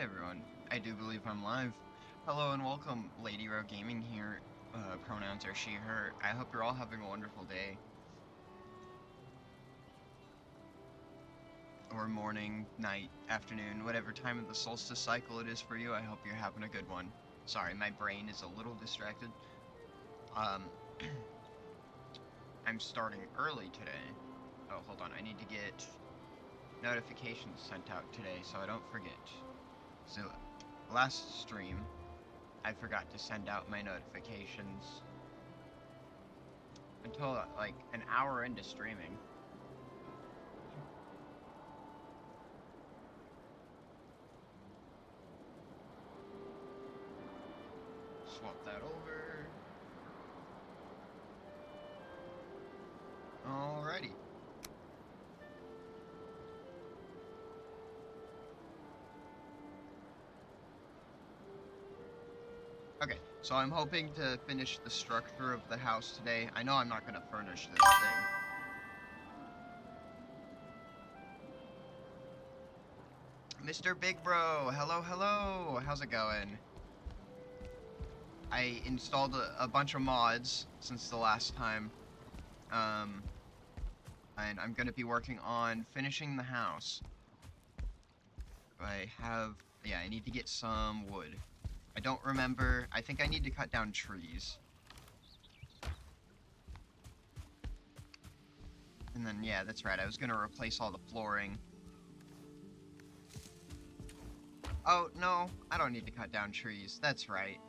everyone. I do believe I'm live. Hello and welcome, Lady Row Gaming here. Pronouns are she, her. I hope you're all having a wonderful day. Or morning, night, afternoon, whatever time of the solstice cycle it is for you, I hope you're having a good one. Sorry, my brain is a little distracted. Um, I'm starting early today. Oh, hold on, I need to get notifications sent out today so I don't forget. So, last stream, I forgot to send out my notifications until like an hour into streaming. Swap that over. Alrighty. Okay, so I'm hoping to finish the structure of the house today. I know I'm not going to furnish this thing. Mr. Big Bro, hello. How's it going? I installed a bunch of mods since the last time. And I'm going to be working on finishing the house. I need to get some wood. I don't remember. I think I need to cut down trees. And then, yeah, that's right. I was going to replace all the flooring. Oh, no. I don't need to cut down trees. That's right.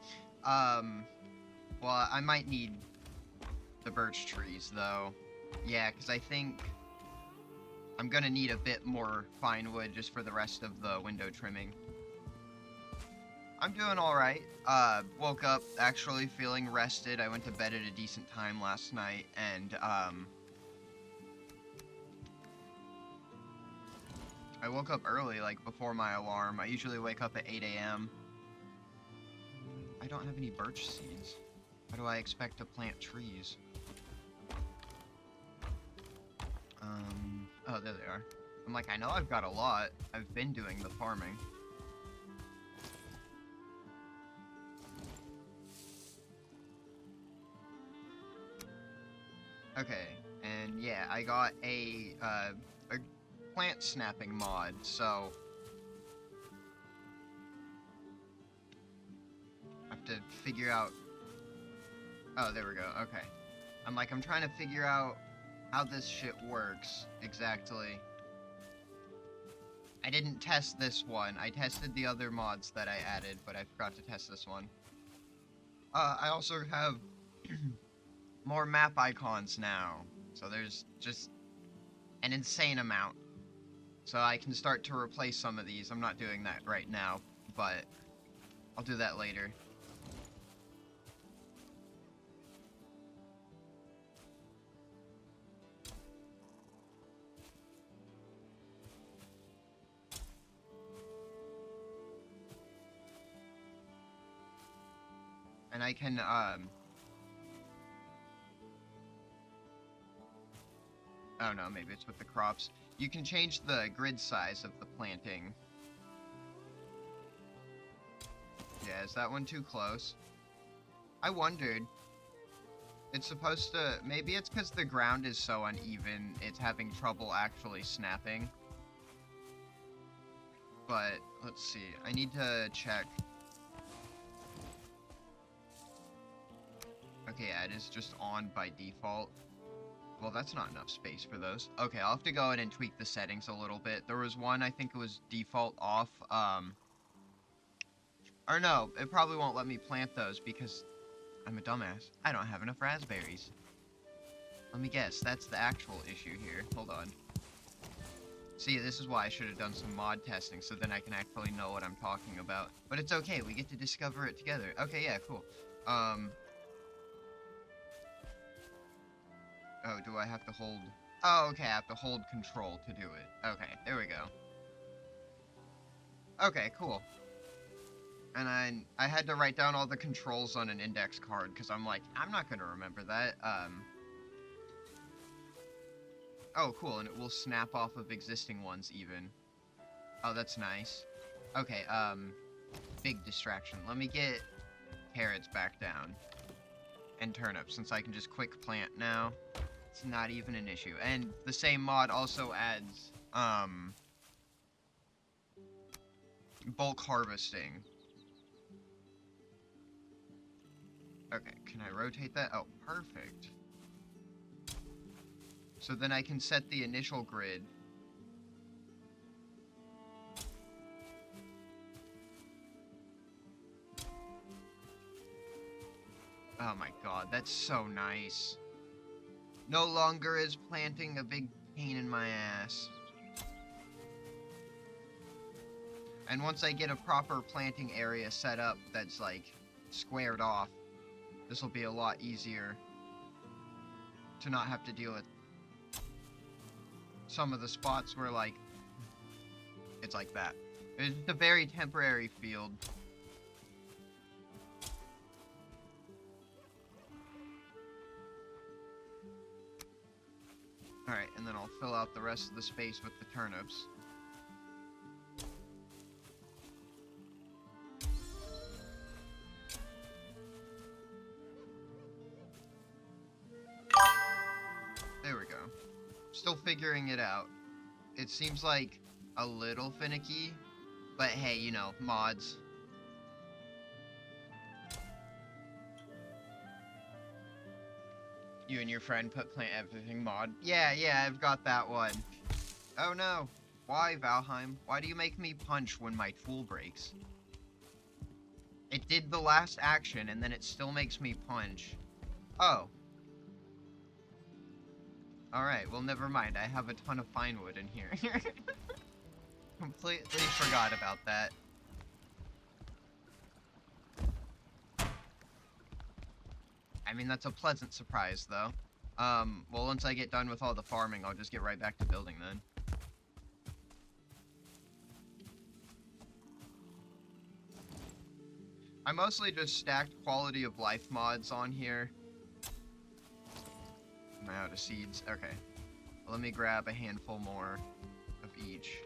Well, I might need the birch trees, though. Yeah, because I think I'm going to need a bit more fine wood just for the rest of the window trimming. I'm doing alright. Woke up actually feeling rested. I went to bed at a decent time last night, and, I woke up early, like, before my alarm. I usually wake up at 8 a.m. I don't have any birch seeds. How do I expect to plant trees? Oh, there they are. I'm like, I know I've got a lot. I've been doing the farming. Okay, and yeah, I got a plant snapping mod, so I have to figure out... Oh, there we go, okay. I'm trying to figure out how this shit works, exactly. I didn't test this one. I tested the other mods that I added, but I forgot to test this one. I also have more map icons now, so there's just an insane amount. So I can start to replace some of these. I'm not doing that right now, but I'll do that later. And I can, oh no, maybe it's with the crops. You can change the grid size of the planting. Yeah, is that one too close? I wondered. It's supposed to... Maybe it's because the ground is so uneven, it's having trouble actually snapping. But, let's see. I need to check. Okay, yeah, it is just on by default. Well, that's not enough space for those. Okay, I'll have to go in and tweak the settings a little bit. There was one, I think it was default off, or no, it probably won't let me plant those because I'm a dumbass. I don't have enough raspberries. Let me guess, that's the actual issue here. Hold on. See, this is why I should have done some mod testing, so then I can actually know what I'm talking about. But it's okay, we get to discover it together. Okay, yeah, cool. Oh, do I have to hold... Oh, okay, I have to hold control to do it. Okay, there we go. Okay, cool. And I had to write down all the controls on an index card, because I'm like, I'm not going to remember that. Oh, cool, and it will snap off of existing ones, even. Oh, that's nice. Okay, big distraction. Let me get carrots back down. And turnips, since I can just quick plant now. It's not even an issue. And the same mod also adds, bulk harvesting. Okay, can I rotate that? Oh, perfect. So then I can set the initial grid. Oh my god, that's so nice. No longer is planting a big pain in my ass. And once I get a proper planting area set up that's, like, squared off, this will be a lot easier to not have to deal with some of the spots where, like, it's like that. It's a very temporary field. Alright, and then I'll fill out the rest of the space with the turnips. There we go. Still figuring it out. It seems like a little finicky, but hey, you know, mods. You and your friend put plant everything mod. Yeah, I've got that one. Oh no. Why, Valheim? Why do you make me punch when my tool breaks? It did the last action, and then it still makes me punch. Oh. Alright, well, never mind. I have a ton of fine wood in here. Completely forgot about that. I mean, that's a pleasant surprise, though. Well, once I get done with all the farming, I'll just get right back to building, then. I mostly just stacked quality of life mods on here. Am I out of seeds? Okay. Well, let me grab a handful more of each.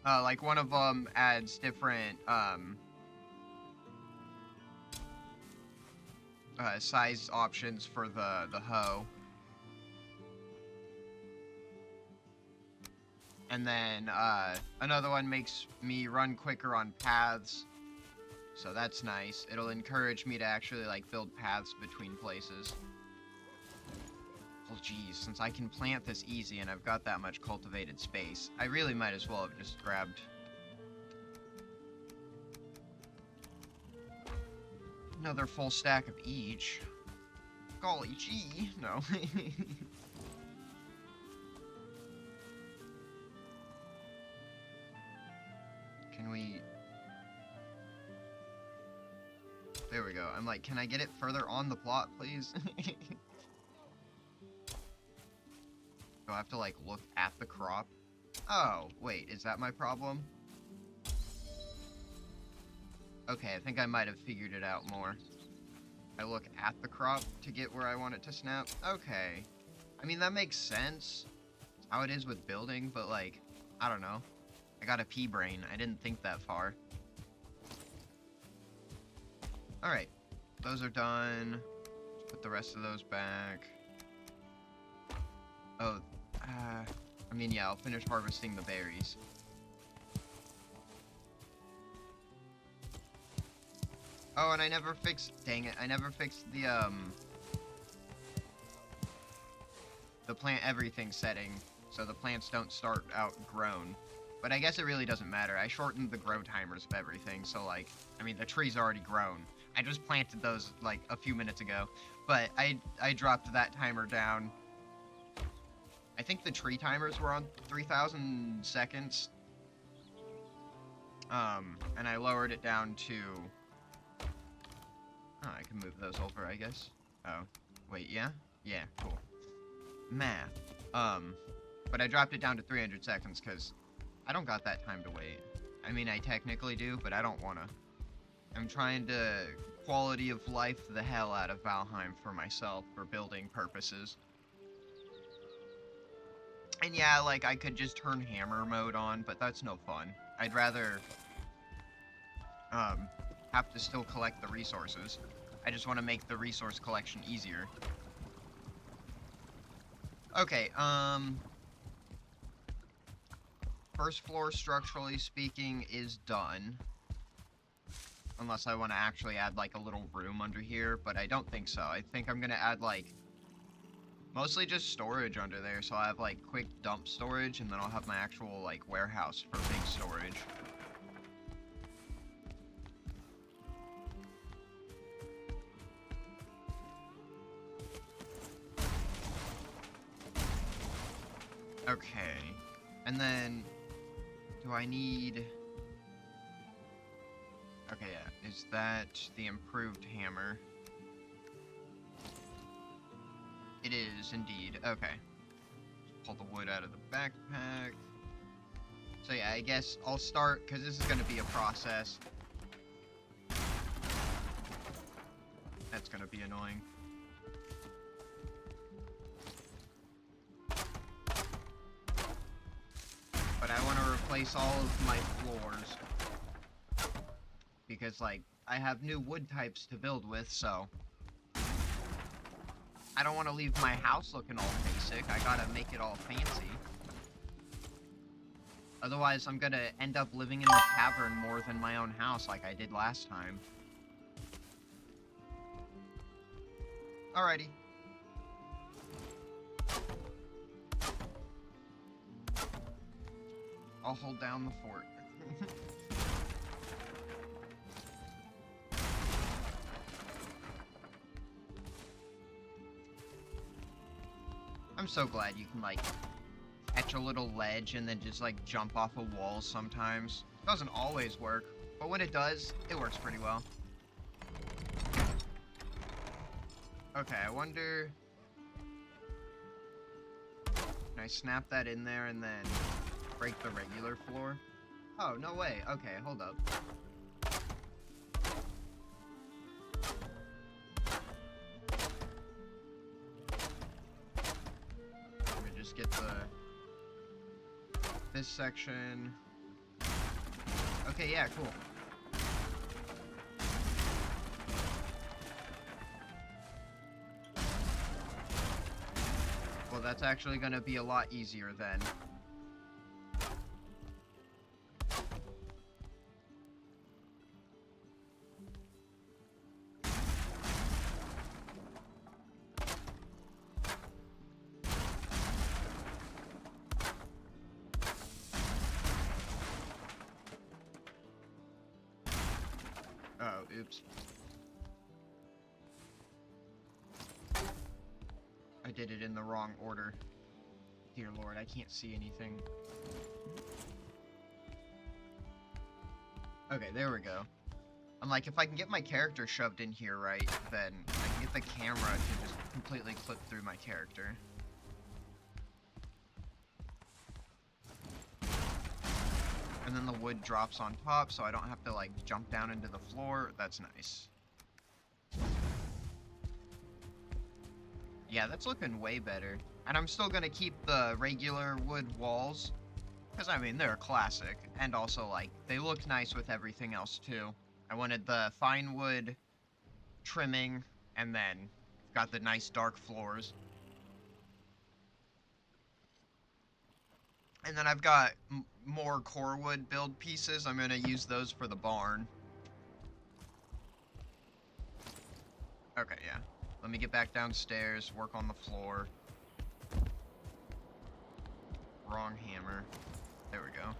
Like one of them adds different, size options for the hoe. And then, another one makes me run quicker on paths. So that's nice. It'll encourage me to actually, like, build paths between places. Well, geez, since I can plant this easy and I've got that much cultivated space, I really might as well have just grabbed another full stack of each. Golly gee, no. Can we... There we go. I'm like, can I get it further on the plot, please? Do I have to, like, look at the crop? Oh, wait, is that my problem? Okay, I think I might have figured it out more. I look at the crop to get where I want it to snap? Okay. I mean, that makes sense. It's how it is with building, but, like, I don't know. I got a pea brain. I didn't think that far. Alright. Those are done. Let's put the rest of those back. Oh, I mean, yeah, I'll finish harvesting the berries. Oh, and I never fixed, dang it, I never fixed the plant everything setting, so the plants don't start out grown. But I guess it really doesn't matter. I shortened the grow timers of everything, so, like, I mean, the tree's already grown. I just planted those, like, a few minutes ago, but I dropped that timer down. I think the tree timers were on 3,000 seconds. And I lowered it down to... Oh, I can move those over, I guess. Oh, wait, yeah? Yeah, cool. Math. But I dropped it down to 300 seconds, because I don't got that time to wait. I mean, I technically do, but I don't want to. I'm trying to quality of life the hell out of Valheim for myself for building purposes. And yeah, like, I could just turn hammer mode on, but that's no fun. I'd rather, have to still collect the resources. I just want to make the resource collection easier. Okay, first floor, structurally speaking, is done. Unless I want to actually add, like, a little room under here, but I don't think so. I think I'm gonna add, like, mostly just storage under there, so I have, like, quick dump storage, and then I'll have my actual, like, warehouse for big storage. Okay. And then, do I need... Okay, yeah. Is that the improved hammer? It is, indeed. Okay. Pull the wood out of the backpack. So yeah, I guess I'll start, because this is going to be a process. That's going to be annoying. But I want to replace all of my floors. Because, like, I have new wood types to build with, so... I don't want to leave my house looking all basic. I gotta make it all fancy. Otherwise, I'm gonna end up living in the tavern more than my own house like I did last time. Alrighty. I'll hold down the fort. I'm so glad you can, like, catch a little ledge and then just, like, jump off a wall sometimes. It doesn't always work, but when it does, it works pretty well. Okay, I wonder... Can I snap that in there and then break the regular floor? Oh, no way. Okay, hold up. Get this section. Okay, yeah, cool. Well, that's actually gonna be a lot easier then. Oh, oops. I did it in the wrong order. Dear Lord, I can't see anything. Okay, there we go. I'm like, if I can get my character shoved in here right, then I can get the camera to just completely clip through my character. And then the wood drops on top, so I don't have to, like, jump down into the floor. That's nice. Yeah, that's looking way better. And I'm still gonna keep the regular wood walls, because, I mean, they're a classic. And also, like, they look nice with everything else, too. I wanted the fine wood trimming, and then got the nice dark floors. And then I've got more core wood build pieces. I'm gonna use those for the barn. Okay, yeah. Let me get back downstairs, work on the floor. Wrong hammer. There we go.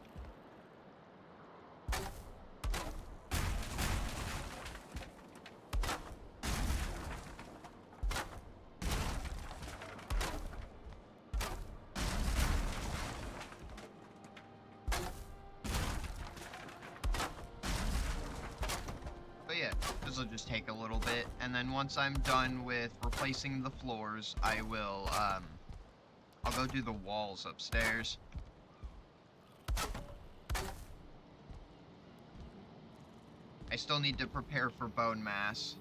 This will just take a little bit, and then once I'm done with replacing the floors, I will, I'll go do the walls upstairs. I still need to prepare for bone mass.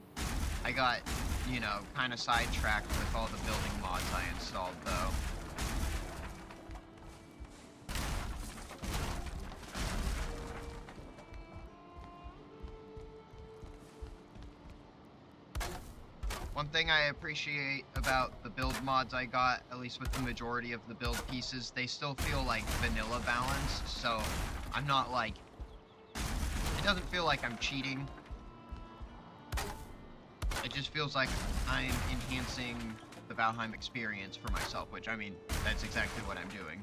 I got, you know, kind of sidetracked with all the building mods I installed, though. One thing I appreciate about the build mods I got, at least with the majority of the build pieces, they still feel like vanilla balanced, so I'm not like... It doesn't feel like I'm cheating. It just feels like I'm enhancing the Valheim experience for myself, which, I mean, that's exactly what I'm doing.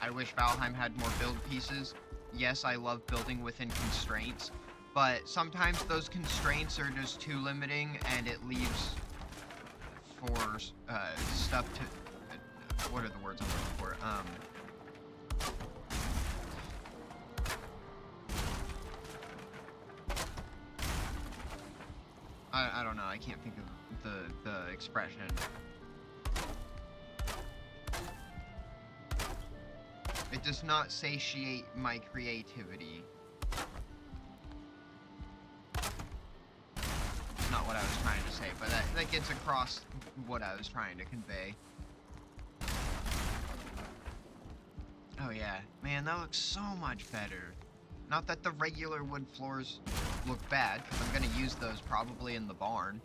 I wish Valheim had more build pieces. Yes, I love building within constraints, but sometimes those constraints are just too limiting, and it leaves for stuff to... what are the words I'm looking for? I don't know, I can't think of the expression. It does not satiate my creativity. It's not what I was trying to say, but that gets across what I was trying to convey. Oh yeah, man, that looks so much better. Not that the regular wood floors look bad, because I'm going to use those probably in the barn.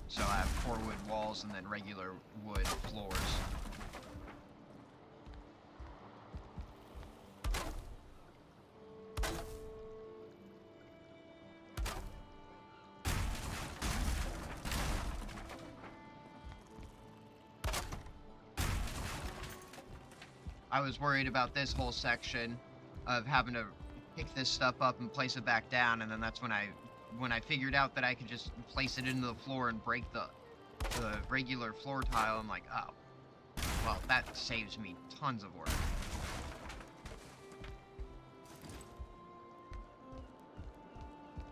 So I have 4 wood walls and then regular wood floors. I was worried about this whole section of having to pick this stuff up and place it back down, and then that's when I figured out that I could just place it into the floor and break the regular floor tile. I'm like, oh, well, that saves me tons of work.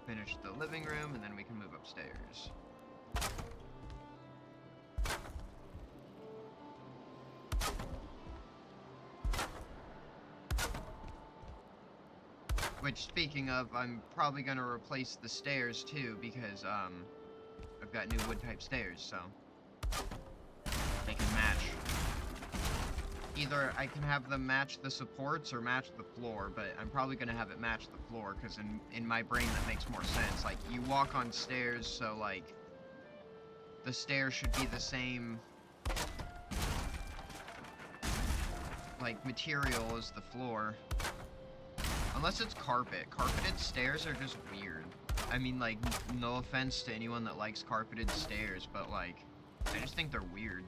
Finish the living room, and then we can move upstairs. Which, speaking of, I'm probably going to replace the stairs, too, because, I've got new wood-type stairs, so they can match. Either I can have them match the supports or match the floor, but I'm probably going to have it match the floor, because in my brain that makes more sense. Like, you walk on stairs, so, like, the stairs should be the same, like, material as the floor. Unless it's carpet. Carpeted stairs are just weird. I mean, like, no offense to anyone that likes carpeted stairs, but, like, I just think they're weird.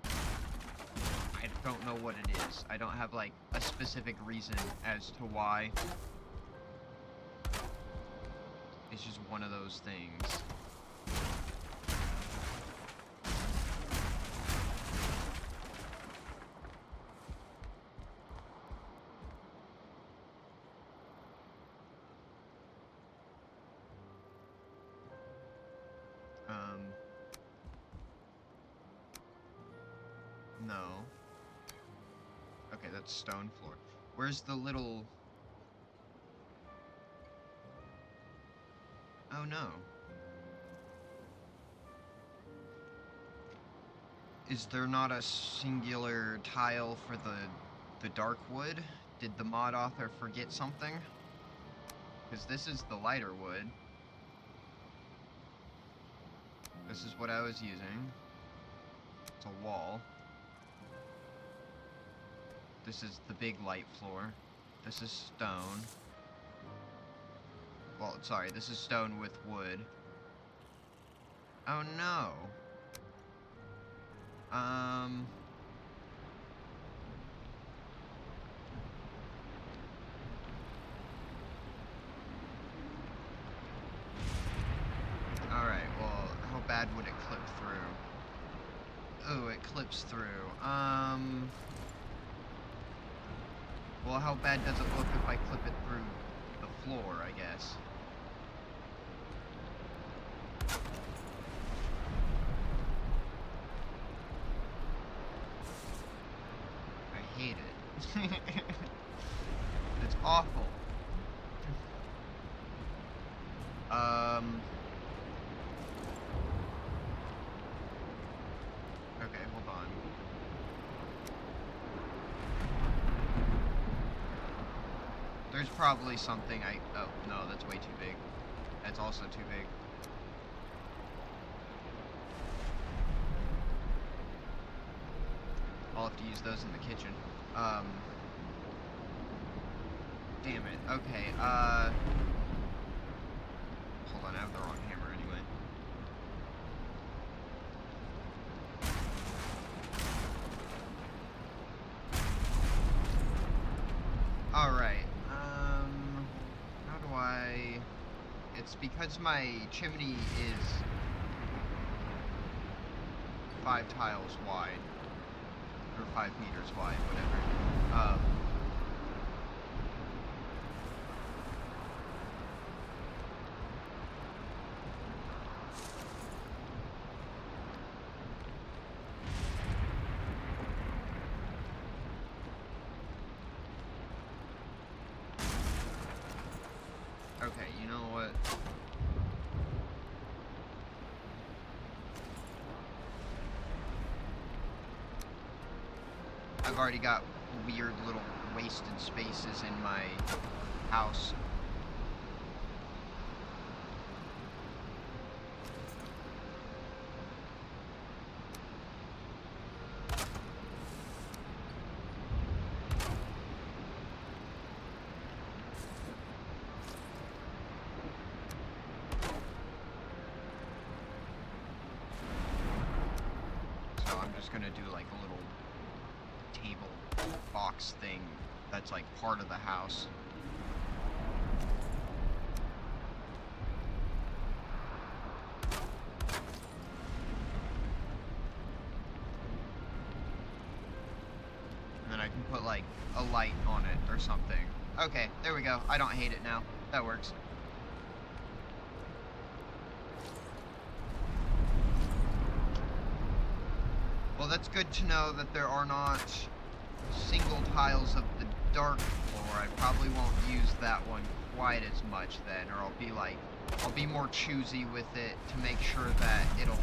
I don't know what it is. I don't have, like, a specific reason as to why. It's just one of those things. No. Okay, that's stone floor. Where's the little... Oh no. Is there not a singular tile for the dark wood? Did the mod author forget something? Because this is the lighter wood. This is what I was using. It's a wall. This is the big light floor. This is stone. Well, sorry, this is stone with wood. Oh no. Alright, well, how bad would it clip through? Oh, it clips through. Well, how bad does it look if I clip it through the floor, I guess? It's awful. Okay, hold on. There's probably something oh, no, that's way too big. That's also too big. I'll have to use those in the kitchen. Damn it. Okay, hold on, I have the wrong hammer anyway. Alright, how do I... It's because my chimney is 5 tiles wide. Or 5 meters wide, whatever. Okay, you know what? I've already got weird little wasted spaces in my house. So I'm just gonna do like a little table box thing that's like part of the house. And then I can put like a light on it or something. Okay, there we go. I don't hate it now. That works. Well, that's good to know that there are not single tiles of the dark floor. I probably won't use that one quite as much then, or I'll be more choosy with it to make sure that it'll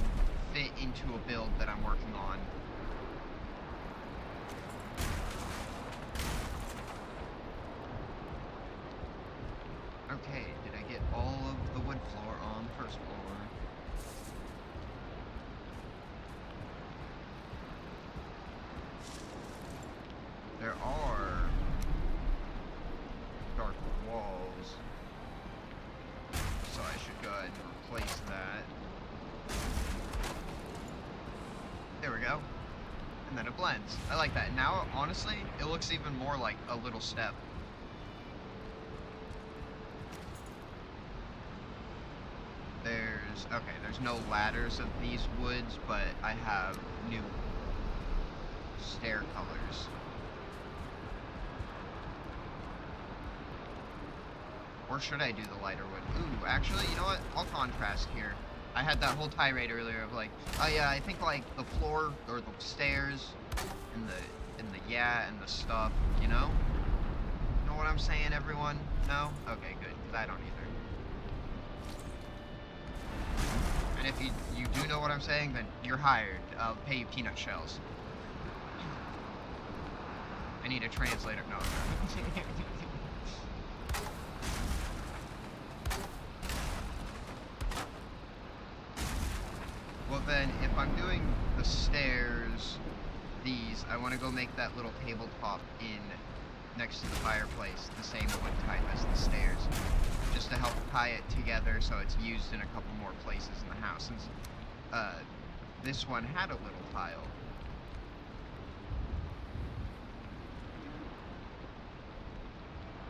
fit into a build that I'm working on. Okay, did I get all of the wood floor on the first floor? There are dark walls, so I should go ahead and replace that. There we go. And then it blends. I like that. Now, honestly, it looks even more like a little step. There's no ladders of these woods, but I have new stair colors. Or should I do the lighter wood? Ooh, actually, you know what? I'll contrast here. I had that whole tirade earlier of like, oh yeah, I think like the floor or the stairs and the and the stuff, you know? Know what I'm saying, everyone? No? Okay, good, because I don't either. And if you do know what I'm saying, then you're hired. I'll pay you peanut shells. I need a translator. No, no. Well then, if I'm doing the stairs, I want to go make that little tabletop in next to the fireplace the same wood type as the stairs, just to help tie it together so it's used in a couple more places in the house, since this one had a little tile.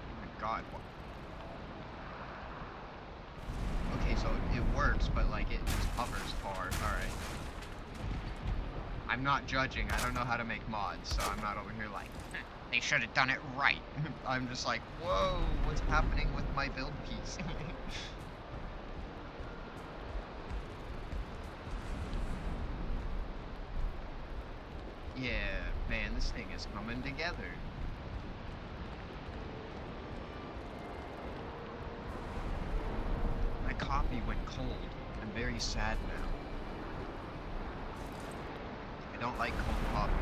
Oh my god, what? Okay, so it works, but like it just hovers far. Alright. I'm not judging, I don't know how to make mods, so I'm not over here like, they should have done it right. I'm just like, whoa, what's happening with my build piece? Yeah, man, this thing is coming together. coffee went cold. I'm very sad now. I don't like cold coffee.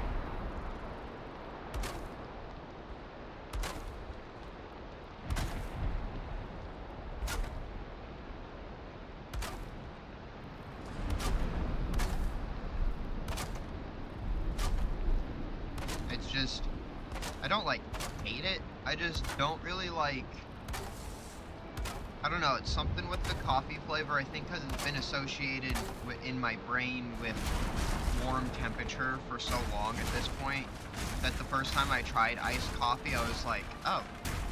It's just, I don't like hate it. I just don't really like, I don't know, it's something with the coffee flavor, I think because it's been associated in my brain with warm temperature for so long at this point, that the first time I tried iced coffee, I was like, oh,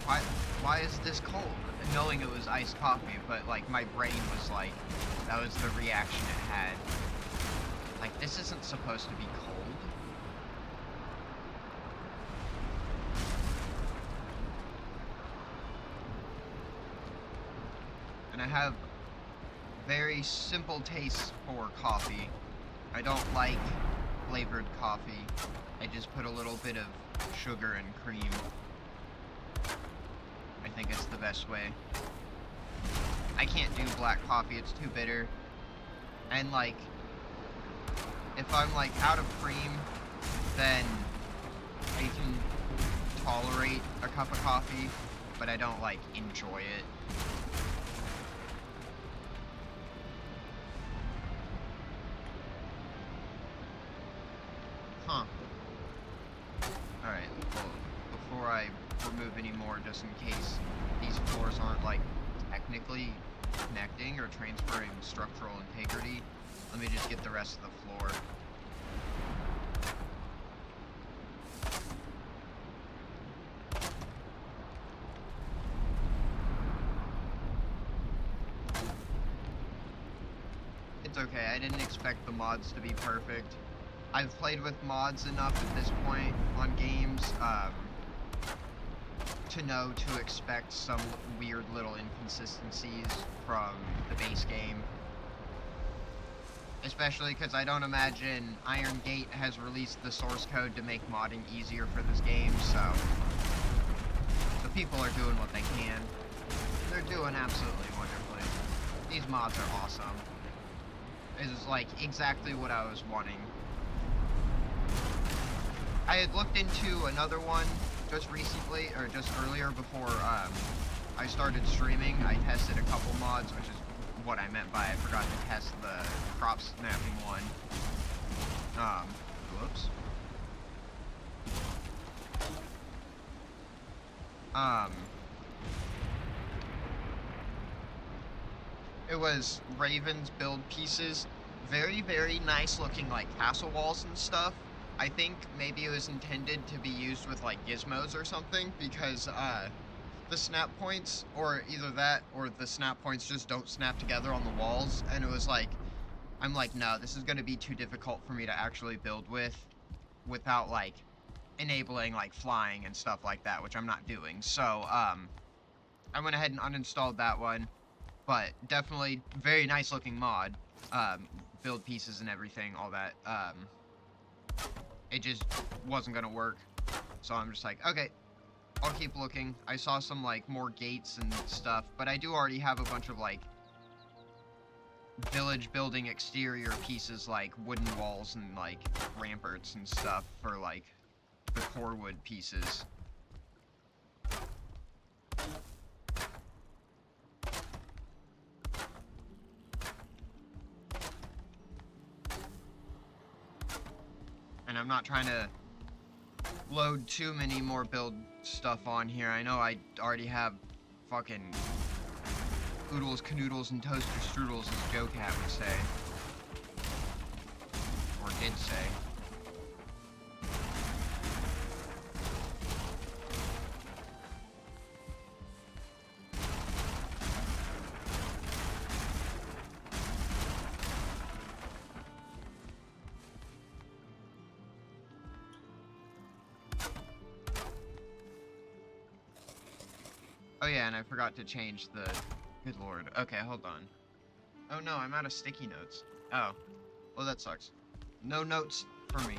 why is this cold? Knowing it was iced coffee, but like my brain was like, that was the reaction it had. Like, this isn't supposed to be cold. And I have very simple tastes for coffee. I don't like flavored coffee. I just put a little bit of sugar and cream. I think it's the best way. I can't do black coffee, it's too bitter. And like, if I'm like out of cream, then I can tolerate a cup of coffee, but I don't like enjoy it. Huh. Alright, well, before I remove any more, just in case these floors aren't, like, technically connecting or transferring structural integrity, let me just get the rest of the floor. It's okay, I didn't expect the mods to be perfect. I've played with mods enough at this point on games to know to expect some weird little inconsistencies from the base game. Especially because I don't imagine Iron Gate has released the source code to make modding easier for this game, so the people are doing what they can. They're doing absolutely wonderfully. These mods are awesome. This is like exactly what I was wanting. I had looked into another one just recently, or just earlier before I started streaming. I tested a couple mods, which is what I meant by I forgot to test the crop snapping one. Whoops. It was Raven's build pieces. Very, very nice looking, like, castle walls and stuff. I think maybe it was intended to be used with, like, gizmos or something, because, the snap points, or either that, or the snap points just don't snap together on the walls, and it was like, I'm like, no, this is gonna be too difficult for me to actually build with, without, like, enabling, like, flying and stuff like that, which I'm not doing, so, I went ahead and uninstalled that one, but definitely very nice looking mod, build pieces and everything, all that, it just wasn't gonna work, so I'm just like, okay, I'll keep looking. I saw some, like, more gates and stuff, but I do already have a bunch of, like, village building exterior pieces, like wooden walls and, like, ramparts and stuff for, like, the core wood pieces. And I'm not trying to load too many more build stuff on here. I know I already have fucking oodles, canoodles, and toaster strudels, as Joe Cat would say. Or did say. Oh yeah, and I forgot to change the... Good lord. Okay, hold on. Oh no, I'm out of sticky notes. Oh. Well, that sucks. No notes for me.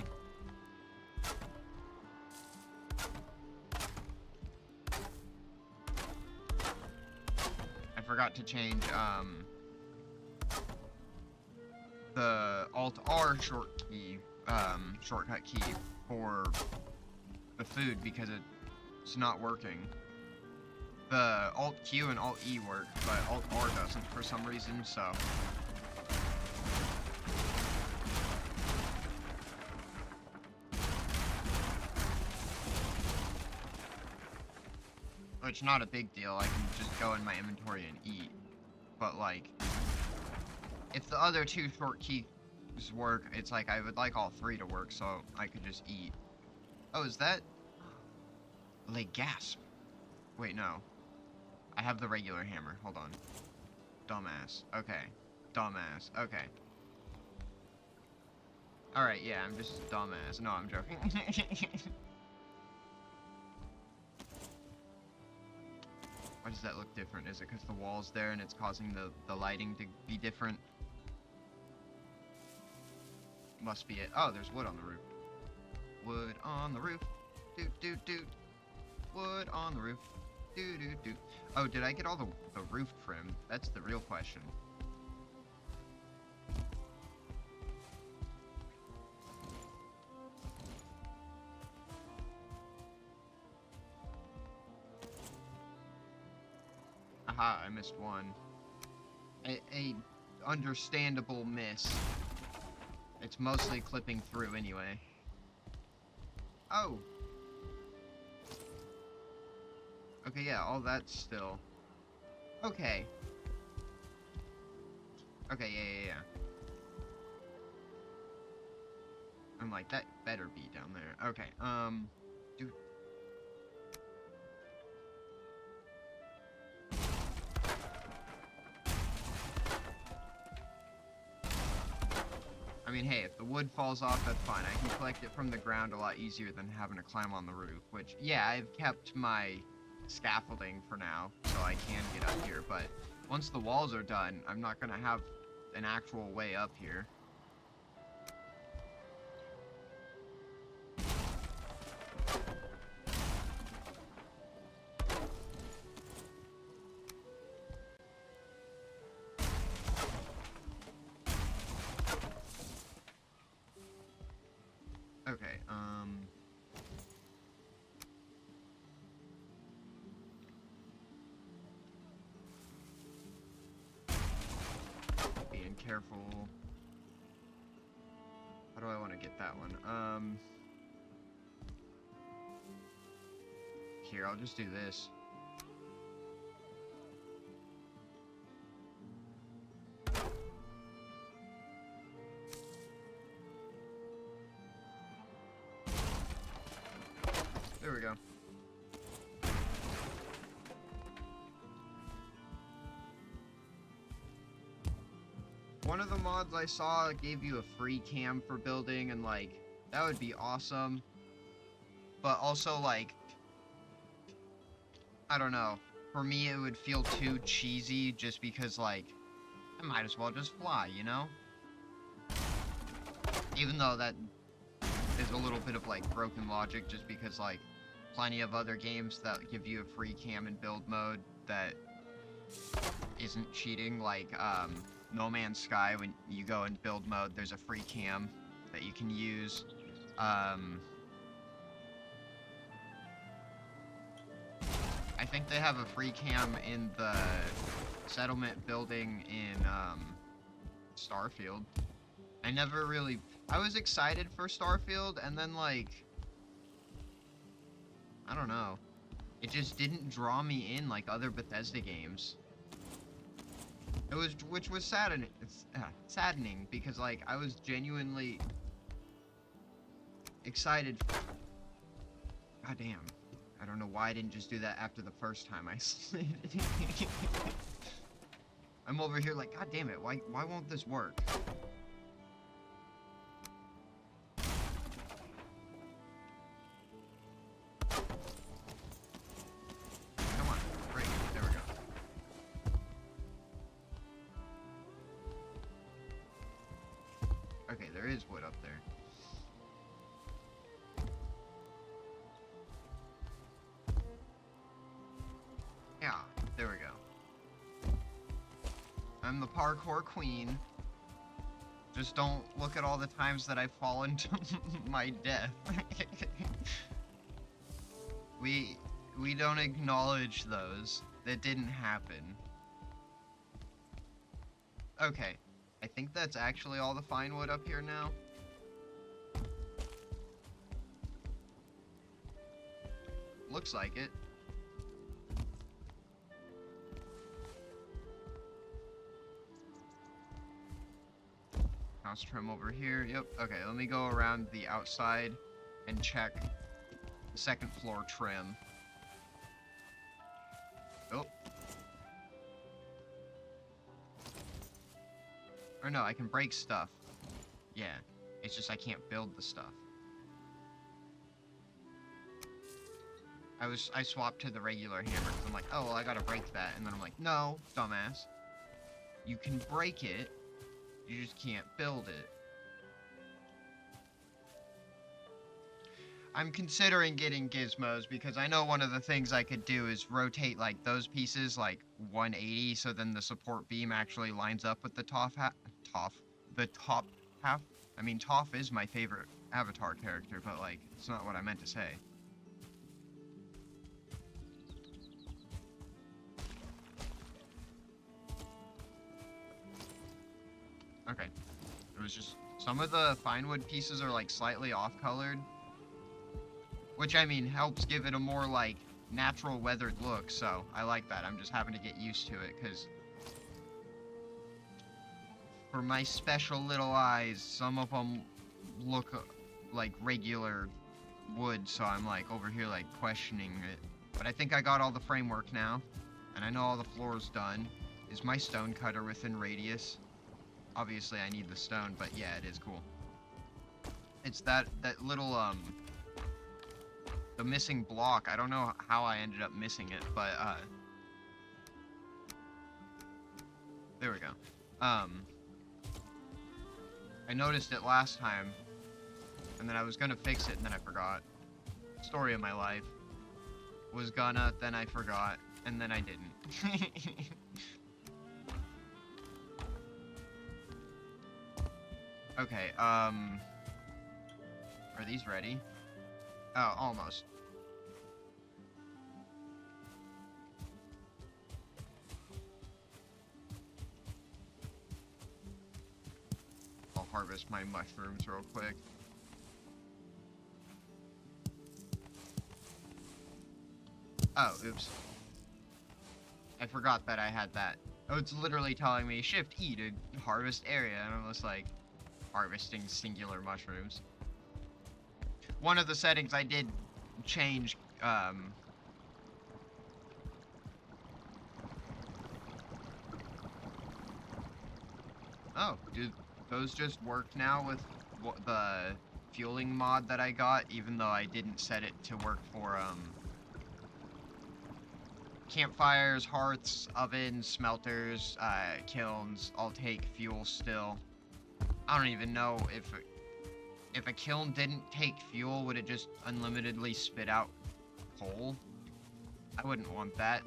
I forgot to change, the Alt-R shortcut key for the food because it's not working. The Alt-Q and Alt-E work, but Alt-R doesn't for some reason, so... Which, not a big deal, I can just go in my inventory and eat. But, like, if the other two short keys work, it's like I would like all three to work so I could just eat. Oh, is that... Like, gasp. Wait, no. I have the regular hammer. Hold on. Dumbass. Okay. Dumbass. Okay. Alright, yeah, I'm just a dumbass. No, I'm joking. Why does that look different? Is it because the wall's there and it's causing the lighting to be different? Must be it. Oh, there's wood on the roof. Wood on the roof. Doot, doot, doot. Wood on the roof. Doot, doot, doot. Oh, did I get all the roof trim? That's the real question. Aha, I missed one. A understandable miss. It's mostly clipping through anyway. Oh! Okay, yeah, all that's still... Okay. Okay, yeah. I'm like, that better be down there. Okay, dude. I mean, hey, if the wood falls off, that's fine. I can collect it from the ground a lot easier than having to climb on the roof, which, yeah, I've kept my scaffolding for now, so I can get up here, but once the walls are done, I'm not gonna have an actual way up here. Okay, being careful. How do I want to get that one? Here, I'll just do this. There we go. One of the mods I saw gave you a free cam for building, and like, that would be awesome. But also, like, I don't know. For me, it would feel too cheesy just because, like, I might as well just fly, you know? Even though that is a little bit of, like, broken logic just because, like, plenty of other games that give you a free cam in build mode that isn't cheating, like, No Man's Sky, when you go in build mode, there's a free cam that you can use. I think they have a free cam in the settlement building in, Starfield. I was excited for Starfield, and then, like, I don't know. It just didn't draw me in like other Bethesda games. Which was saddening because, like, I was genuinely excited. God damn. I don't know why I didn't just do that after the first time I slid it. I'm over here like, god damn it, why won't this work? Come on, break it. There we go. Okay, there is wood up there. Yeah, there we go. I'm the parkour queen. Just don't look at all the times that I've fallen to my death. we don't acknowledge those. That didn't happen. Okay. I think that's actually all the fine wood up here now. Looks like it. House trim over here. Yep. Okay, let me go around the outside and check the second floor trim. Oh. Or no, I can break stuff. Yeah. It's just I can't build the stuff. I swapped to the regular hammer because I'm like, oh, well, I gotta break that. And then I'm like, no, dumbass. You can break it. You just can't build it. I'm considering getting gizmos because I know one of the things I could do is rotate like those pieces like 180 so then the support beam actually lines up with the top half. The top half? I mean, Toph is my favorite Avatar character, but like, it's not what I meant to say. Okay. It was just, some of the fine wood pieces are like slightly off-colored. Which, I mean, helps give it a more like natural weathered look, so I like that. I'm just having to get used to it, because for my special little eyes, some of them look like regular wood, so I'm like over here like questioning it. But I think I got all the framework now, and I know all the floors done. Is my stone cutter within radius? Obviously I need the stone, but yeah, it is cool. It's that little, the missing block. I don't know how I ended up missing it, but, there we go. I noticed it last time, and then I was gonna fix it, and then I forgot. Story of my life. Was gonna, then I forgot, and then I didn't. Okay, are these ready? Oh, almost. I'll harvest my mushrooms real quick. Oh, oops. I forgot that I had that. Oh, it's literally telling me Shift E to harvest area, and I'm just like, harvesting singular mushrooms. One of the settings I did change, Oh, do those just work now with the fueling mod that I got, even though I didn't set it to work for, campfires, hearths, ovens, smelters, kilns, all take fuel still. I don't even know if a kiln didn't take fuel, would it just unlimitedly spit out coal? I wouldn't want that.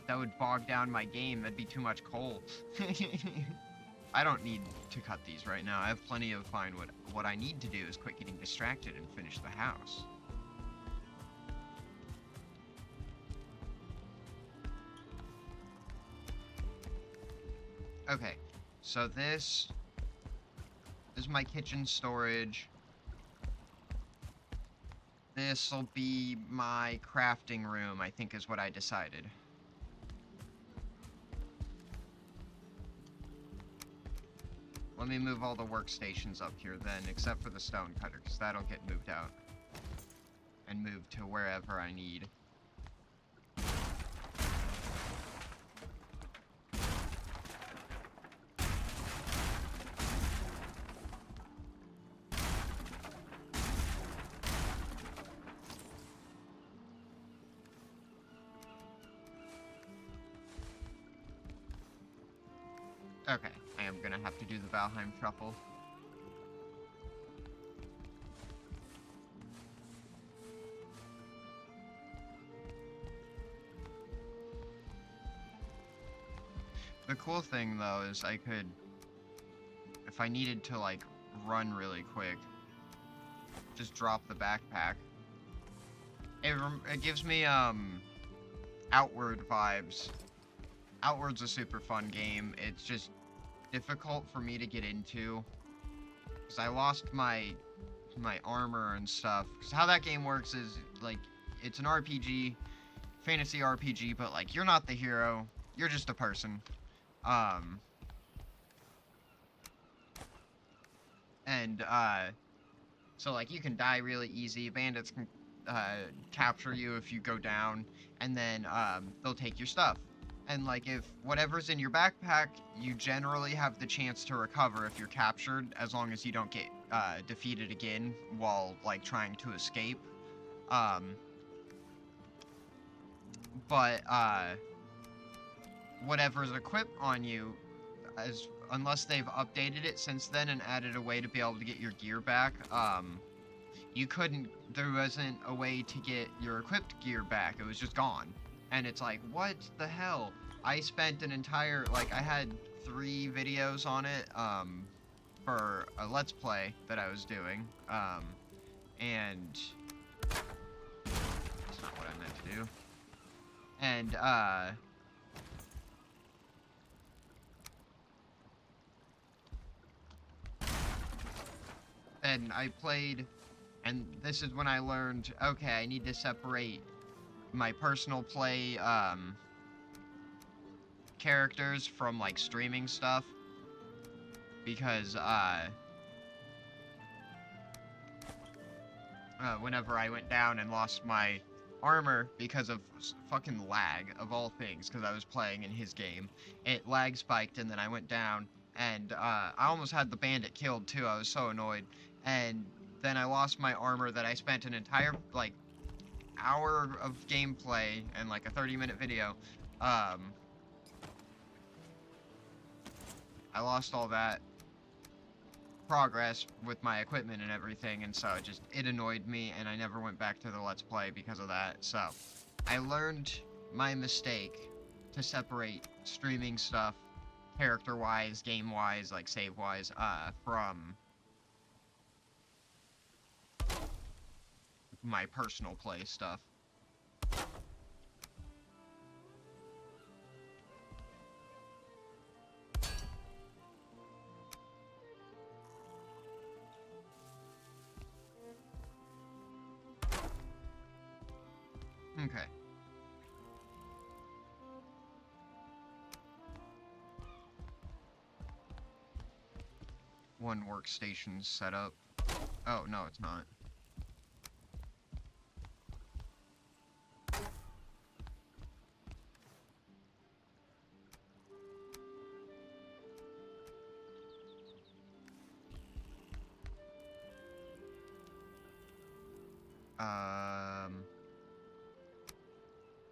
That would bog down my game. That'd be too much coal. I don't need to cut these right now. I have plenty of fine wood. What I need to do is quit getting distracted and finish the house. Okay, so this is my kitchen storage. This'll be my crafting room, I think is what I decided. Let me move all the workstations up here then, except for the stone cutter, because that'll get moved out. And moved to wherever I need. Okay, I am gonna have to do the Valheim truffle. The cool thing, though, is I could if I needed to, like, run really quick, just drop the backpack. It gives me, Outward vibes. Outward's a super fun game. It's just difficult for me to get into, because I lost my armor and stuff. Because how that game works is, like, it's an RPG, fantasy RPG, but, like, you're not the hero. You're just a person. So, like, you can die really easy. Bandits can, capture you if you go down, and then, they'll take your stuff. And, like, if whatever's in your backpack, you generally have the chance to recover if you're captured, as long as you don't get, defeated again while, like, trying to escape. But whatever's equipped on you, unless they've updated it since then and added a way to be able to get your gear back, there wasn't a way to get your equipped gear back. It was just gone. And it's like, what the hell? I spent an entire, like, I had 3 videos on it, for a Let's Play that I was doing, and that's not what I meant to do. And I played, and this is when I learned, okay, I need to separate my personal play, characters from, like, streaming stuff, because, whenever I went down and lost my armor because of fucking lag, of all things, because I was playing in his game, it lag spiked, and then I went down, and, I almost had the bandit killed, too. I was so annoyed, and then I lost my armor that I spent an entire, like, hour of gameplay and, like, a 30-minute video. I lost all that progress with my equipment and everything, and so it annoyed me, and I never went back to the Let's Play because of that. So I learned my mistake to separate streaming stuff, character-wise, game-wise, like save-wise, from my personal play stuff. Okay. One workstation set up. Oh, no, it's not.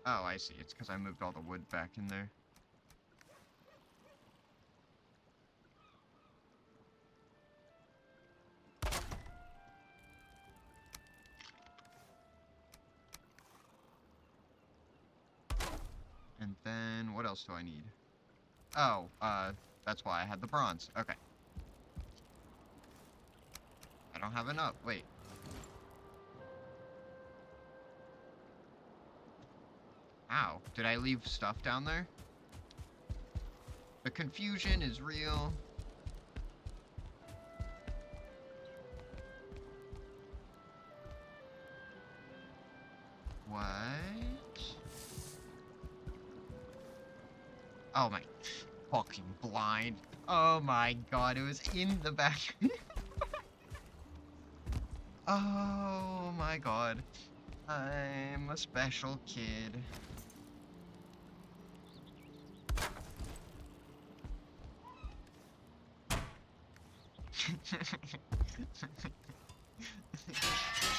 Oh, I see. It's because I moved all the wood back in there. And then, what else do I need? Oh, that's why I had the bronze. Okay. I don't have enough. Wait. Ow. Did I leave stuff down there? The confusion is real. What? Oh my fucking blind. Oh my god, it was in the back. Oh my god. I'm a special kid.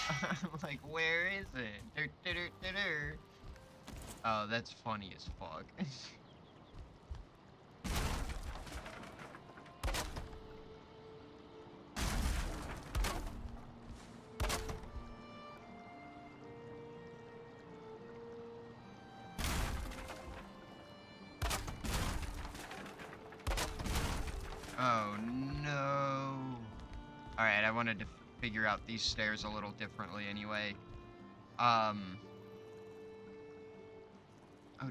I'm like, where is it? Oh, that's funny as fuck. Oh no. Alright, I wanted to figure out these stairs a little differently anyway. Oh,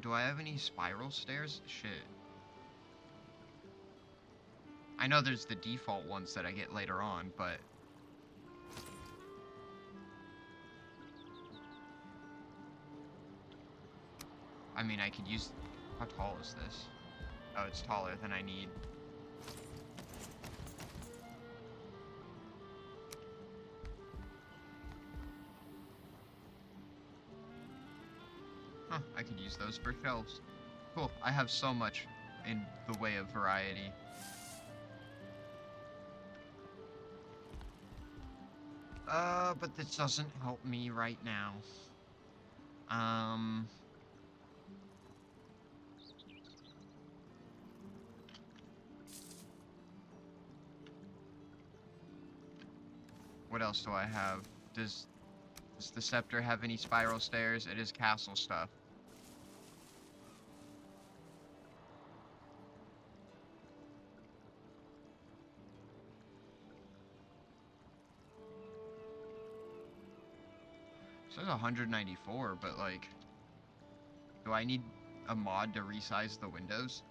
do I have any spiral stairs? Shit. I know there's the default ones that I get later on, but... I mean, I could use... How tall is this? Oh, it's taller than I need. Huh, I could use those for shelves. Cool, I have so much in the way of variety. But this doesn't help me right now. What else do I have? Does the scepter have any spiral stairs? It is castle stuff. It says 194, but like, do I need a mod to resize the windows?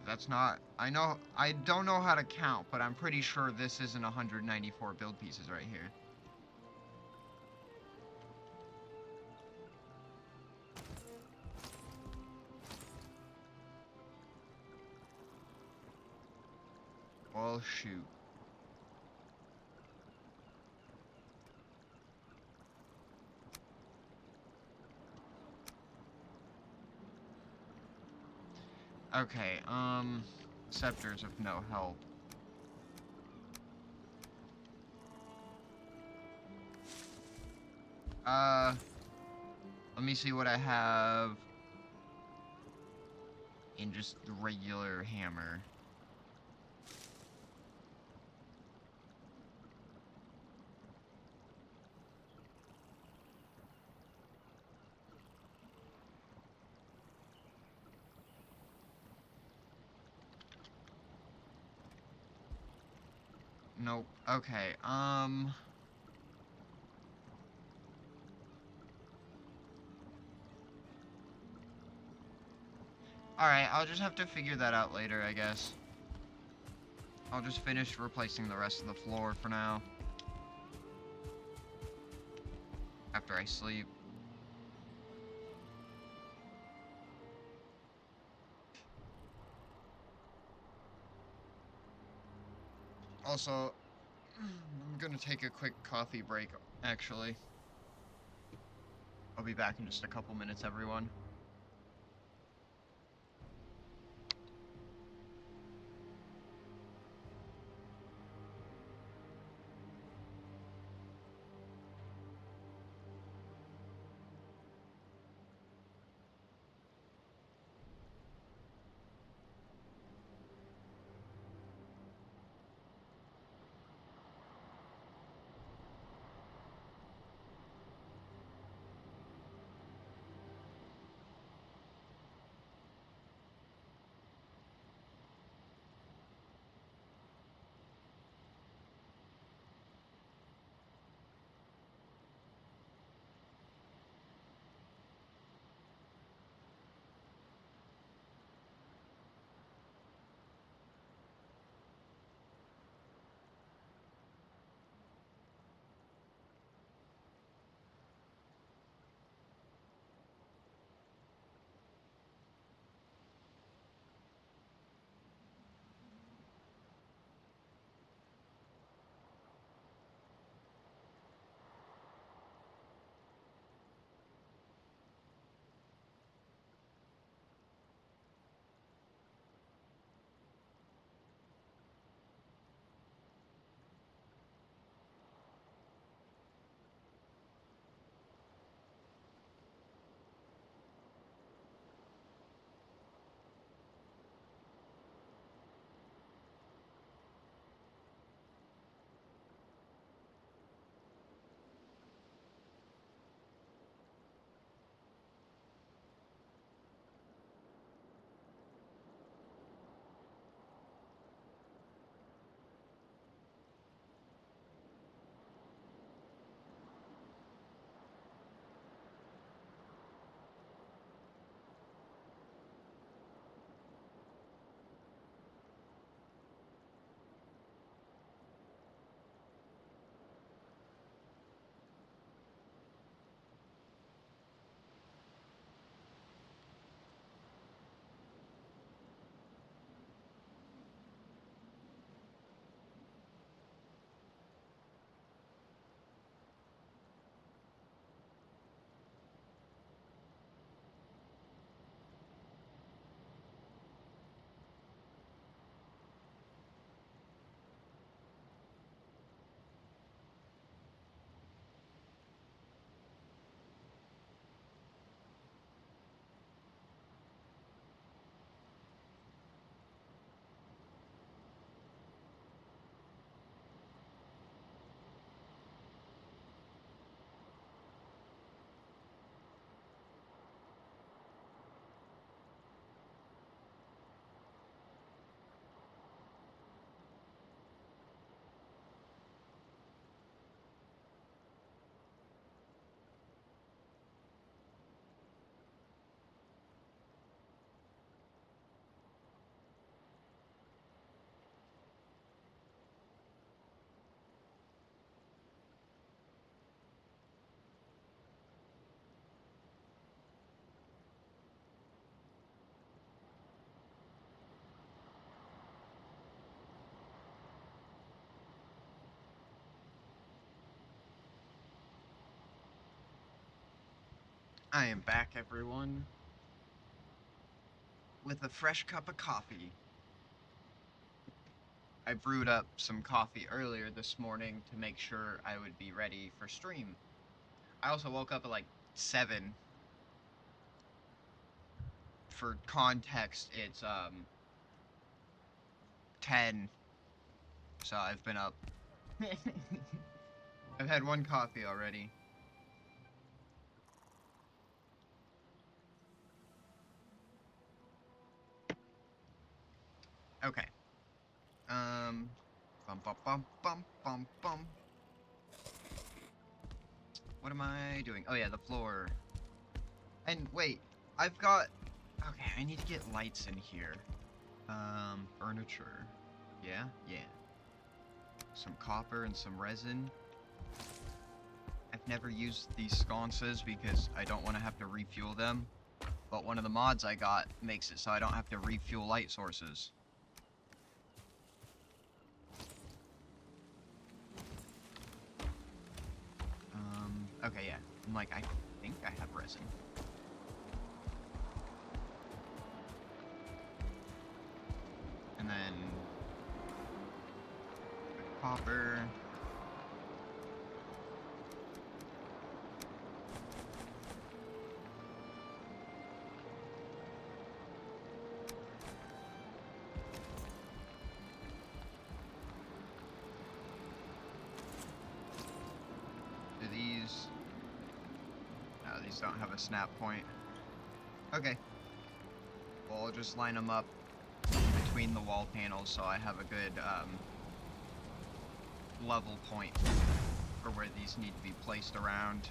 That's not, I don't know how to count, but I'm pretty sure this isn't 194 build pieces right here. Well, shoot. Okay, scepters of no help. Let me see what I have in just the regular hammer. Nope. Okay, Alright, I'll just have to figure that out later, I guess. I'll just finish replacing the rest of the floor for now. After I sleep. Also, I'm gonna take a quick coffee break, actually. I'll be back in just a couple minutes, everyone. I am back, everyone, with a fresh cup of coffee. I brewed up some coffee earlier this morning to make sure I would be ready for stream. I also woke up at like 7. For context, it's 10, so I've been up. I've had one coffee already. Okay. Bum bum bum bum bum bum. What am I doing? Oh yeah, the floor. And wait, I've got... Okay, I need to get lights in here. Furniture. Yeah? Yeah. Some copper and some resin. I've never used these sconces because I don't want to have to refuel them. But one of the mods I got makes it so I don't have to refuel light sources. Okay, yeah. I'm like, I think I have resin. And then... copper. Do these... No, these don't have a snap point. Okay. Well, I'll just line them up between the wall panels so I have a good, level point for where these need to be placed around.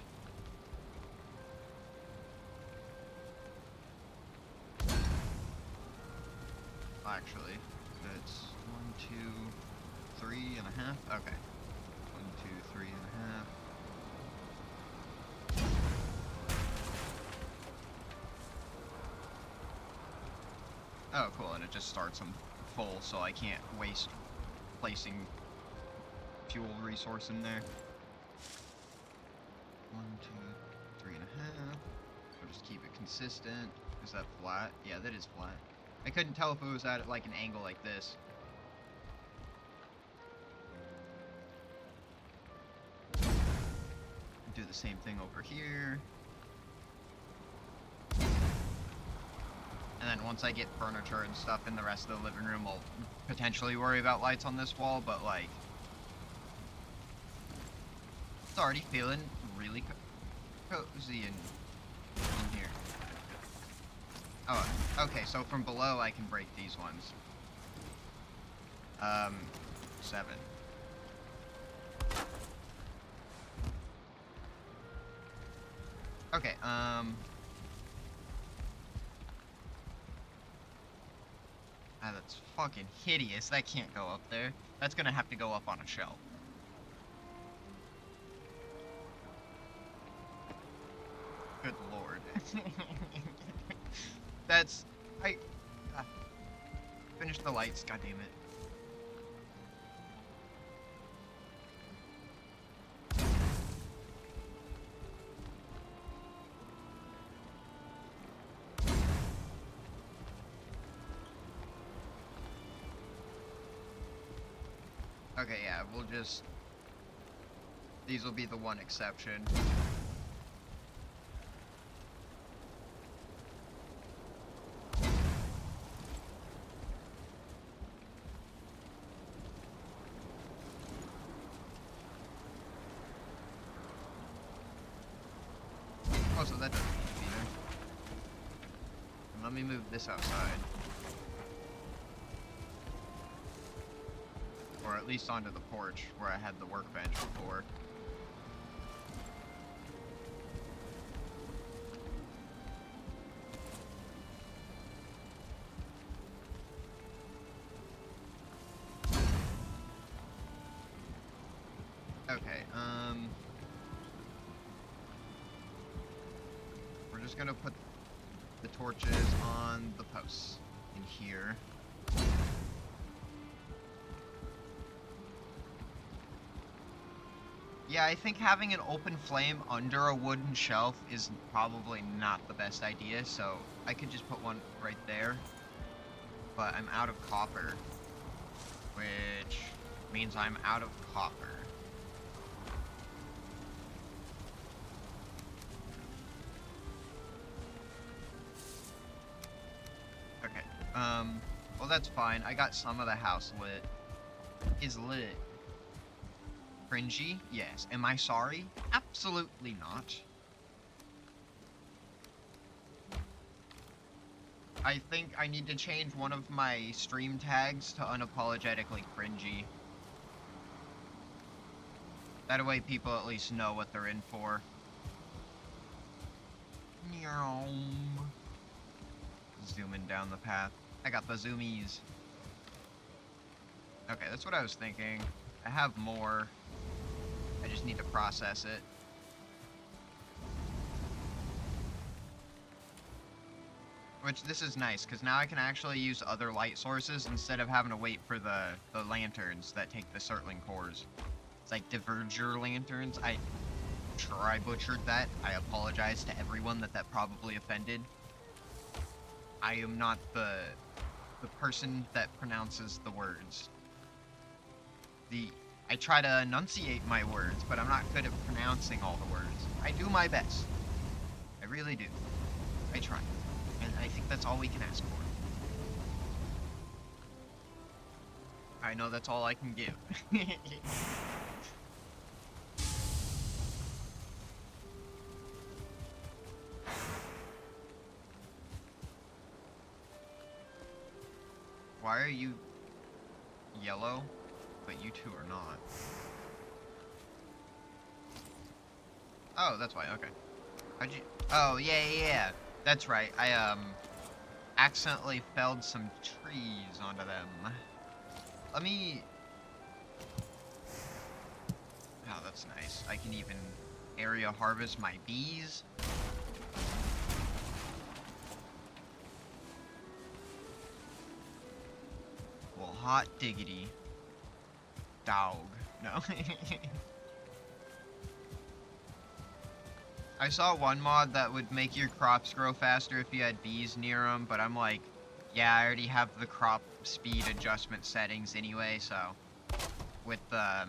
Actually, that's 1, 2, 3.5. Okay. 1, 2, 3.5. Oh, cool, and it just starts them full, so I can't waste placing fuel resource in there. 1, 2, 3.5. So just keep it consistent. Is that flat? Yeah, that is flat. I couldn't tell if it was at like an angle like this. Do the same thing over here. And then once I get furniture and stuff in the rest of the living room, I'll potentially worry about lights on this wall, but like... It's already feeling really cozy in here. Oh, okay, so from below I can break these ones. 7. Okay, that's fucking hideous. That can't go up there. That's gonna have to go up on a shelf. Good lord. That's... finish the lights, goddammit. Okay, yeah, we'll just... These will be the one exception. Oh, so that doesn't need to be there. And let me move this outside. Or at least onto the porch, where I had the workbench before. Okay, we're just gonna put the torches on the posts in here. Yeah, I think having an open flame under a wooden shelf is probably not the best idea, so I could just put one right there. But I'm out of copper, which means I'm out of copper. Okay, well that's fine. I got some of the house lit. Is lit. Cringy? Yes. Am I sorry? Absolutely not. I think I need to change one of my stream tags to unapologetically cringy. That way people at least know what they're in for. Zooming down the path. I got the zoomies. Okay, that's what I was thinking. I have more. I just need to process it. Which, this is nice, because now I can actually use other light sources instead of having to wait for the lanterns that take the circling cores. It's like diverger lanterns. I'm sure I butchered that. I apologize to everyone that probably offended. I am not the person that pronounces the words. I try to enunciate my words, but I'm not good at pronouncing all the words. I do my best. I really do. I try. And I think that's all we can ask for. I know that's all I can give. Why are you yellow, but you two are not? Oh, that's why, okay. How'd you... Oh, yeah. That's right, I, accidentally felled some trees onto them. Let me... Oh, that's nice. I can even area harvest my bees. Well, hot diggity. Dog. No. I saw one mod that would make your crops grow faster if you had bees near them, but I'm like, yeah, I already have the crop speed adjustment settings anyway, so with the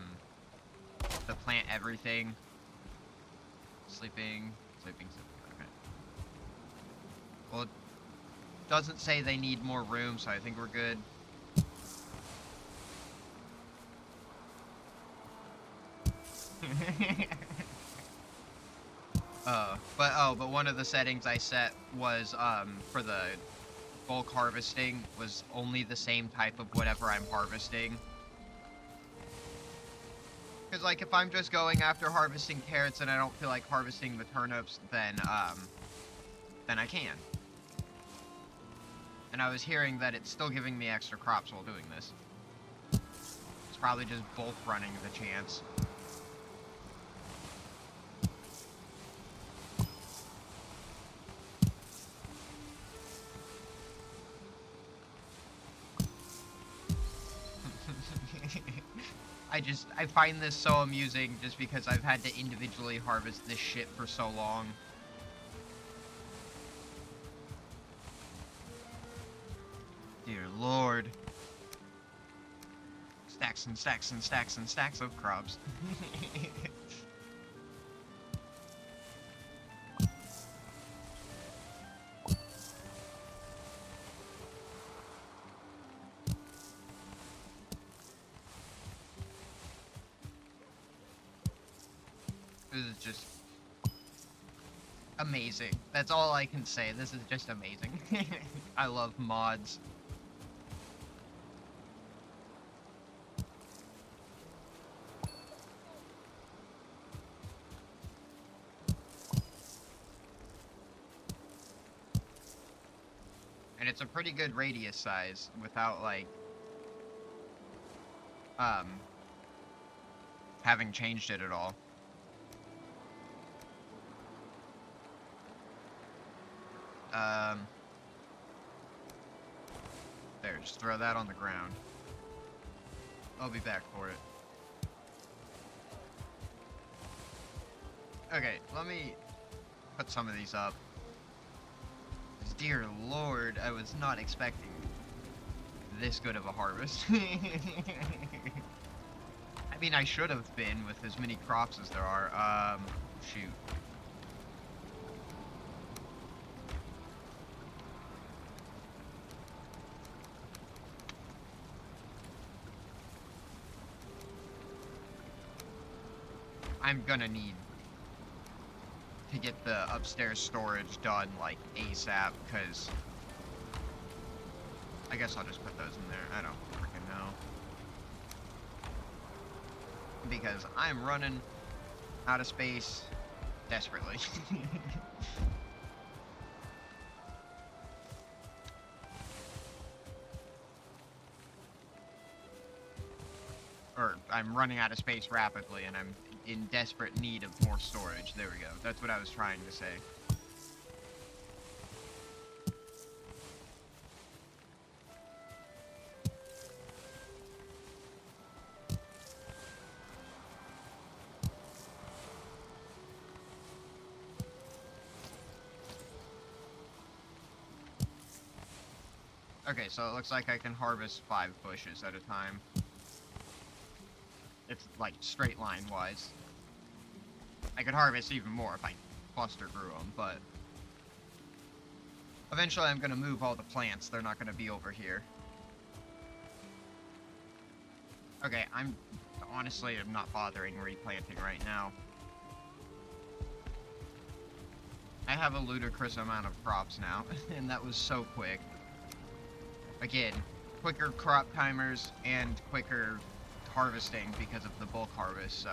plant everything, sleeping, okay. Well, it doesn't say they need more room, so I think we're good. But one of the settings I set was, for the bulk harvesting was only the same type of whatever I'm harvesting. Because, like, if I'm just going after harvesting carrots and I don't feel like harvesting the turnips, then I can. And I was hearing that it's still giving me extra crops while doing this. It's probably just bulk running the chance. I find this so amusing just because I've had to individually harvest this shit for so long. Dear Lord. Stacks and stacks and stacks and stacks of crops. This is just amazing. That's all I can say. This is just amazing. I love mods. And it's a pretty good radius size without, like, having changed it at all. There, just throw that on the ground. I'll be back for it. Okay, let me put some of these up. Dear Lord, I was not expecting this good of a harvest. I mean, I should have been with as many crops as there are. Shoot. I'm gonna need to get the upstairs storage done, like, ASAP, because I guess I'll just put those in there. I don't freaking know. Because I'm running out of space desperately. Or I'm running out of space rapidly, and I'm in desperate need of more storage. There we go. That's what I was trying to say. Okay, so it looks like I can harvest 5 bushes at a time. It's like straight line wise. I could harvest even more if I cluster grew them, but eventually I'm gonna move all the plants. They're not gonna be over here. Okay, I'm not bothering replanting right now. I have a ludicrous amount of crops now, and that was so quick. Again, quicker crop timers and quicker harvesting because of the bulk harvest, so.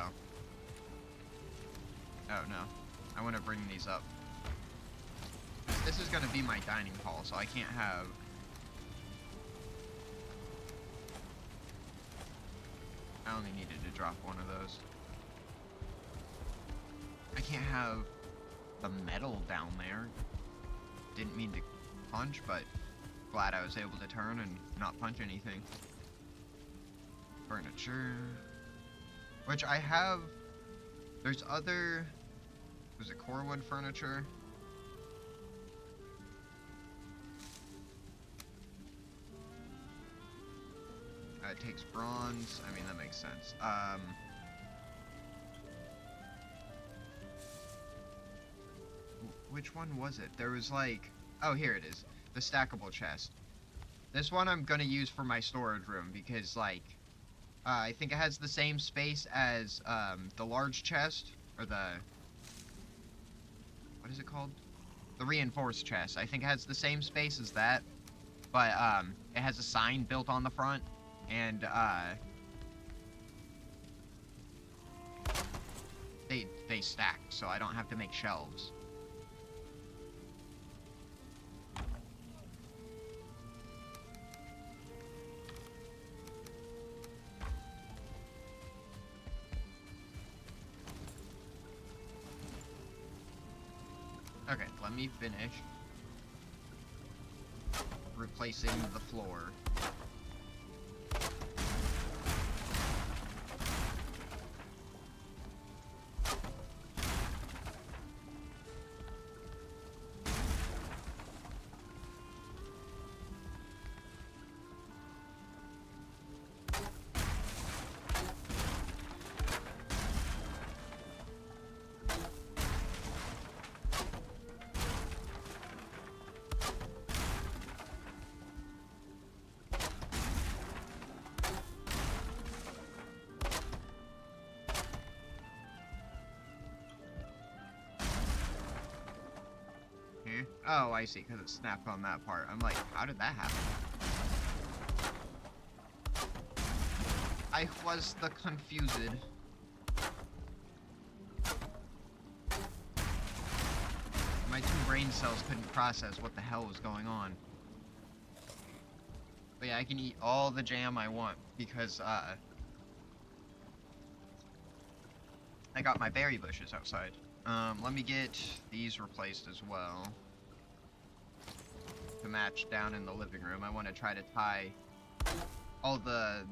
Oh no, I want to bring these up. This is going to be my dining hall, so I can't have... I only needed to drop one of those. I can't have the metal down there. Didn't mean to punch, but glad I was able to turn and not punch anything. Furniture. Which I have... There's other... Was it corewood furniture? It takes bronze. I mean, that makes sense. Which one was it? There was like... Oh, here it is. The stackable chest. This one I'm gonna use for my storage room because, like... I think it has the same space as, the large chest. Or the... What is it called? The reinforced chest. I think it has the same space as that. But, it has a sign built on the front. And, they stack, so I don't have to make shelves. Okay, let me finish replacing the floor. Oh, I see, because it snapped on that part. I'm like, how did that happen? I was the confused. My 2 brain cells couldn't process what the hell was going on. But yeah, I can eat all the jam I want because, I got my berry bushes outside. Let me get these replaced as well. To match down in the living room. I want to try to tie all the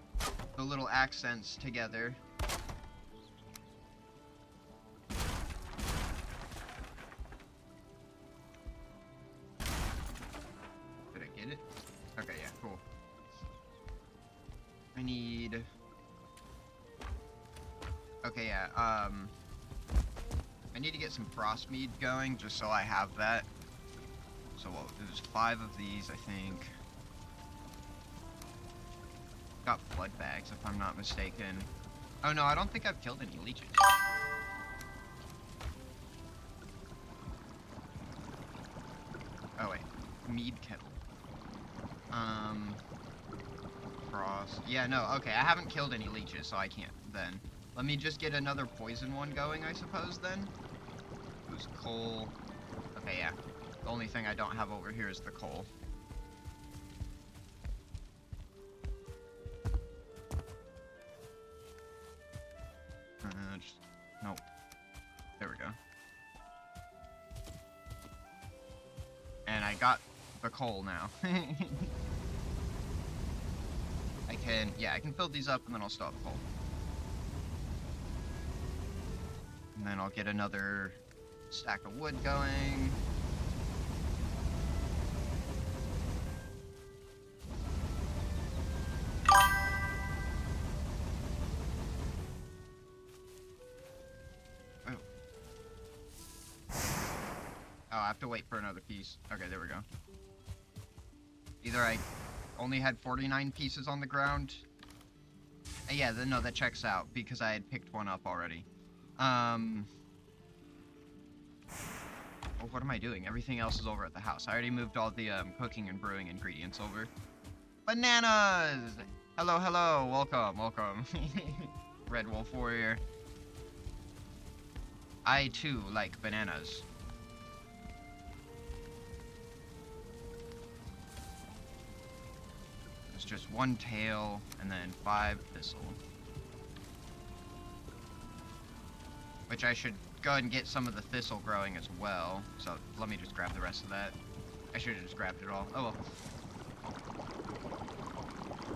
little accents together. yeah, I need to get some frost mead going, just so I have that. So, well, there's 5 of these, I think. Got blood bags, if I'm not mistaken. Oh no, I don't think I've killed any leeches. Oh wait, mead kettle. Frost. Yeah, no, okay, I haven't killed any leeches, so I can't then. Let me just get another poison one going, I suppose, then. Who's coal? Okay, yeah. The only thing I don't have over here is the coal. Nope. There we go. And I got the coal now. I can fill these up and then I'll stop coal. And then I'll get another stack of wood going. Oh, I have to wait for another piece. Okay, there we go. Either I only had 49 pieces on the ground. Yeah, no, that checks out because I had picked one up already. Well, what am I doing? Everything else is over at the house. I already moved all the cooking and brewing ingredients over. Bananas! Hello, hello. Welcome, welcome. Red Wolf Warrior. I, too, like bananas. There's just 1 tail, and then 5 thistle. Which I should go ahead and get some of the thistle growing as well. So, let me just grab the rest of that. I should have just grabbed it all. Oh well.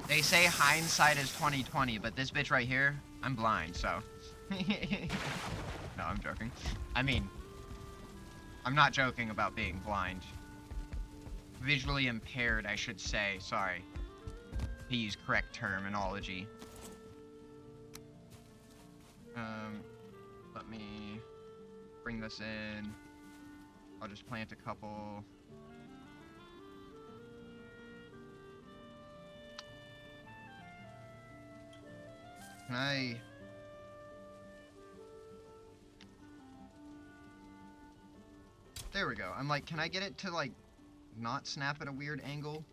They say hindsight is 20/20, but this bitch right here, I'm blind, so. No, I'm joking. I mean, I'm not joking about being blind. Visually impaired, I should say. Sorry. To use correct terminology. Let me bring this in. I'll just plant a couple. Can I... There we go. I'm like, can I get it to, like, not snap at a weird angle?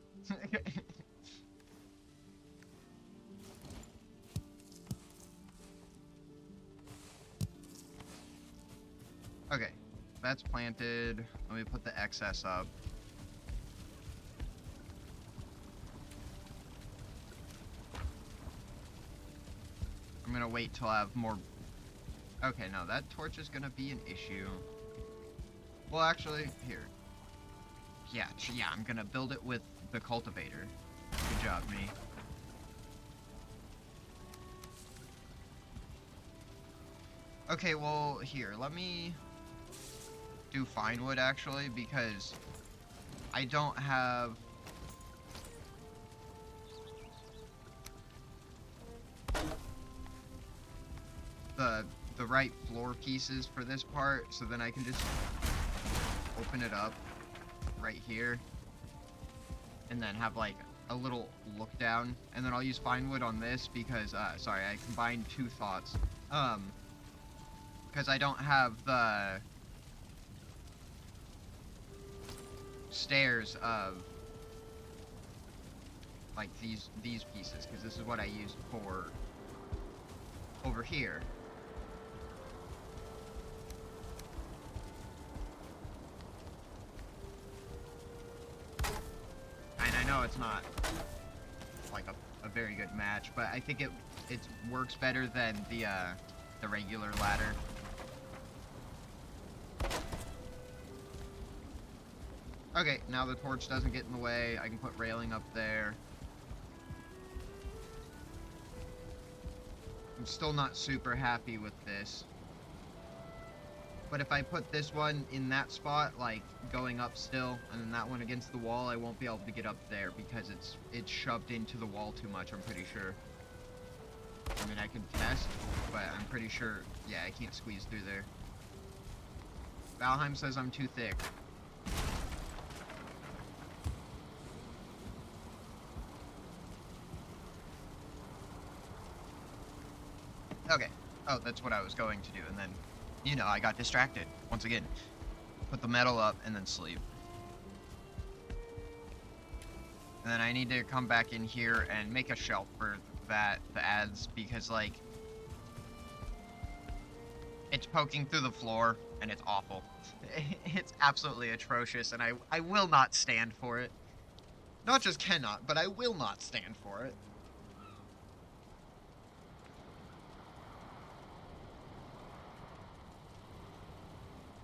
Okay, that's planted. Let me put the excess up. I'm gonna wait till I have more... Okay, no, that torch is gonna be an issue. Well, actually, here. Yeah, I'm gonna build it with the cultivator. Good job, me. Okay, well, here, let me do fine wood, actually, because I don't have... the right floor pieces for this part, so then I can just open it up right here and then have like a little look down, and then I'll use fine wood on this because sorry, I combined 2 thoughts, because I don't have the stairs of like these pieces, because this is what I used for over here. And I know it's not like a very good match, but I think it works better than the regular ladder. Okay, now the torch doesn't get in the way. I can put railing up there. I'm still not super happy with this. But if I put this one in that spot, like going up still, and then that one against the wall, I won't be able to get up there because it's shoved into the wall too much, I'm pretty sure. I mean, I can test, but I'm pretty sure, yeah, I can't squeeze through there. Valheim says I'm too thick. Okay. Oh, that's what I was going to do, and then, you know, I got distracted. Once again. Put the metal up, and then sleep. And then I need to come back in here and make a shelf for the ads, because, like, it's poking through the floor, and it's awful. It's absolutely atrocious, and I will not stand for it. Not just cannot, but I will not stand for it.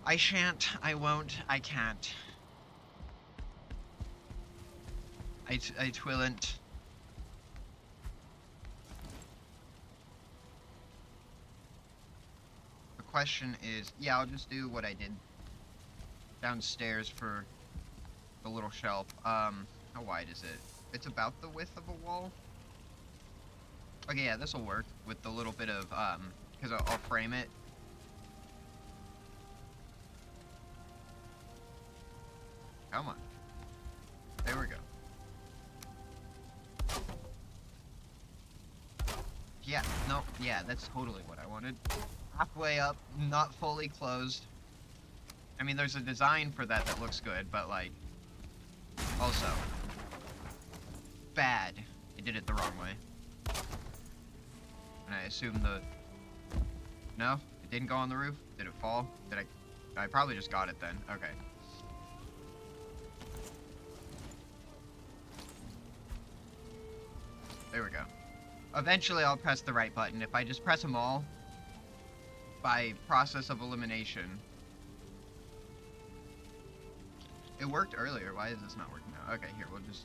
I shan't, I won't, I can't. I twilln't. The question is, yeah, I'll just do what I did downstairs for the little shelf. How wide is it? It's about the width of a wall. Okay, yeah, this'll work with the little bit of, because I'll frame it. Come on. There we go. Yeah, no, yeah, that's totally what I wanted. Halfway up, not fully closed. I mean, there's a design for that that looks good, but, like, also, bad. I did it the wrong way. And I assume no, it didn't go on the roof? Did it fall? I probably just got it then. Okay. There we go. Eventually I'll press the right button. If I just press them all, by process of elimination. It worked earlier. Why is this not working now? Okay, here, we'll just...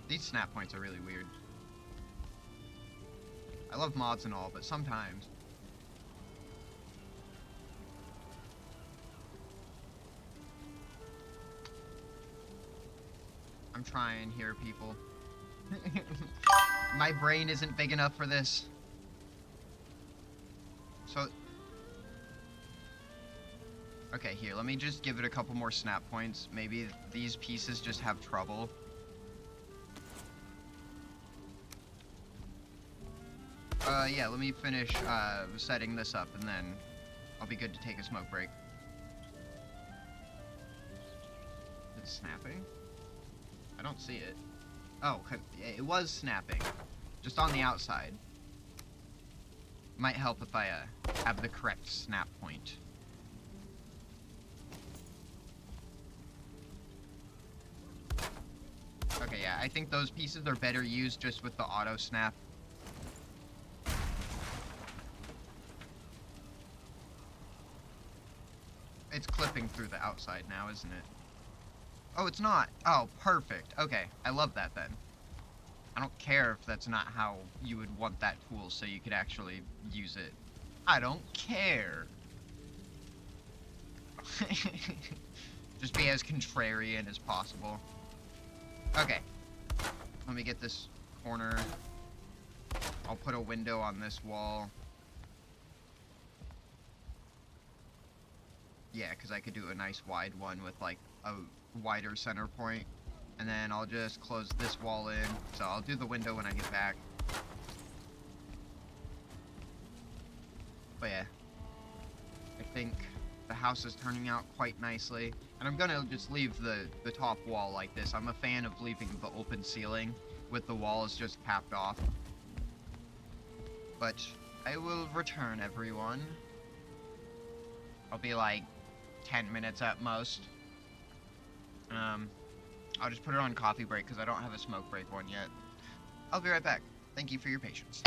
These snap points are really weird. I love mods and all, but sometimes... I'm trying here, people. My brain isn't big enough for this. So... Okay, here, let me just give it a couple more snap points. Maybe these pieces just have trouble. Yeah, let me finish, setting this up, and then I'll be good to take a smoke break. Is it snapping? I don't see it. Oh, it was snapping. Just on the outside. Might help if I, have the correct snap point. Okay, yeah, I think those pieces are better used just with the auto snap. It's clipping through the outside now, isn't it? Oh, it's not. Oh, perfect. Okay, I love that then. I don't care if that's not how you would want that tool so you could actually use it. I don't care. Just be as contrarian as possible. Okay. Let me get this corner. I'll put a window on this wall. Yeah, because I could do a nice wide one with, like, a wider center point. And then I'll just close this wall in. So I'll do the window when I get back. But yeah. I think the house is turning out quite nicely. And I'm gonna just leave the top wall like this. I'm a fan of leaving the open ceiling with the walls just capped off. But I will return, everyone. I'll be like 10 minutes at most. I'll just put it on coffee break because I don't have a smoke break one yet. I'll be right back. Thank you for your patience.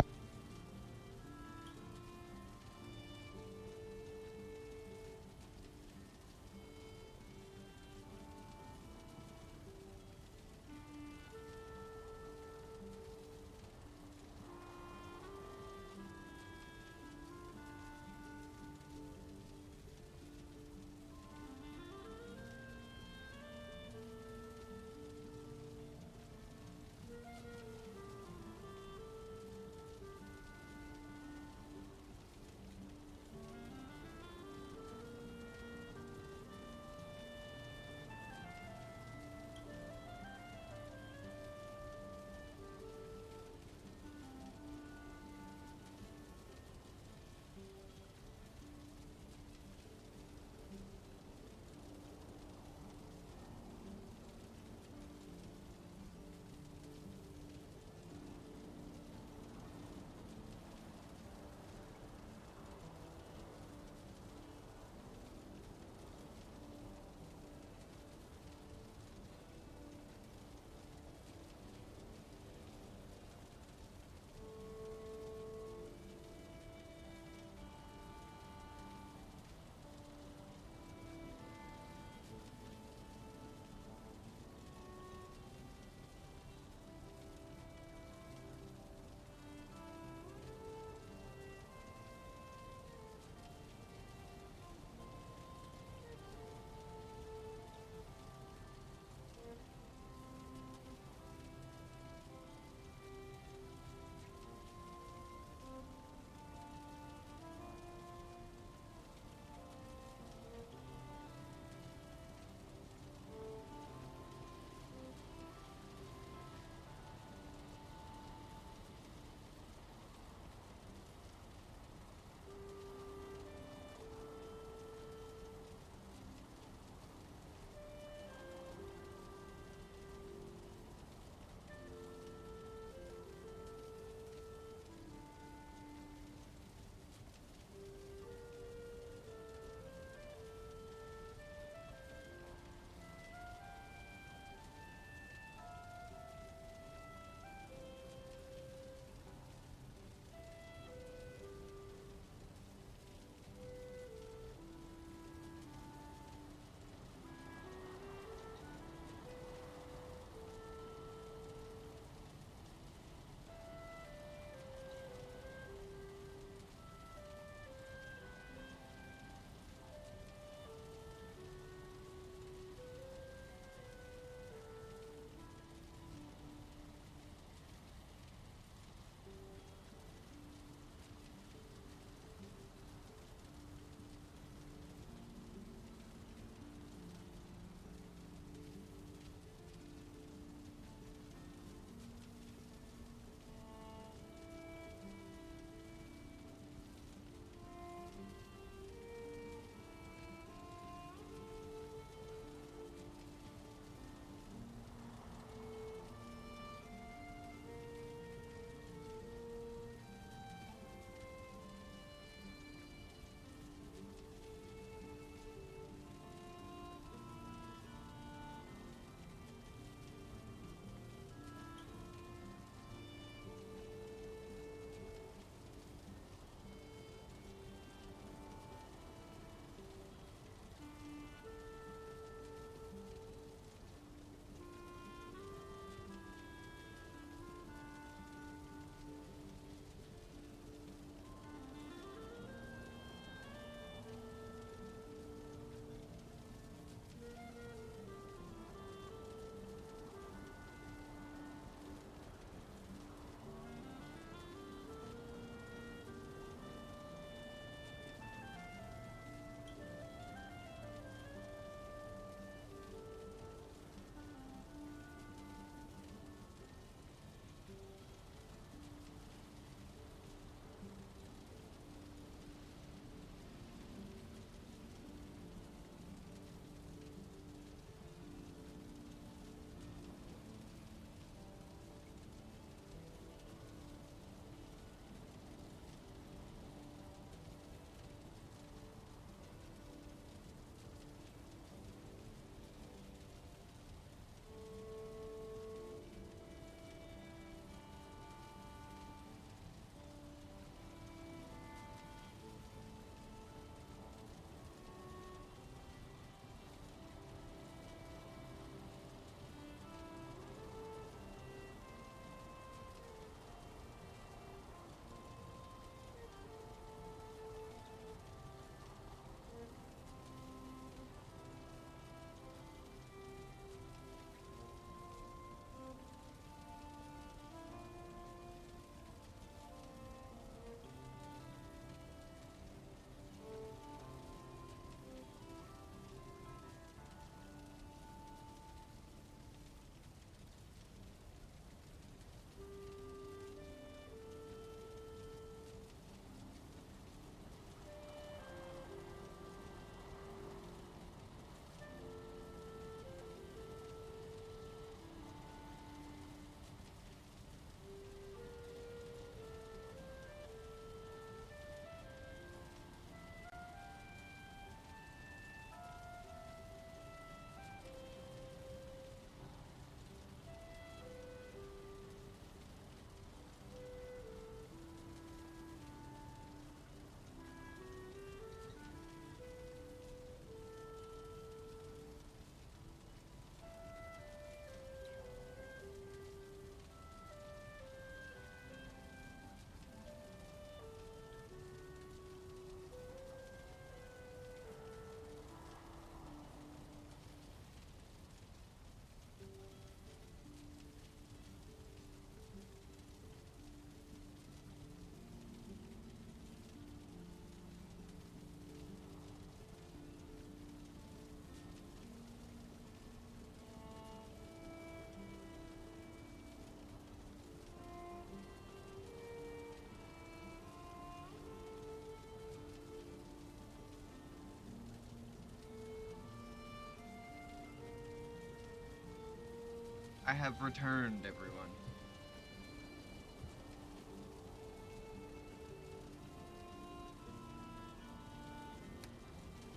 I have returned, everyone.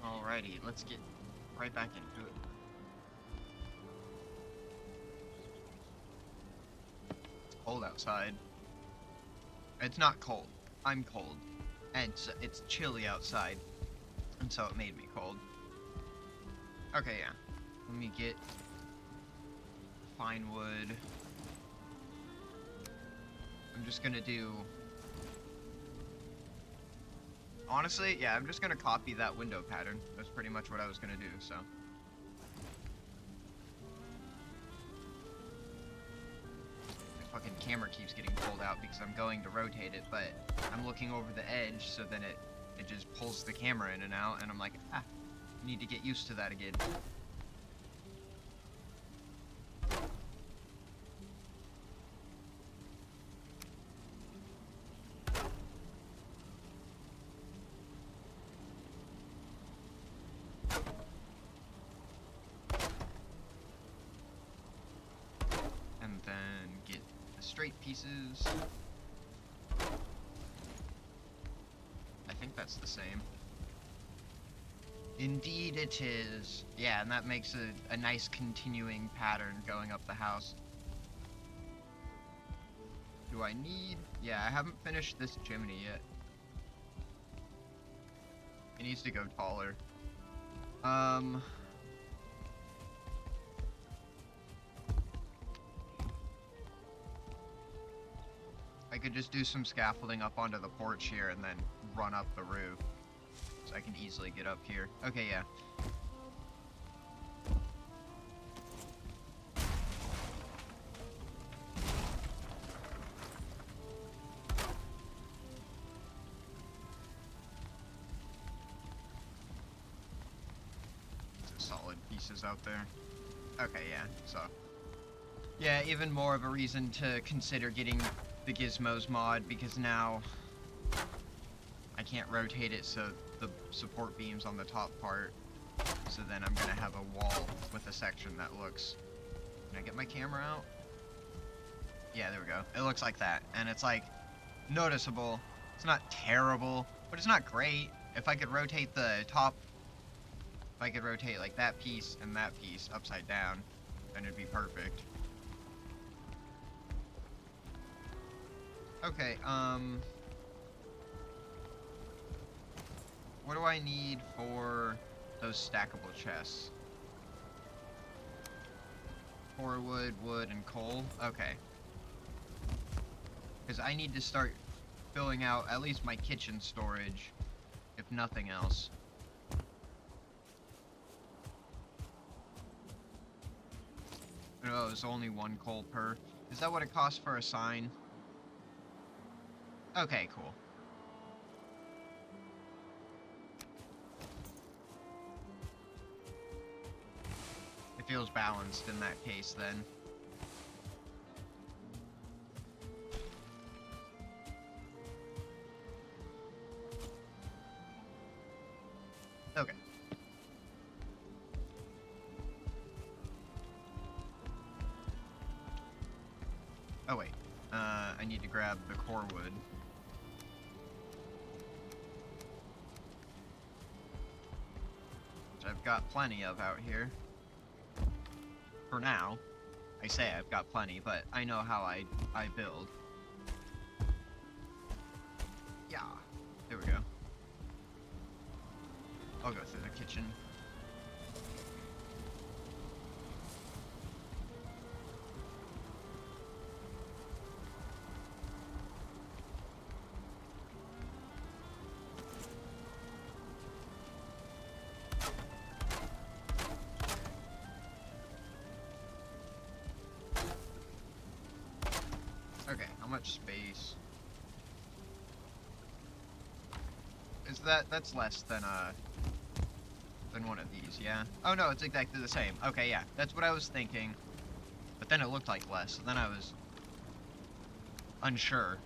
Alrighty, let's get right back into it. It's cold outside. It's not cold. I'm cold. And it's chilly outside. And so it made me cold. Okay, yeah. Let me get fine wood. I'm just gonna do... Honestly, yeah, I'm just gonna copy that window pattern. That's pretty much what I was gonna do, so... My fucking camera keeps getting pulled out because I'm going to rotate it, but I'm looking over the edge, so then it just pulls the camera in and out, and I'm like, I need to get used to that again. And then get the straight pieces. I think that's the same. Indeed it is. Yeah, and that makes a nice continuing pattern going up the house. Do I need... Yeah, I haven't finished this chimney yet. It needs to go taller. I could just do some scaffolding up onto the porch here and then run up the roof. So I can easily get up here. Okay, yeah. Solid pieces out there. Okay, yeah, so... Yeah, even more of a reason to consider getting the Gizmos mod, because now I can't rotate it so the support beam's on the top part. So then I'm gonna have a wall with a section that looks... Can I get my camera out? Yeah, there we go. It looks like that. And it's like, noticeable. It's not terrible, but it's not great. If I could rotate the top... If I could rotate like that piece and that piece upside down, then it'd be perfect. Okay, what do I need for those stackable chests? 4 wood, wood, and coal? Okay. Because I need to start filling out at least my kitchen storage, if nothing else. Oh, it's only 1 coal per. Is that what it costs for a sign? Okay, cool. It feels balanced in that case, then. Okay. Oh, wait. I need to grab the core wood. Which I've got plenty of out here. For now. I say I've got plenty, but I know how I build. Yeah. There we go. I'll go through the kitchen. Okay, how much space? Is that's less than one of these, yeah? Oh no, it's exactly the same. Okay, yeah, that's what I was thinking. But then it looked like less, so then I was unsure.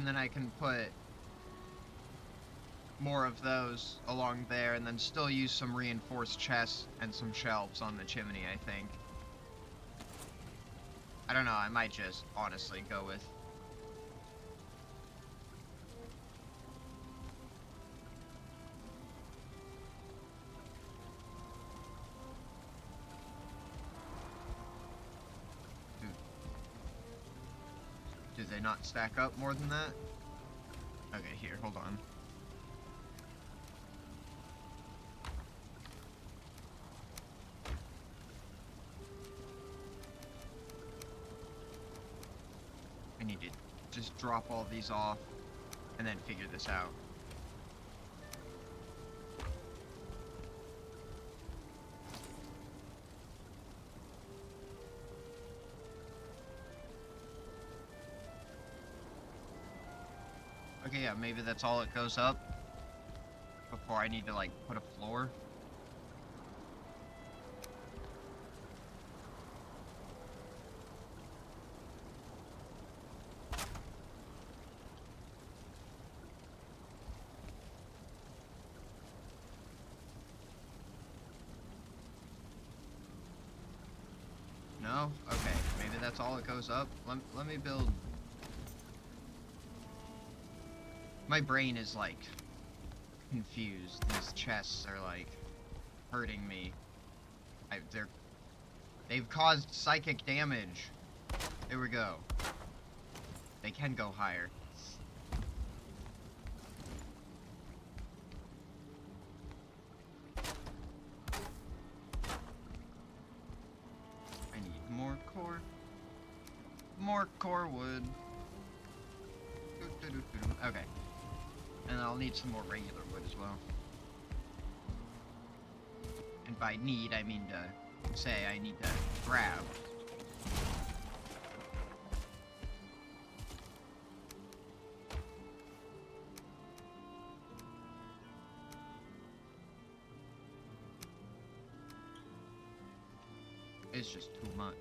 and then I can put more of those along there, and then still use some reinforced chests and some shelves on the chimney, I think. I don't know, I might just honestly go with... Did they not stack up more than that? Okay, here, hold on. I need to just drop all these off and then figure this out. Okay, yeah, maybe that's all it goes up before I need to, like, put a floor. No? Okay, maybe that's all it goes up. Let me build... My brain is, like, confused. These chests are, like, hurting me. They've caused psychic damage. There we go. They can go higher. I need more core. More core wood. Okay. And I'll need some more regular wood as well. And by need, I mean to say I need to grab. It's just too much.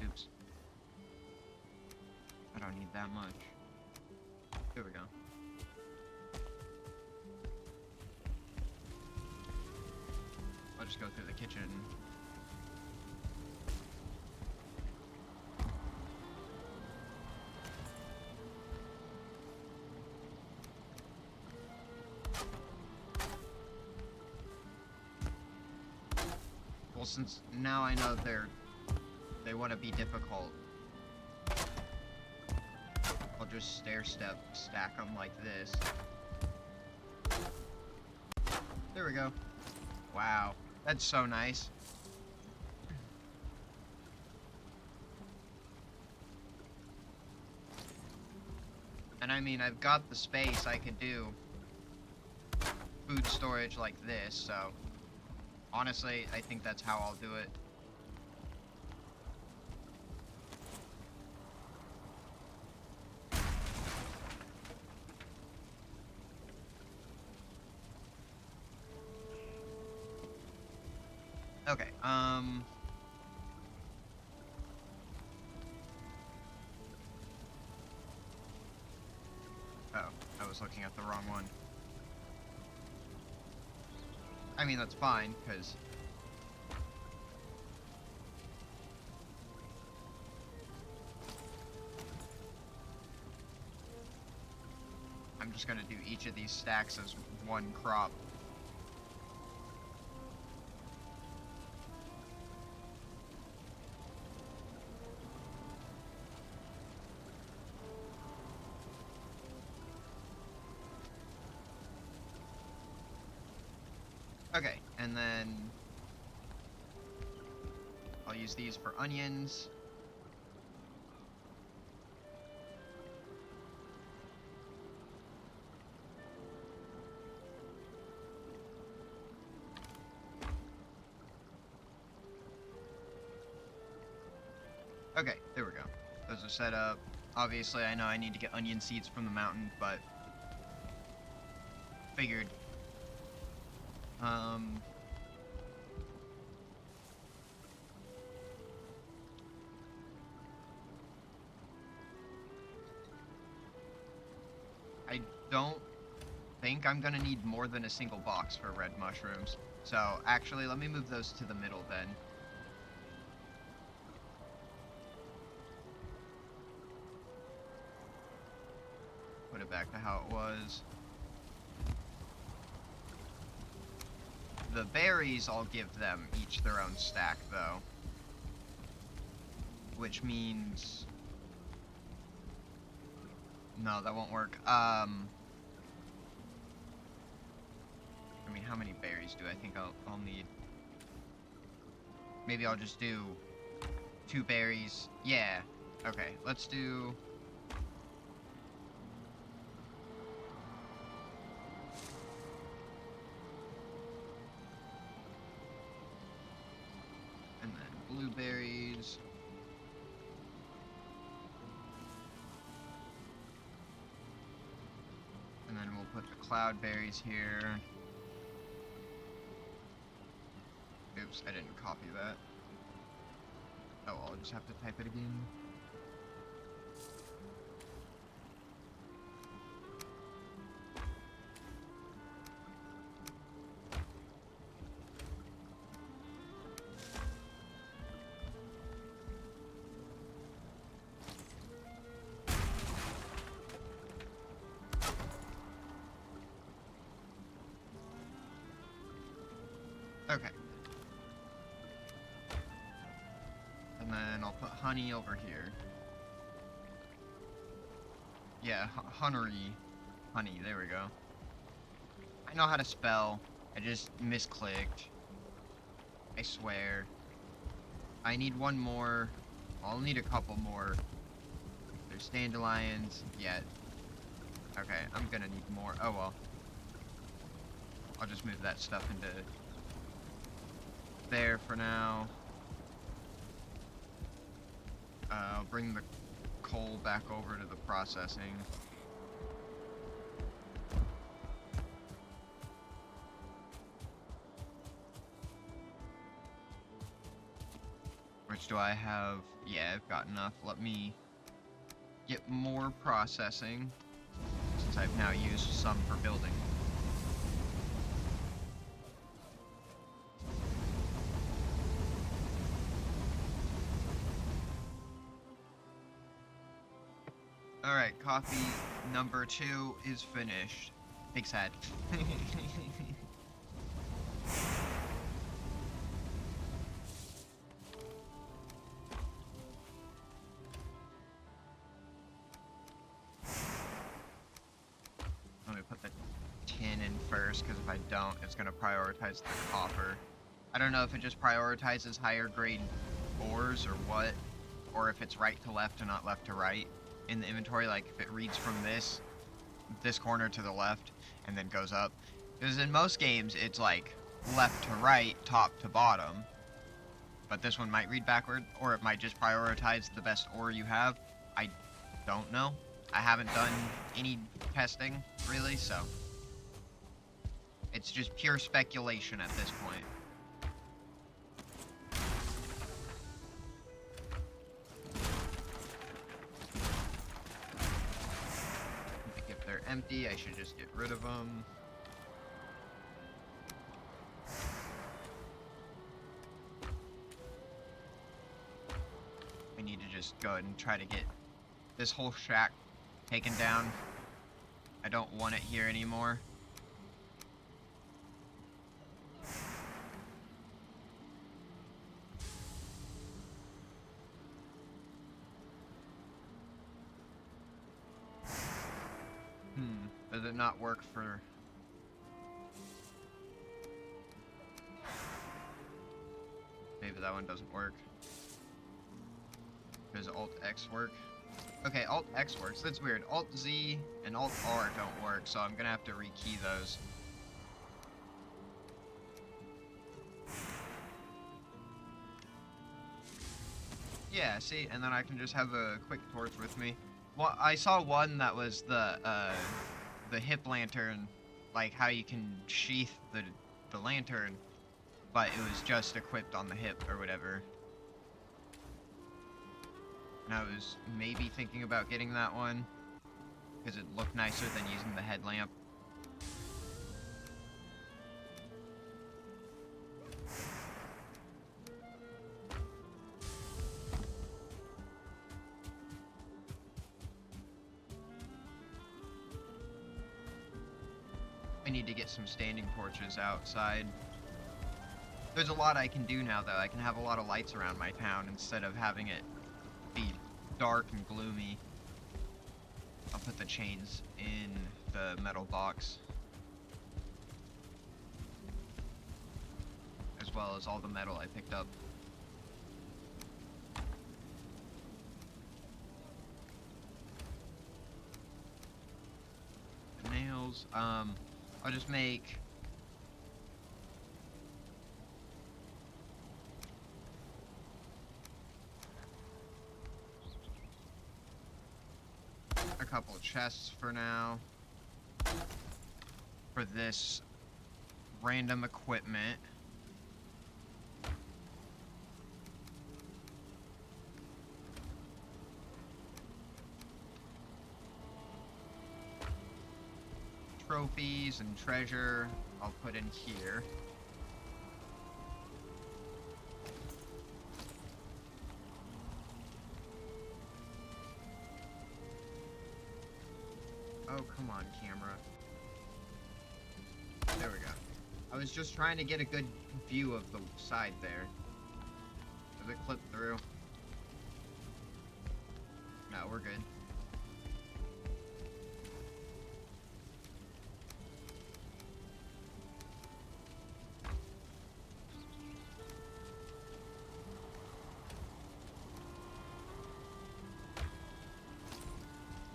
Oops. I don't need that much. Here we go. I'll just go through the kitchen. Well, since now I know they want to be difficult, I'll just stack them like this. There we go. Wow, that's so nice. And I mean, I've got the space, I could do food storage like this, so honestly, I think that's how I'll do it. Okay, oh, I was looking at the wrong one. I mean, that's fine, because I'm just gonna do each of these stacks as one crop. Okay, and then I'll use these for onions. Okay, there we go. Those are set up. Obviously, I know I need to get onion seeds from the mountain, but figured. don't think I'm gonna need more than a single box for red mushrooms. So, actually, let me move those to the middle then. Put it back to how it was. The berries, I'll give them each their own stack, though. Which means... No, that won't work. I mean, how many berries do I think I'll need? Maybe I'll just do 2 berries. Yeah. Okay, let's do... And then blueberries. And then we'll put the cloudberries here. Oops, I didn't copy that. Oh, I'll just have to type it again. Okay. And then I'll put honey over here. Yeah, honey, there we go. I know how to spell. I just misclicked. I swear. I need one more. I'll need a couple more. There's dandelions. Yeah. Okay, I'm gonna need more. Oh well. I'll just move that stuff into there for now. I'll bring the coal back over to the processing. Which do I have? Yeah, I've got enough. Let me get more processing, since I've now used some for building. Alright, coffee number 2 is finished. Big sad. Let me put the tin in first, because if I don't, it's going to prioritize the copper. I don't know if it just prioritizes higher grade ores or what, or if it's right to left and not left to right in the inventory, like if it reads from this corner to the left and then goes up. Because in most games, it's like left to right, top to bottom. But this one might read backward, or it might just prioritize the best ore you have. I don't know. I haven't done any testing, really, so it's just pure speculation at this point. If they're empty, I should just get rid of them. We need to just go ahead and try to get this whole shack taken down. I don't want it here anymore. Does it not work for... Maybe that one doesn't work. Does Alt-X work? Okay, Alt-X works. That's weird. Alt-Z and Alt-R don't work, so I'm gonna have to rekey those. Yeah, see? And then I can just have a quick torch with me. Well, I saw one that was the hip lantern, like how you can sheath the lantern, but it was just equipped on the hip or whatever. And I was maybe thinking about getting that one. because it looked nicer than using the headlamp. I need to get some standing torches outside. There's a lot I can do now, though. I can have a lot of lights around my town instead of having it be dark and gloomy. I'll put the chains in the metal box, as well as all the metal I picked up. The nails, I'll just make a couple of chests for now for this random equipment. Trophies and treasure I'll put in here. Oh, come on, camera. There we go. I was just trying to get a good view of the side there. Does it clip through? No, we're good.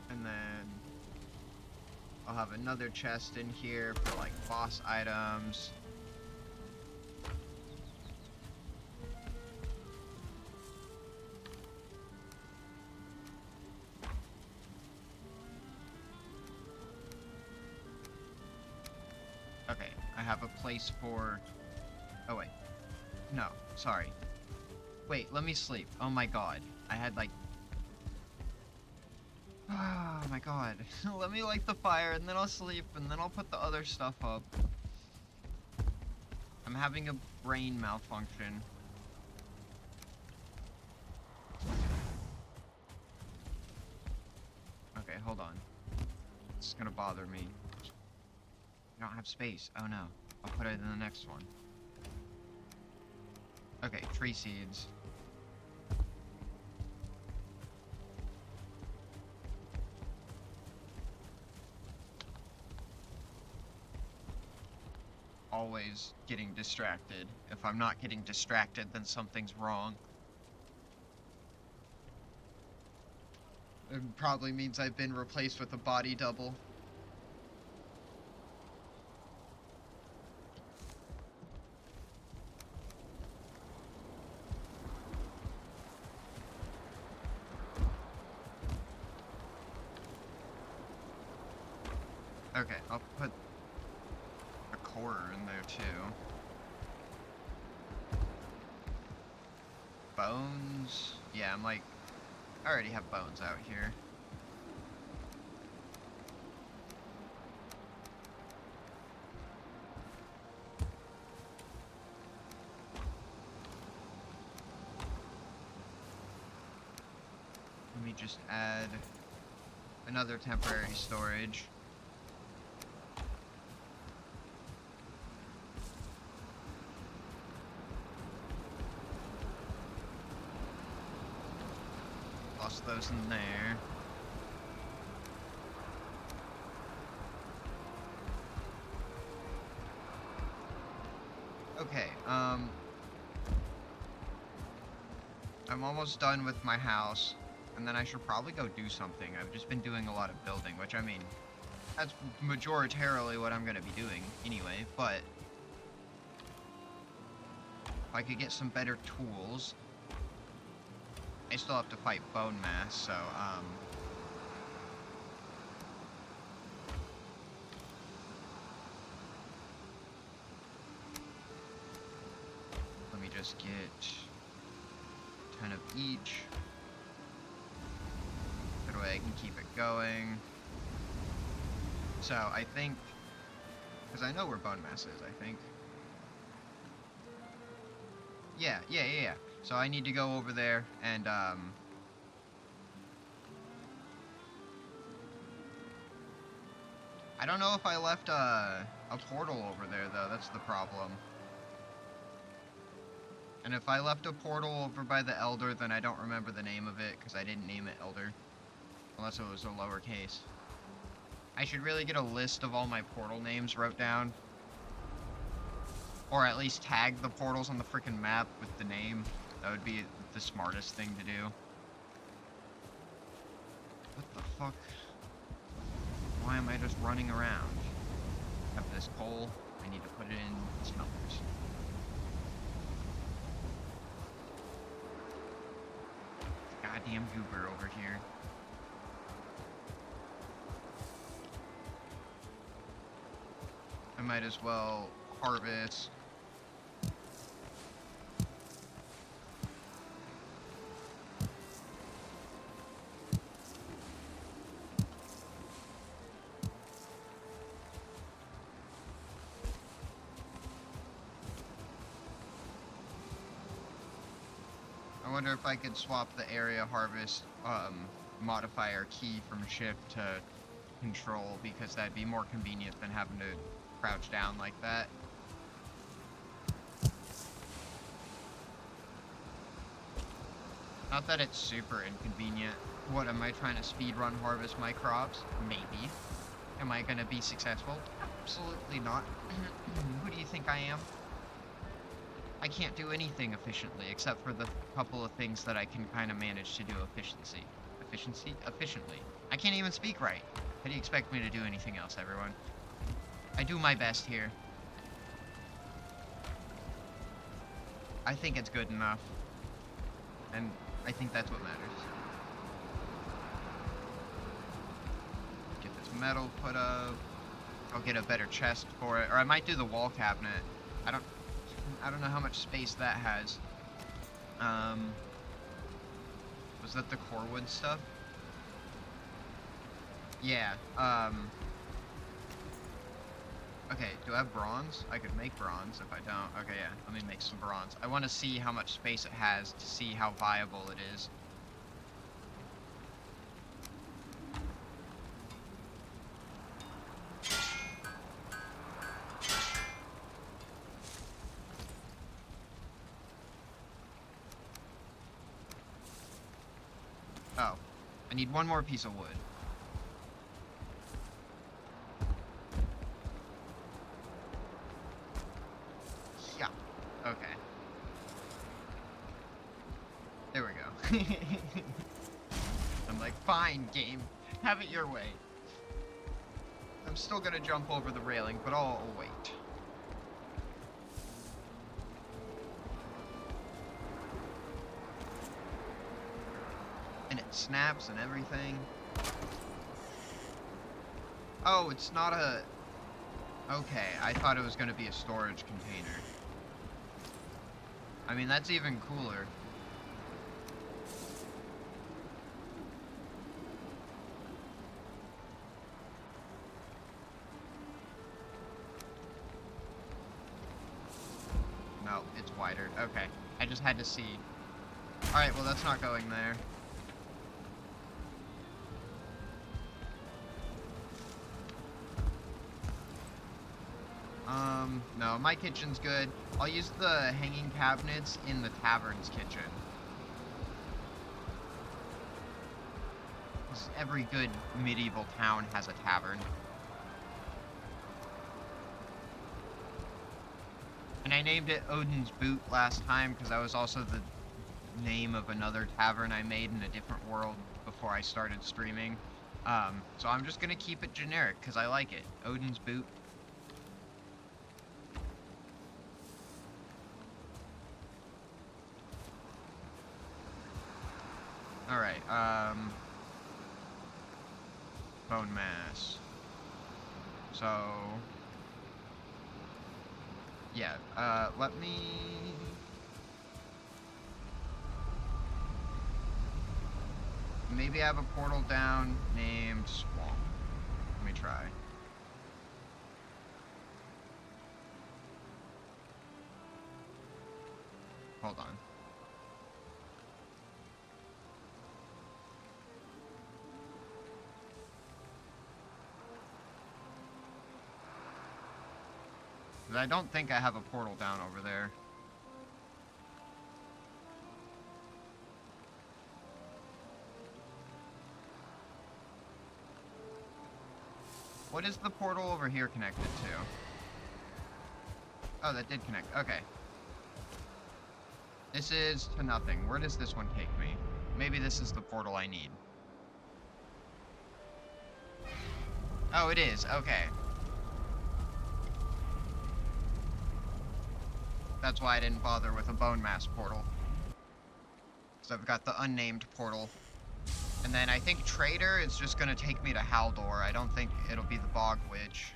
And then I'll have another chest in here for like boss items. Okay, I have a place for... Oh wait. No, sorry. Wait, let me sleep. Oh my god. I had like... Oh my god. Let me light the fire and then I'll sleep and then I'll put the other stuff up. I'm having a brain malfunction. Okay, hold on. It's gonna bother me. I don't have space. Oh no. I'll put it in the next one. Okay, tree seeds. Always getting distracted. If I'm not getting distracted, then something's wrong. It probably means I've been replaced with a body double. Okay, I'll put a quarter in there too. Bones? Yeah, I'm like... I already have bones out here. Let me just add another temporary storage. Toss those in there. Okay, I'm almost done with my house, and then I should probably go do something. I've just been doing a lot of building, which, I mean, that's majoritarily what I'm gonna be doing anyway, but if I could get some better tools... I still have to fight bone mass, so, let me just get 10 of each. That way I can keep it going. So I think, because I know where bone mass is, I think. Yeah. So I need to go over there and, I don't know if I left a portal over there, though. That's the problem. And if I left a portal over by the Elder, then I don't remember the name of it, because I didn't name it Elder. Unless it was a lowercase. I should really get a list of all my portal names wrote down. Or at least tag the portals on the frickin' map with the name. That would be the smartest thing to do. What the fuck? Why am I just running around? I have this coal. I need to put it in smelters. Goddamn goober over here. I might as well harvest. I wonder if I could swap the area harvest modifier key from shift to control, because that'd be more convenient than having to crouch down like that. Not that it's super inconvenient. What, am I trying to speedrun harvest my crops? Maybe. Am I gonna be successful? Absolutely not. Who do you think I am? I can't do anything efficiently, except for the couple of things that I can kind of manage to do efficiently. I can't even speak right. How do you expect me to do anything else, everyone? I do my best here. I think it's good enough. And I think that's what matters. Get this metal put up. I'll get a better chest for it. Or I might do the wall cabinet. I don't know how much space that has. Was that the core wood stuff? Yeah, okay, do I have bronze? I could make bronze if I don't. Okay, yeah, let me make some bronze. I want to see how much space it has to see how viable it is. Oh, I need one more piece of wood. Yeah, okay. There we go. I'm like, fine, game. Have it your way. I'm still gonna jump over the railing, but I'll wait. And it snaps and everything. Oh, it's not a... Okay, I thought it was gonna be a storage container. I mean, that's even cooler. No, it's wider. Okay, I just had to see. Alright, well, that's not going there. No, my kitchen's good. I'll use the hanging cabinets in the tavern's kitchen. 'Cause every good medieval town has a tavern. And I named it Odin's Boot last time because that was also the name of another tavern I made in a different world before I started streaming. So I'm just gonna keep it generic because I like it. Odin's Boot. Alright, bone mass. So, yeah, let me... Maybe I have a portal down named Swamp. Let me try. Hold on. I don't think I have a portal down over there. What is the portal over here connected to? Oh, that did connect. Okay. This is to nothing. Where does this one take me? Maybe this is the portal I need. Oh, it is. Okay. That's why I didn't bother with a bone mass portal. Because I've got the unnamed portal. And then I think Trader is just going to take me to Haldor. I don't think it'll be the Bog Witch.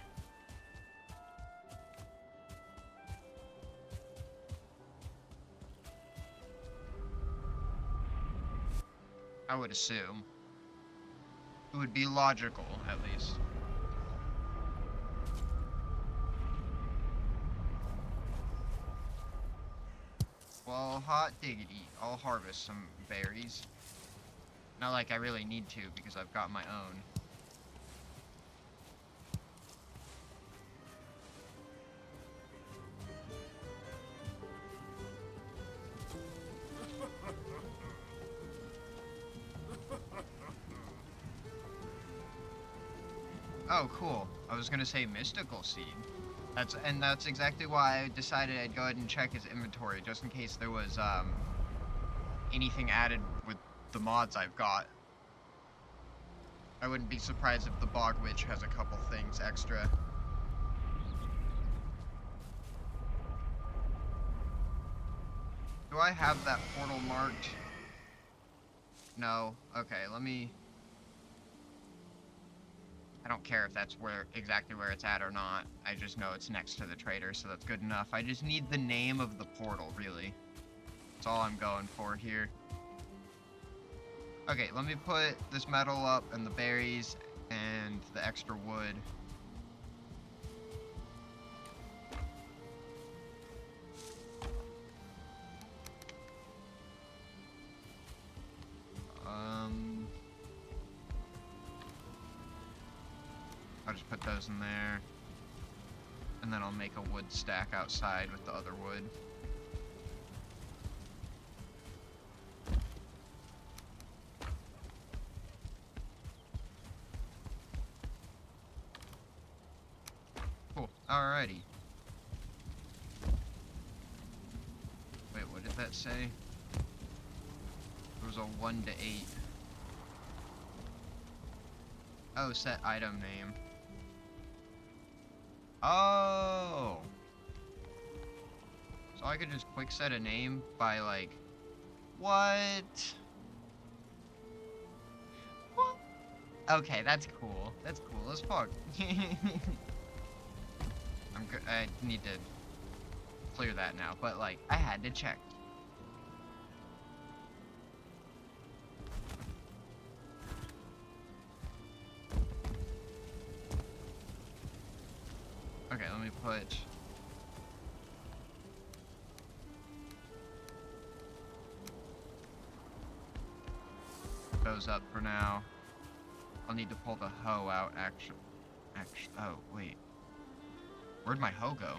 I would assume. It would be logical, at least. Well, hot diggity. I'll harvest some berries. Not like I really need to, because I've got my own. Oh, cool. I was gonna say mystical seed. That's exactly why I decided I'd go ahead and check his inventory, just in case there was anything added with the mods I've got. I wouldn't be surprised if the Bog Witch has a couple things extra. Do I have that portal marked? No. Okay, let me... I don't care if that's exactly where it's at or not. I just know it's next to the trader, so that's good enough. I just need the name of the portal, really. That's all I'm going for here. Okay, let me put this metal up and the berries and the extra wood. I'll just put those in there. And then I'll make a wood stack outside with the other wood. Cool. Alrighty. Wait, what did that say? There was a 1 to 8. Oh, set item name. Oh! So I could just quick set a name by, like... What? What? Okay, that's cool. That's cool as fuck. I need to clear that now, but, like, I had to check. Okay, let me put... those up for now. I'll need to pull the hoe out, actually. Oh, wait. Where'd my hoe go?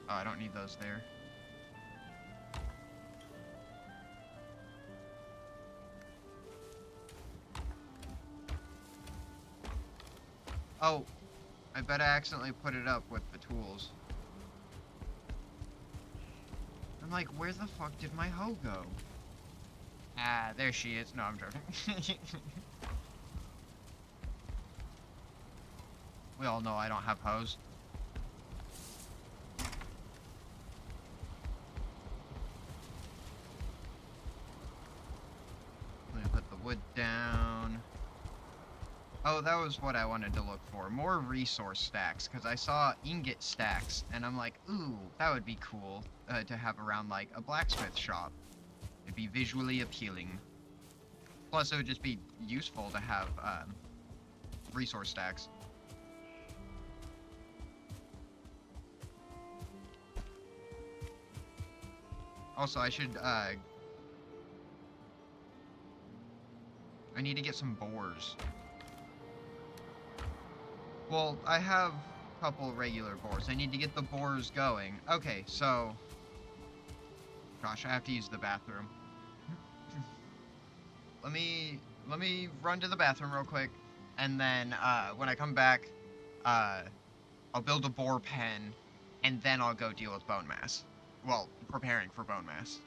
Oh, I don't need those there. Oh, I bet I accidentally put it up with the tools. I'm like, where the fuck did my hoe go? Ah, there she is. No, I'm joking. We all know I don't have hoes. Let me put the wood down. Oh, that was what I wanted to look for. More resource stacks, because I saw ingot stacks, and I'm like, ooh, that would be cool to have around, like, a blacksmith shop. It'd be visually appealing. Plus, it would just be useful to have resource stacks. Also, I need to get some boars. Well, I have a couple regular boars. I need to get the boars going. Okay, so... Gosh, I have to use the bathroom. Let me run to the bathroom real quick, and then when I come back, I'll build a boar pen, and then I'll go deal with bone mass. Well, preparing for bone mass.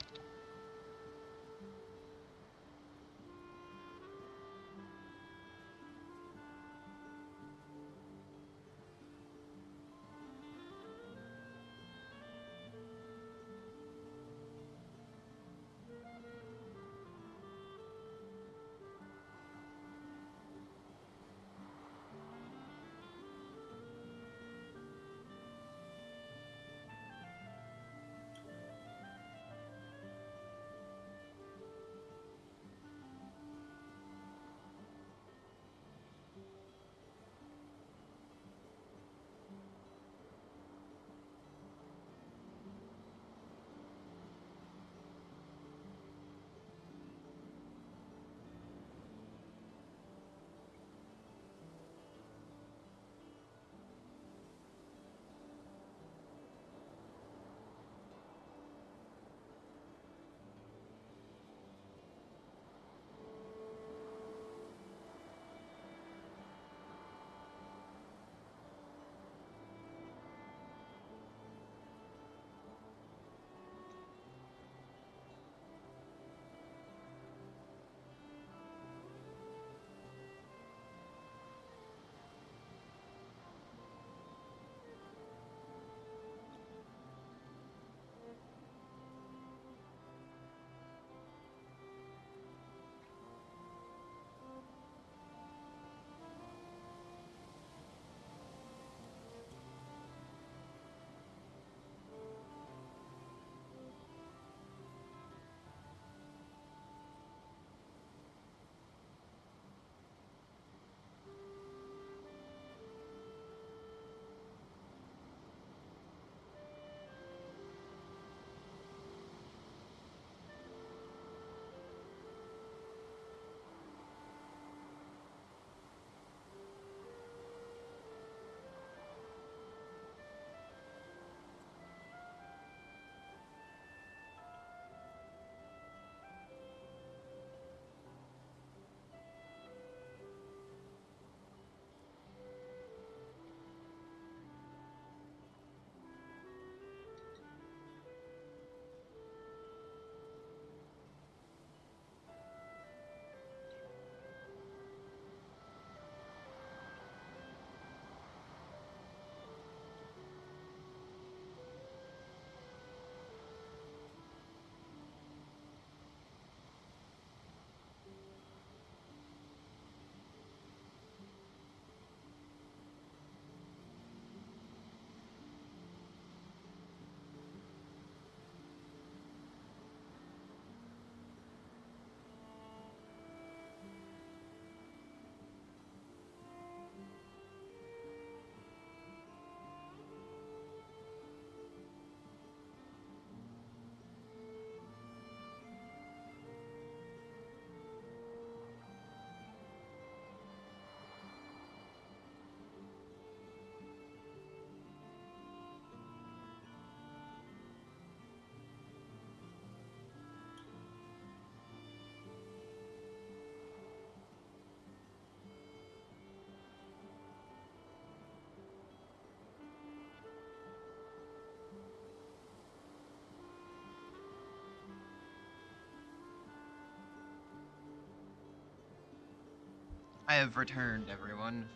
I have returned, everyone.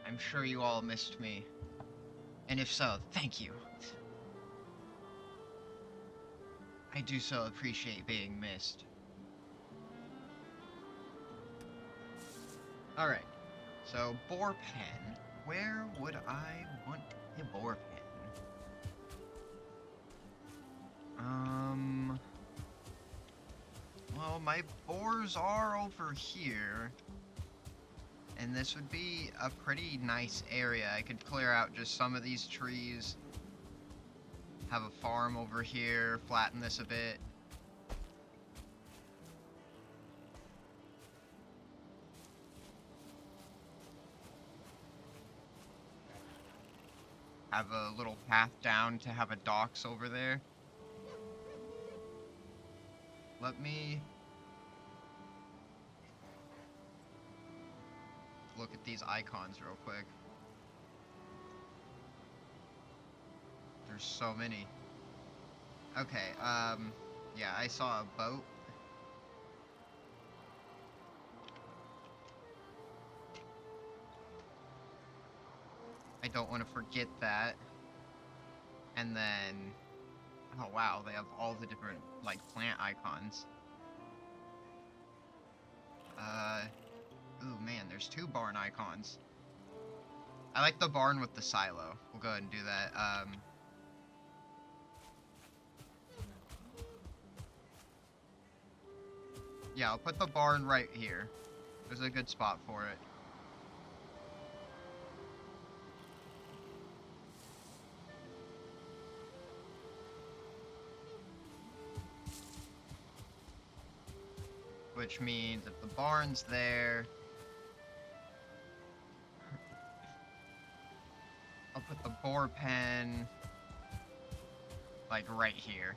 I'm sure you all missed me. And if so, thank you. I do so appreciate being missed. Alright, so boar pen. Where would I want a boar pen? my boars are over here. And this would be a pretty nice area. I could clear out just some of these trees. Have a farm over here, flatten this a bit. Have a little path down to have a docks over there. Let me look at these icons real quick. There's so many. Okay, yeah, I saw a boat. I don't want to forget that. And then, oh wow, they have all the different, like, plant icons. Ooh man, there's 2 barn icons. I like the barn with the silo. We'll go ahead and do that. Yeah, I'll put the barn right here. There's a good spot for it. Which means if the barn's there, I'll put the boar pen, like, right here.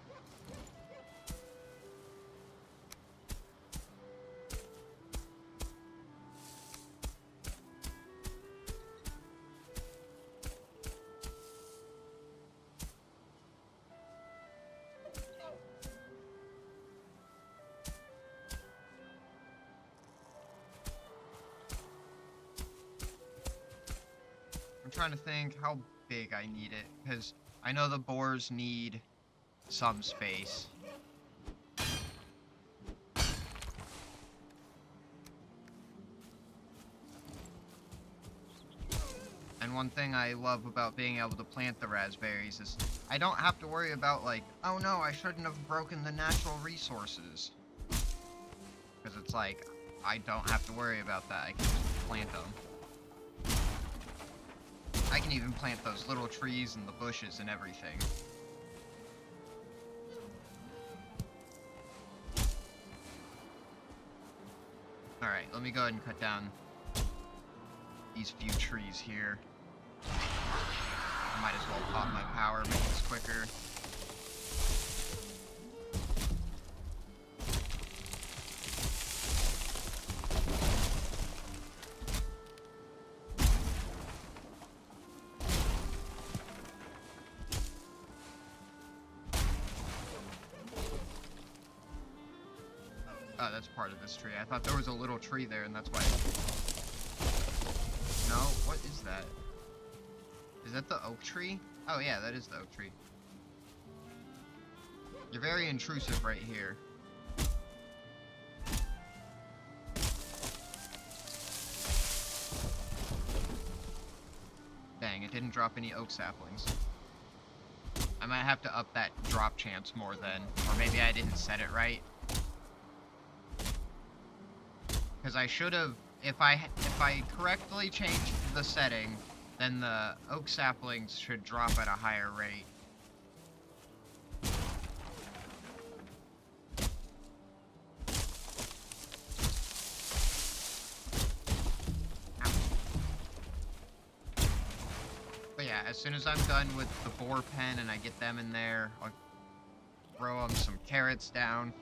I'm trying to think how big I need it, because I know the boars need some space. And one thing I love about being able to plant the raspberries is I don't have to worry about, like, oh no, I shouldn't have broken the natural resources. Because it's like, I don't have to worry about that, I can just plant them. I can even plant those little trees and the bushes and everything. Alright, let me go ahead and cut down these few trees here. I might as well pop my power, make this quicker. Oh, that's part of this tree. I thought there was a little tree there, and that's why. No, what is that? Is that the oak tree? Oh yeah, that is the oak tree. You're very intrusive right here. Dang, it didn't drop any oak saplings. I might have to up that drop chance more then. Or maybe I didn't set it right. Because I should have, if I correctly changed the setting, then the oak saplings should drop at a higher rate. But yeah, as soon as I'm done with the boar pen and I get them in there, I'll throw them some carrots down.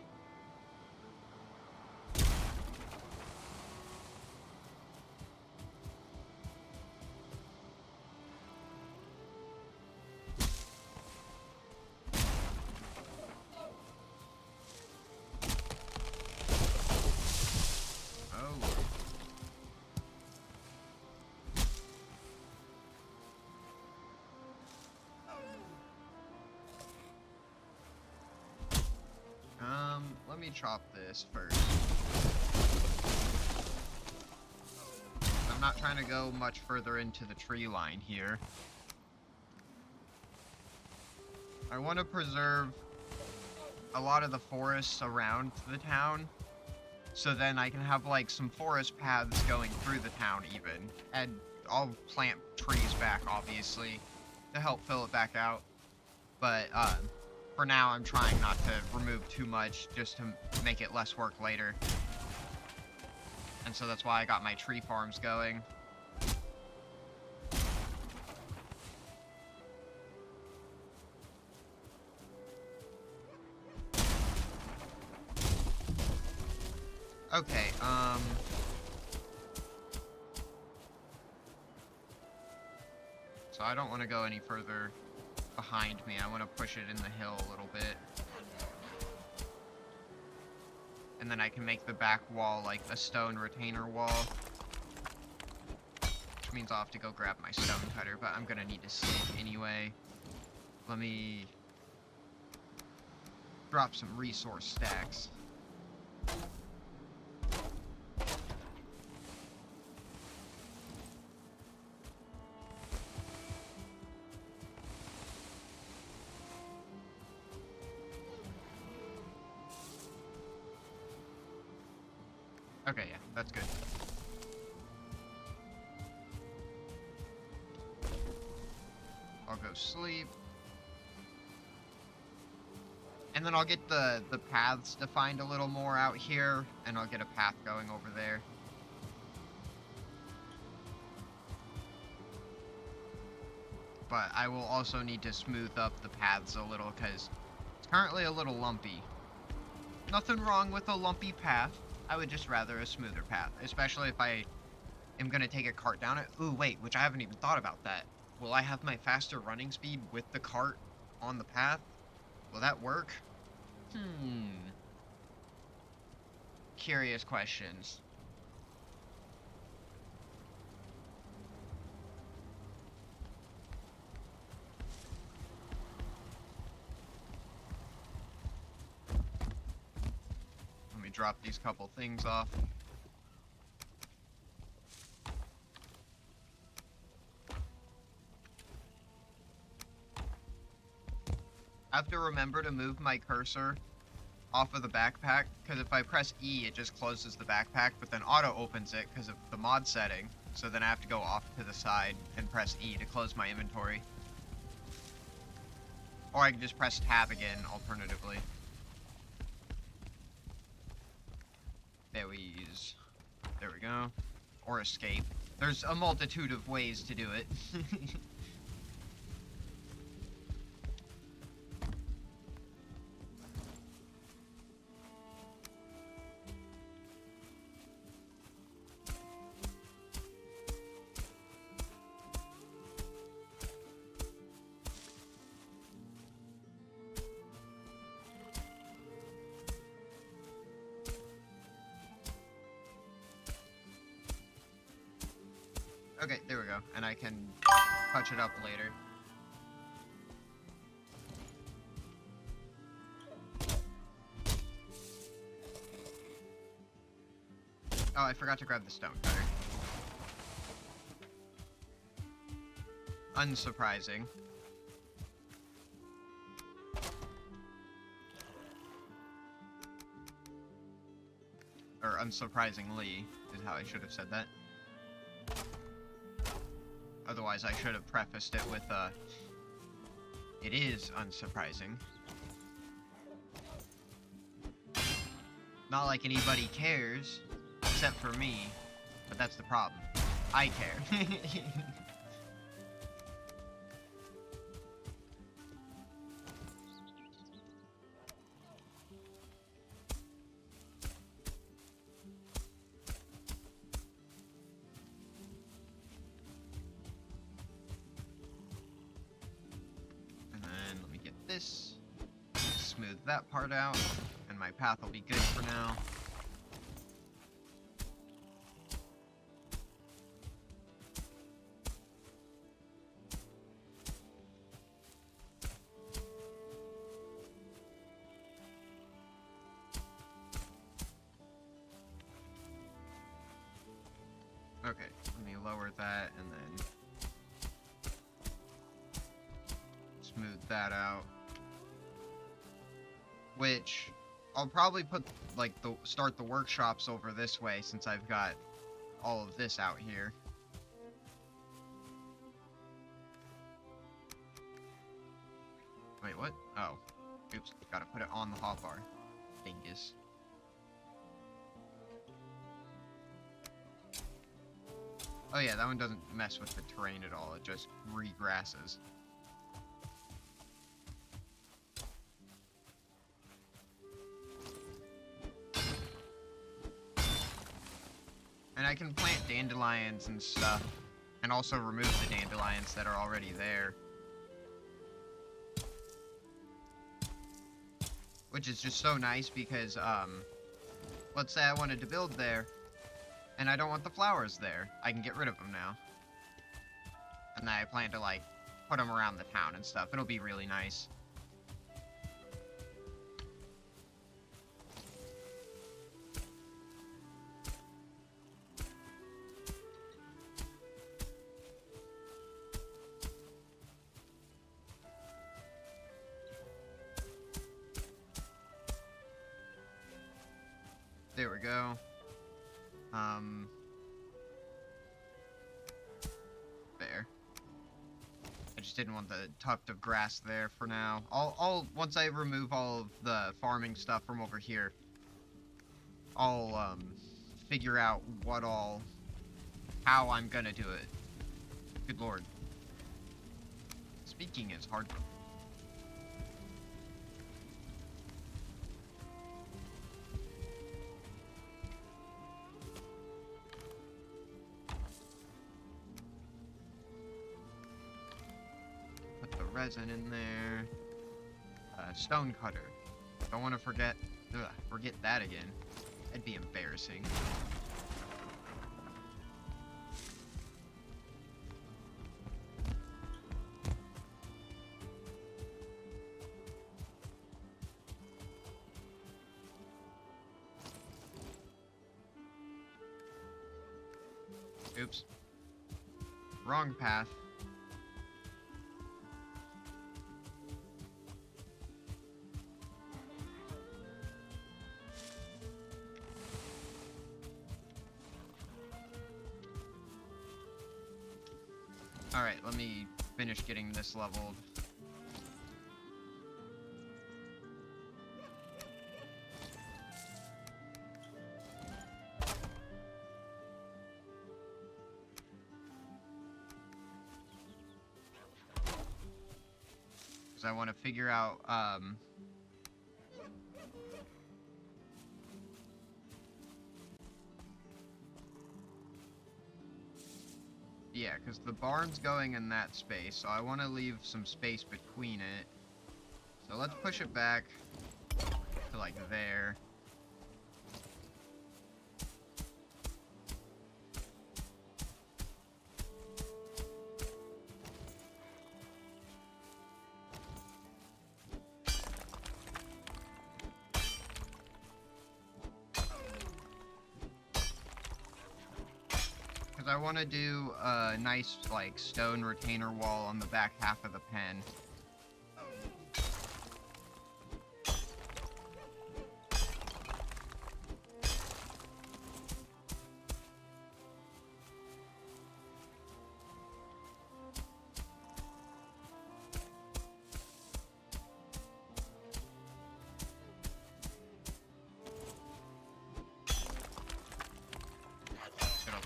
Let me chop this first. I'm not trying to go much further into the tree line here. I want to preserve a lot of the forests around the town So then I can have, like, some forest paths going through the town even. And I'll plant trees back, obviously, to help fill it back out. But, for now, I'm trying not to remove too much, just to make it less work later. And so that's why I got my tree farms going. Okay, so I don't want to go any further behind me. I want to push it in the hill a little bit. And then I can make the back wall like a stone retainer wall. Which means I'll have to go grab my stone cutter, but I'm gonna need to save anyway. Let me drop some resource stacks. Okay, yeah, that's good. I'll go sleep. And then I'll get the paths defined a little more out here, and I'll get a path going over there. But I will also need to smooth up the paths a little, because it's currently a little lumpy. Nothing wrong with a lumpy path. I would just rather a smoother path, especially if I am going to take a cart down it. Ooh, wait, which I haven't even thought about that. Will I have my faster running speed with the cart on the path? Will that work? Curious questions. Let me drop these couple things off. I have to remember to move my cursor off of the backpack, because if I press E, it just closes the backpack, but then auto opens it because of the mod setting. So then I have to go off to the side and press E to close my inventory. Or I can just press tab again, alternatively. There we go. Or escape. There's a multitude of ways to do it. Okay, there we go. And I can touch it up later. Oh, I forgot to grab the stone cutter. Unsurprising. Or unsurprisingly, is how I should have said that. Otherwise, I should have prefaced it with, it is unsurprising. Not like anybody cares, except for me, but that's the problem. I care. This, smooth that part out, and my path will be good for now. Okay, let me lower that and then smooth that out. Which, I'll probably put, like, start the workshops over this way since I've got all of this out here. Wait, what? Oh. Oops, gotta put it on the hotbar. Dingus. Oh yeah, that one doesn't mess with the terrain at all, it just regrasses. And I can plant dandelions and stuff, and also remove the dandelions that are already there. Which is just so nice because, let's say I wanted to build there, and I don't want the flowers there. I can get rid of them now. And then I plan to, like, put them around the town and stuff. It'll be really nice. There we go. There. I just didn't want the tuft of grass there for now. Once I remove all of the farming stuff from over here, I'll, figure out how I'm gonna do it. Good lord. Speaking is hard. Resin in there. Stone cutter. Don't want to forget that again. That'd be embarrassing. Oops. Wrong path. Alright, let me finish getting this leveled. Because I want to figure out, yeah, because the barn's going in that space, so I want to leave some space between it. So let's push it back to, like, there. I want to do a nice, like, stone retainer wall on the back half of the pen.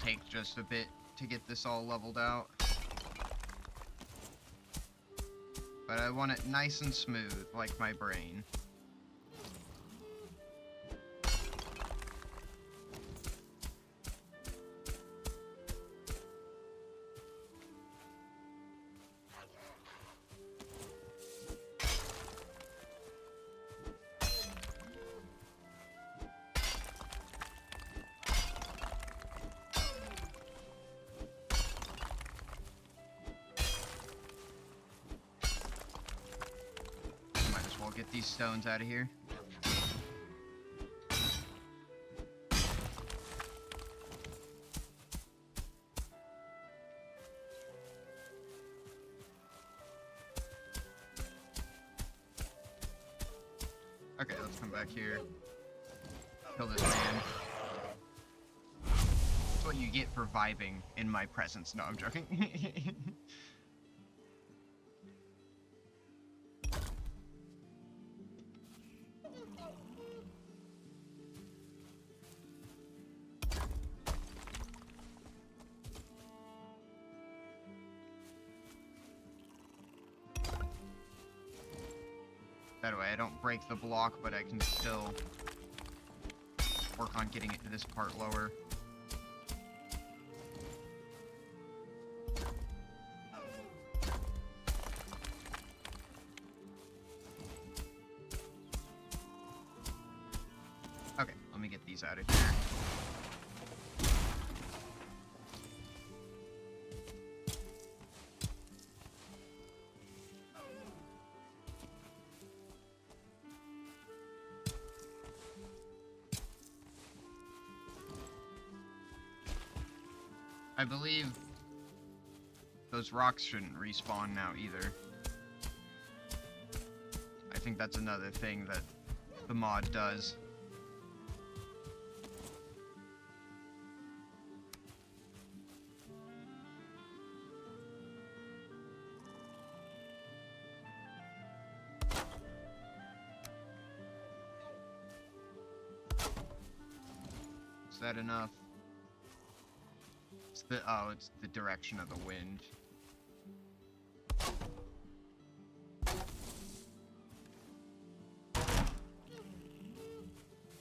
Take just a bit to get this all leveled out. But I want it nice and smooth, like my brain. Get these stones out of here. Okay, let's come back here. Kill this man. That's what you get for vibing in my presence. No, I'm joking. That way I don't break the block, but I can still work on getting it to this part lower. Okay, let me get these out of here. I believe those rocks shouldn't respawn now either. I think that's another thing that the mod does. Is that enough? It's the direction of the wind.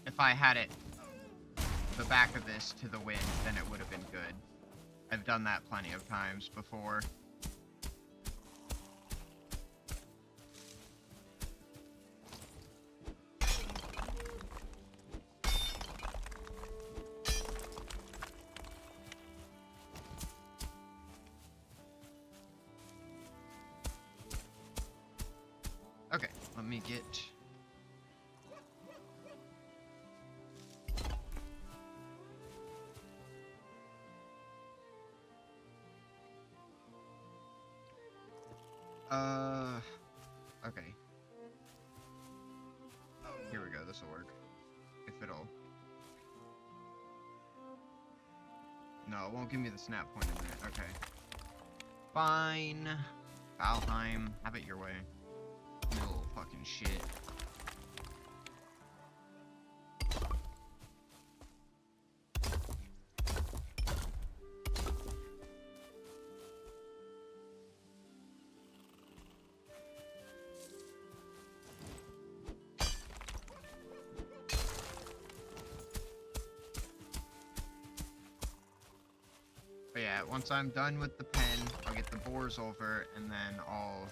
If I had it, the back of this to the wind, then it would have been good. I've done that plenty of times before. Okay, let me get... Okay. Here we go, this'll work. If it'll... No, it won't give me the snap point in there. Okay. Fine. Valheim, have it your way. You little fucking shit. But yeah, once I'm done with the pen, I'll get the boars over, and then I'll...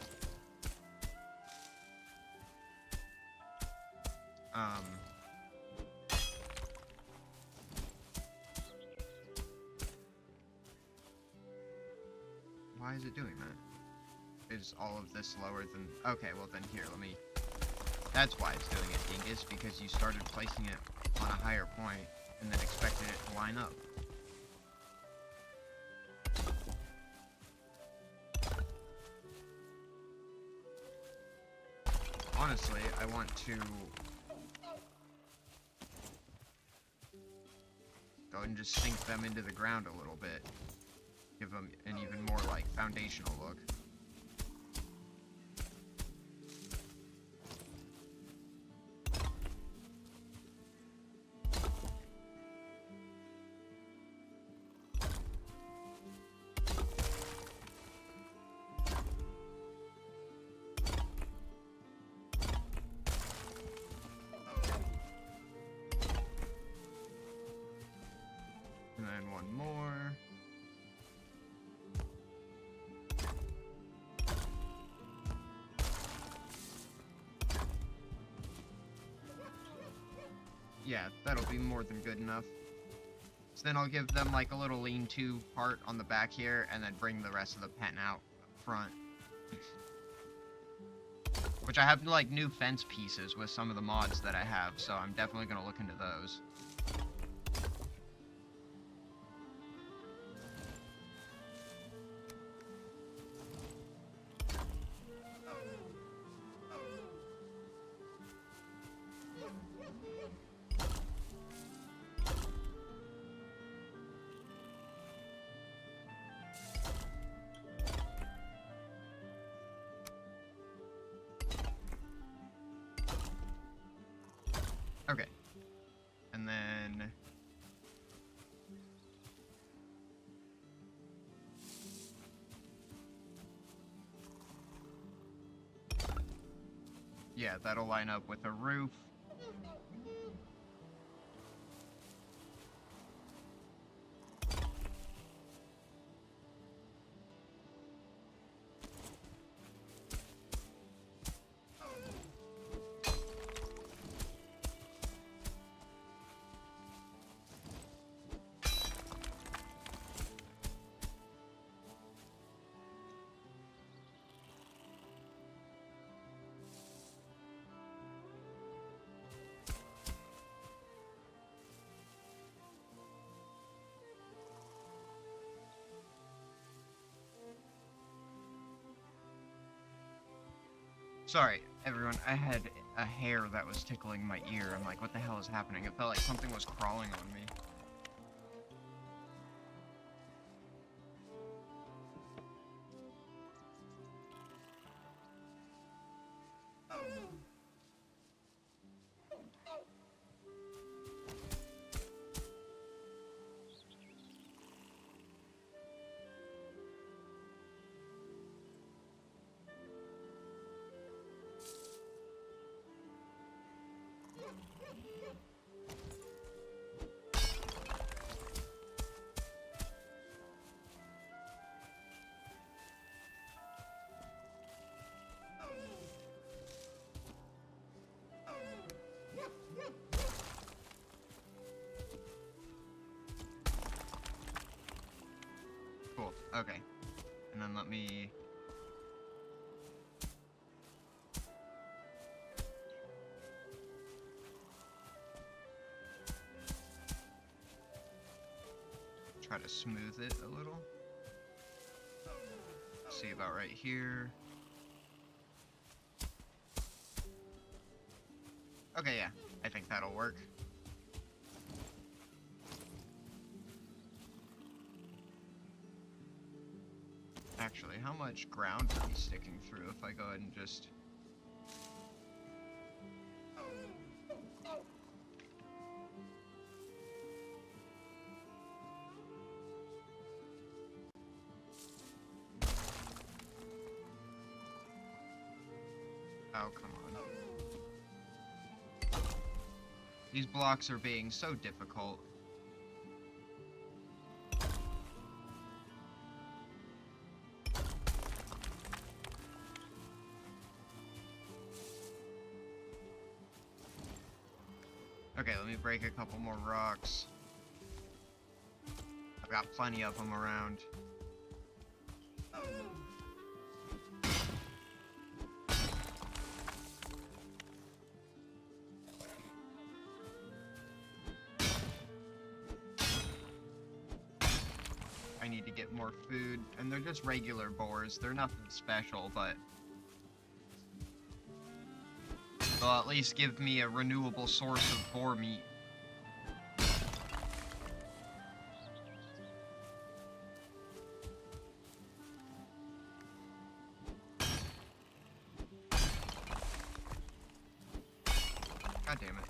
Why is it doing that? Is all of this lower than... Okay, well then here, let me... That's why it's doing it, Dingus, because you started placing it on a higher point, and then expected it to line up. Honestly, I want to go and just sink them into the ground a little bit. Give them an even more, like, foundational look. And then one more. Yeah, that'll be more than good enough. So then I'll give them like a little lean-to part on the back here, and then bring the rest of the pen out front. Which I have like new fence pieces with some of the mods that I have, so I'm definitely gonna look into those. Okay. And then... yeah, that'll line up with a roof. Sorry, everyone, I had a hair that was tickling my ear. I'm like, what the hell is happening? It felt like something was crawling on me. Cool, okay. And then let me... try to smooth it a little. See about right here. Okay, yeah, I think that'll work. Actually, how much ground are we sticking through if I go ahead and just... oh, come on. These blocks are being so difficult. Okay, let me break a couple more rocks. I've got plenty of them around. I need to get more food, and they're just regular boars. They're nothing special, but they'll at least give me a renewable source of boar meat. God damn it.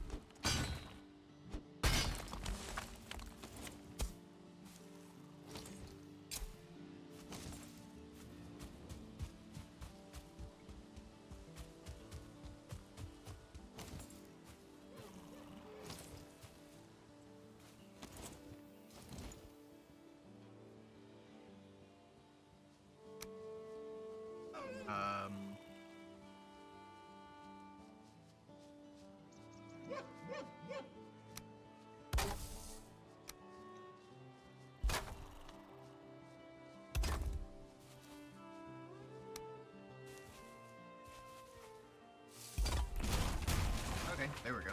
Okay, there we go.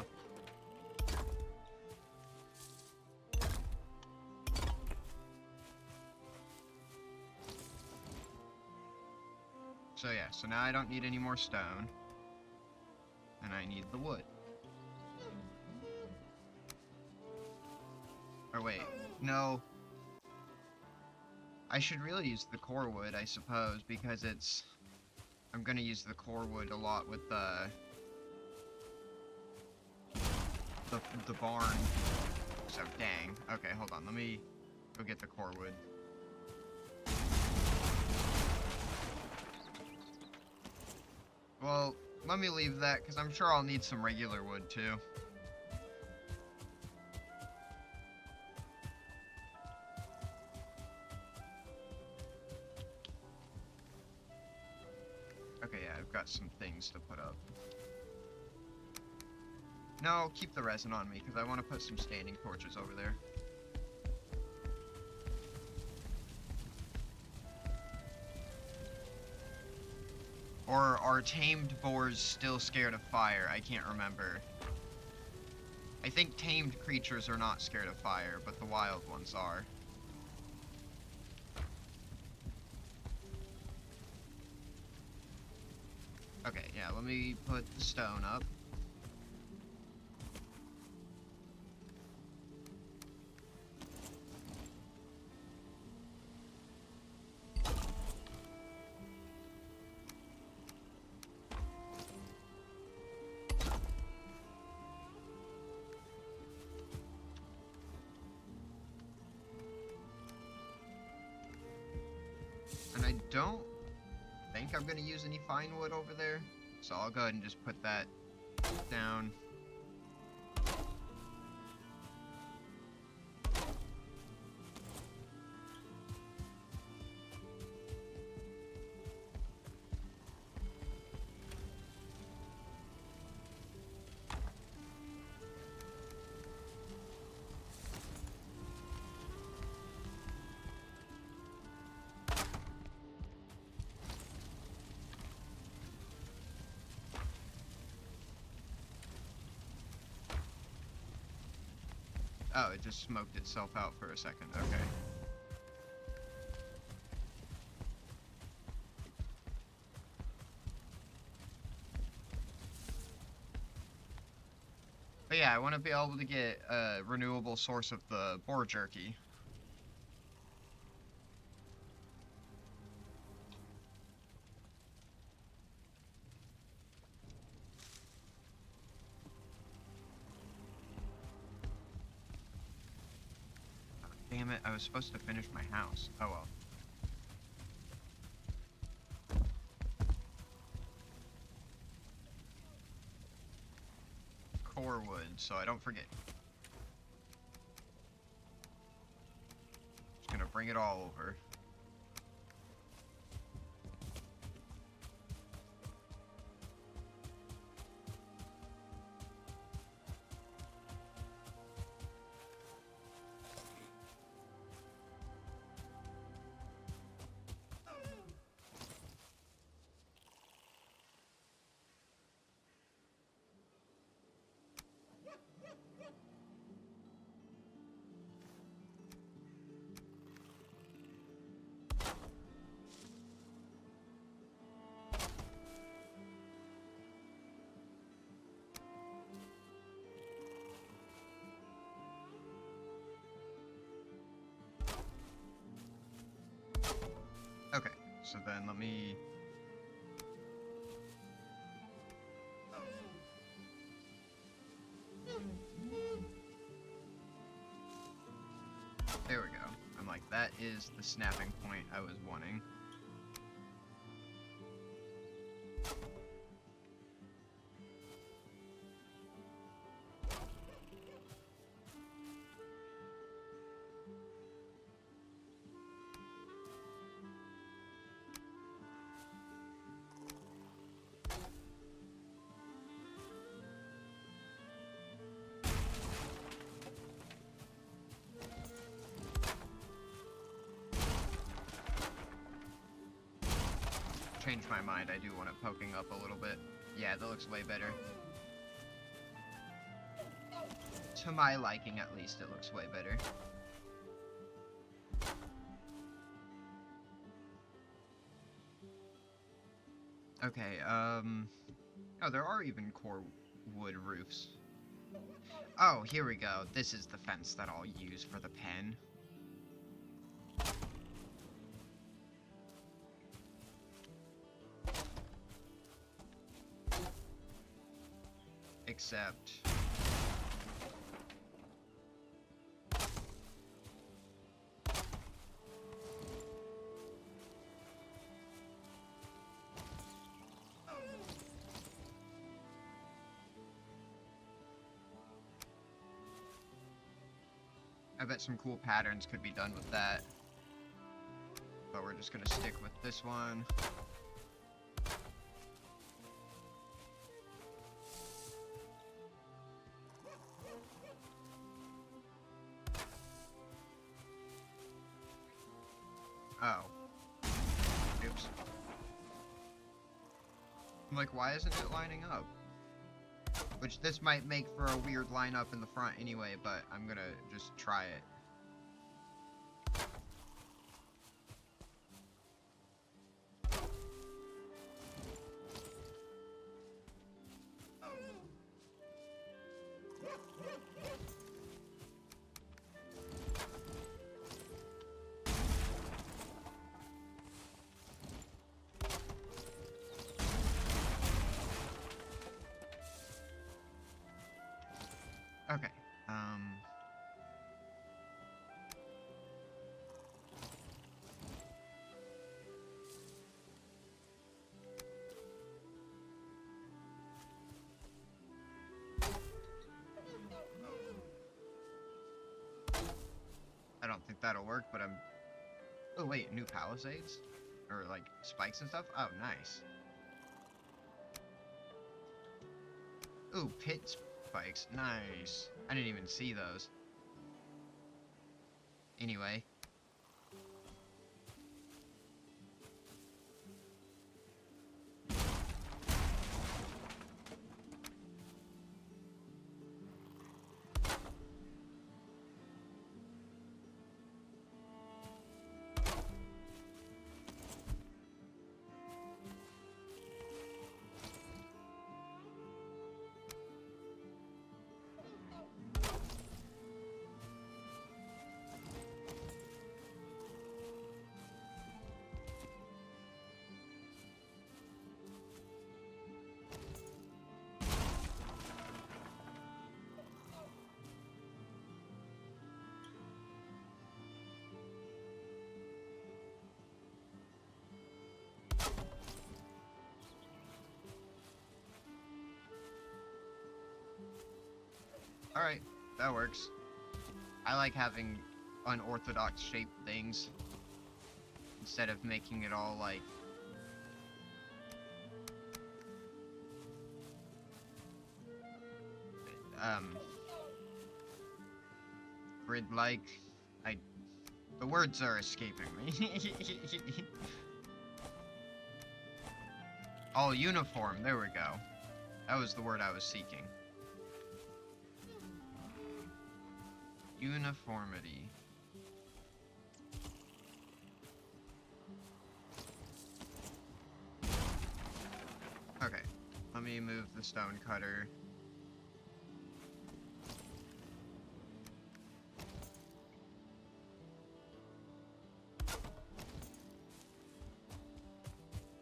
So yeah, so now I don't need any more stone. And I need the wood. Or wait, no. I should really use the core wood, I suppose, because it's... I'm gonna use the core wood a lot with the... the barn. So, dang. Okay, hold on. Let me go get the core wood. Well, let me leave that, because I'm sure I'll need some regular wood, too. Okay, yeah, I've got some things to put up. No, keep the resin on me, because I want to put some standing torches over there. Or are tamed boars still scared of fire? I can't remember. I think tamed creatures are not scared of fire, but the wild ones are. Okay, yeah, let me put the stone up. And I don't think I'm going to use any fine wood over there, so I'll go ahead and just put that down. Oh, it just smoked itself out for a second. Okay. But yeah, I want to be able to get a renewable source of the boar jerky. Oh, damn it, I was supposed to finish my house. Oh well. Core wood, so I don't forget. Just gonna bring it all over. Okay, so then let me... There we go. I'm like, that is the snapping point I was wanting. Changed my mind. I do want it poking up a little bit. Yeah, that looks way better. To my liking, at least, it looks way better. Okay, oh, there are even core wood roofs. Oh, here we go. This is the fence that I'll use for the pen. Except... I bet some cool patterns could be done with that. But we're just gonna stick with this one. Oh. Oops. I'm like, why isn't it lining up? Which this might make for a weird lineup in the front anyway, but I'm gonna just try it. Okay, I don't think that'll work, but I'm... Oh wait, new palisades? Or like, spikes and stuff? Oh, nice. Ooh, pit spikes, nice. I didn't even see those. Anyway. Alright, that works. I like having unorthodox shaped things instead of making it all like grid-like. The words are escaping me. All uniform, there we go. That was the word I was seeking. Uniformity. Okay, let me move the stone cutter.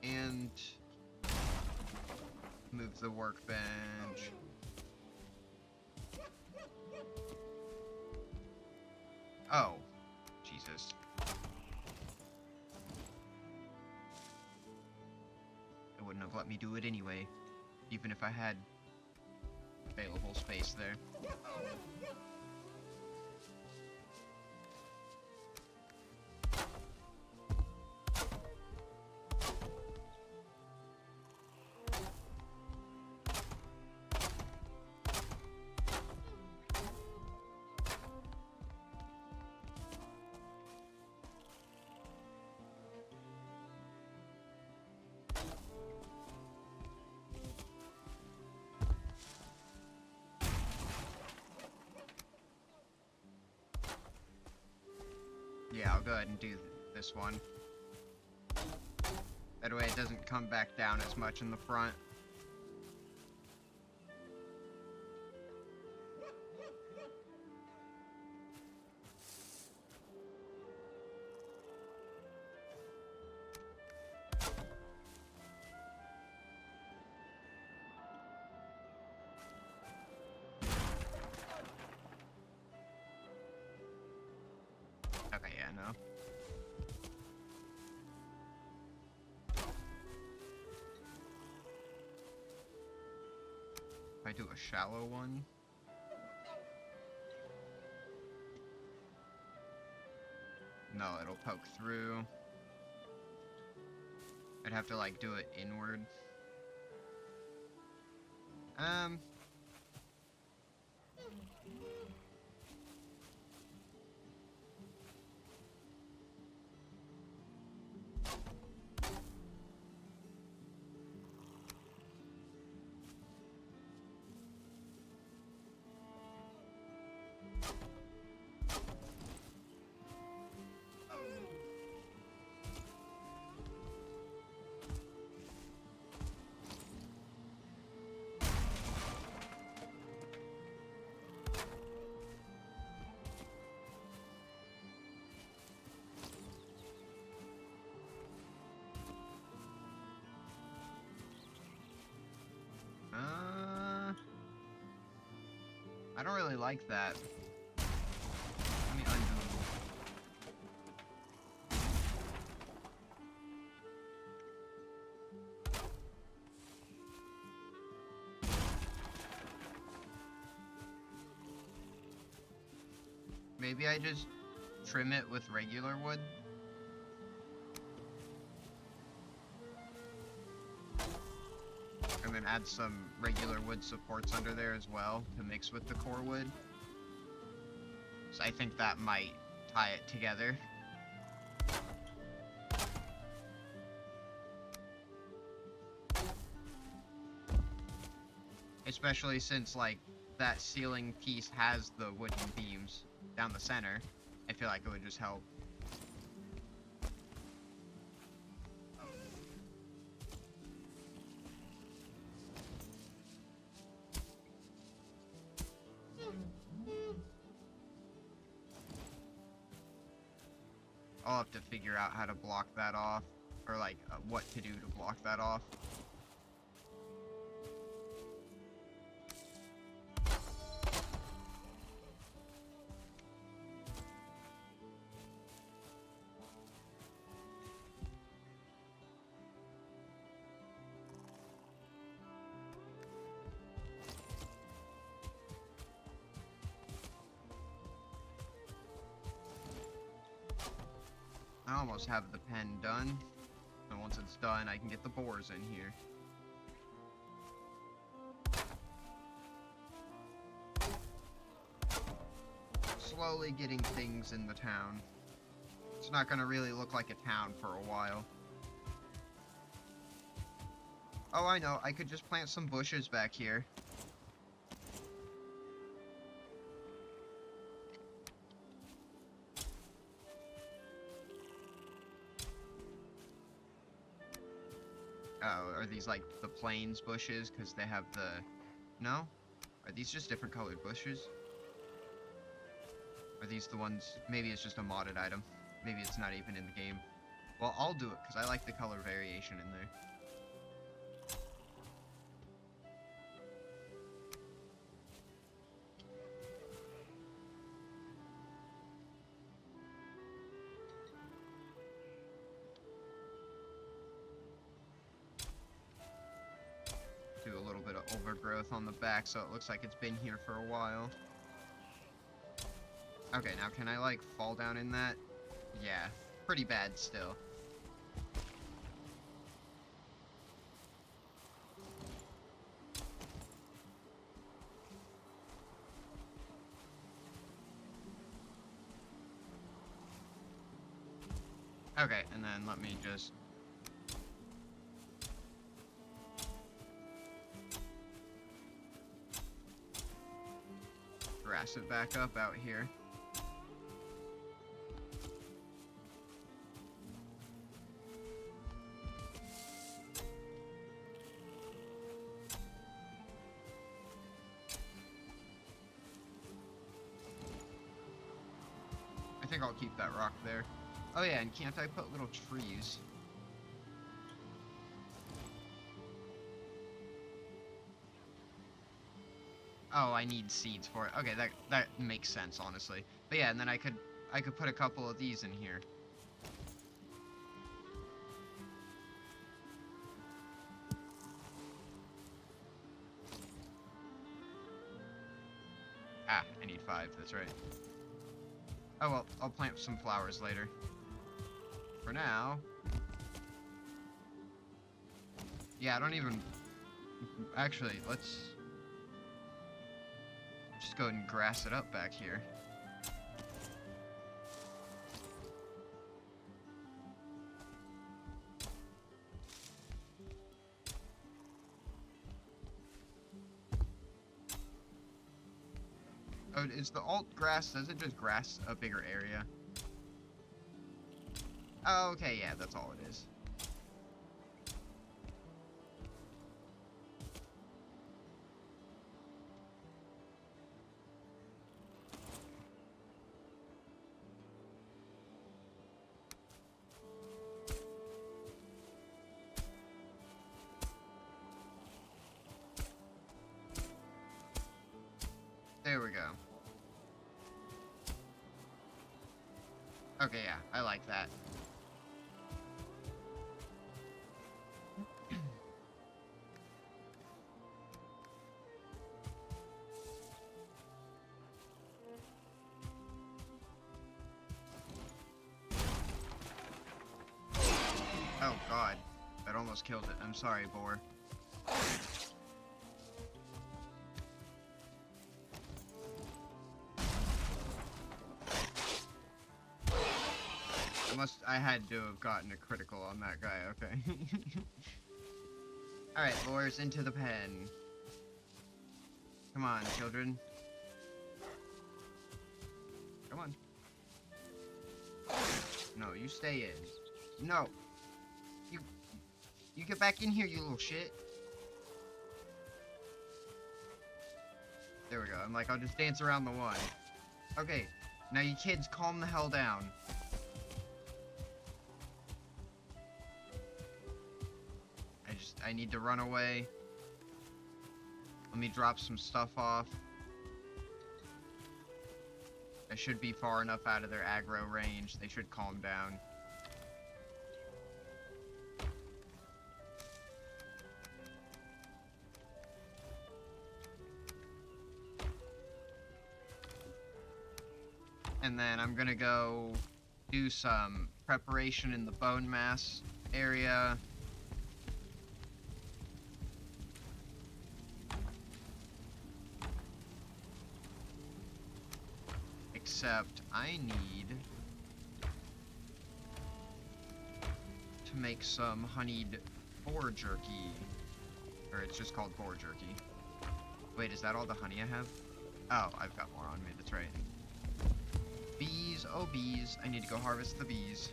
And move the workbench. Oh, Jesus. It wouldn't have let me do it anyway, even if I had available space there. Yeah, I'll go ahead and do this one. That way it doesn't come back down as much in the front. Okay, yeah, no. If I do a shallow one. No, it'll poke through. I'd have to, like, do it inward. I don't really like that. Let me undo. Maybe I just trim it with regular wood? And then add some regular wood supports under there as well to mix with the core wood. So I think that might tie it together. Especially since, like, that ceiling piece has the wooden beams down the center. I feel like it would just help. I'll have to figure out how to block that off, or like what to do to block that off. I almost have the pen done, and once it's done, I can get the boars in here. Slowly getting things in the town. It's not gonna really look like a town for a while. Oh, I know, I could just plant some bushes back here. Oh, are these like the plains bushes? Because they have the... No? Are these just different colored bushes? Are these the ones... Maybe it's just a modded item. Maybe it's not even in the game. Well, I'll do it, because I like the color variation in there. Do a little bit of overgrowth on the back so it looks like it's been here for a while. Okay, now can I, like, fall down in that? Yeah, pretty bad still. Okay, and then let me just... grass it back up out here. I think I'll keep that rock there. Oh yeah, and can't I put little trees? Oh, I need seeds for it. Okay, that makes sense, honestly. But yeah, and then I could put a couple of these in here. Ah, I need 5, that's right. Oh well, I'll plant some flowers later. For now... Yeah, I don't even... Actually, let's... just go ahead and grass it up back here. Oh, is the alt grass, does it just grass a bigger area? Oh, okay, yeah, that's all it is. There we go. Okay, yeah, I like that. Oh god, that almost killed it. I'm sorry, boar. I had to have gotten a critical on that guy, okay. Alright, boars, into the pen. Come on, children. Come on. No, you stay in. No! You get back in here, you little shit. There we go. I'm like, I'll just dance around the one. Okay, now you kids, calm the hell down. I need to run away. Let me drop some stuff off. I should be far enough out of their aggro range. They should calm down. And then I'm gonna go do some preparation in the bone mass area. Except I need to make some honeyed boar jerky. Or it's just called boar jerky. Wait, is that all the honey I have? Oh, I've got more on me, that's right. Bees, oh bees, I need to go harvest the bees.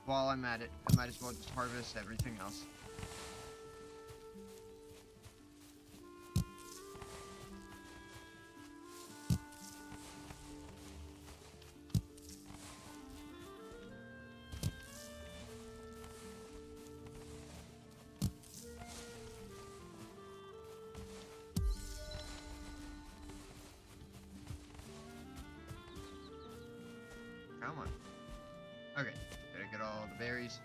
While I'm at it, I might as well just harvest everything else. Come on. Okay. Did I get all the berries?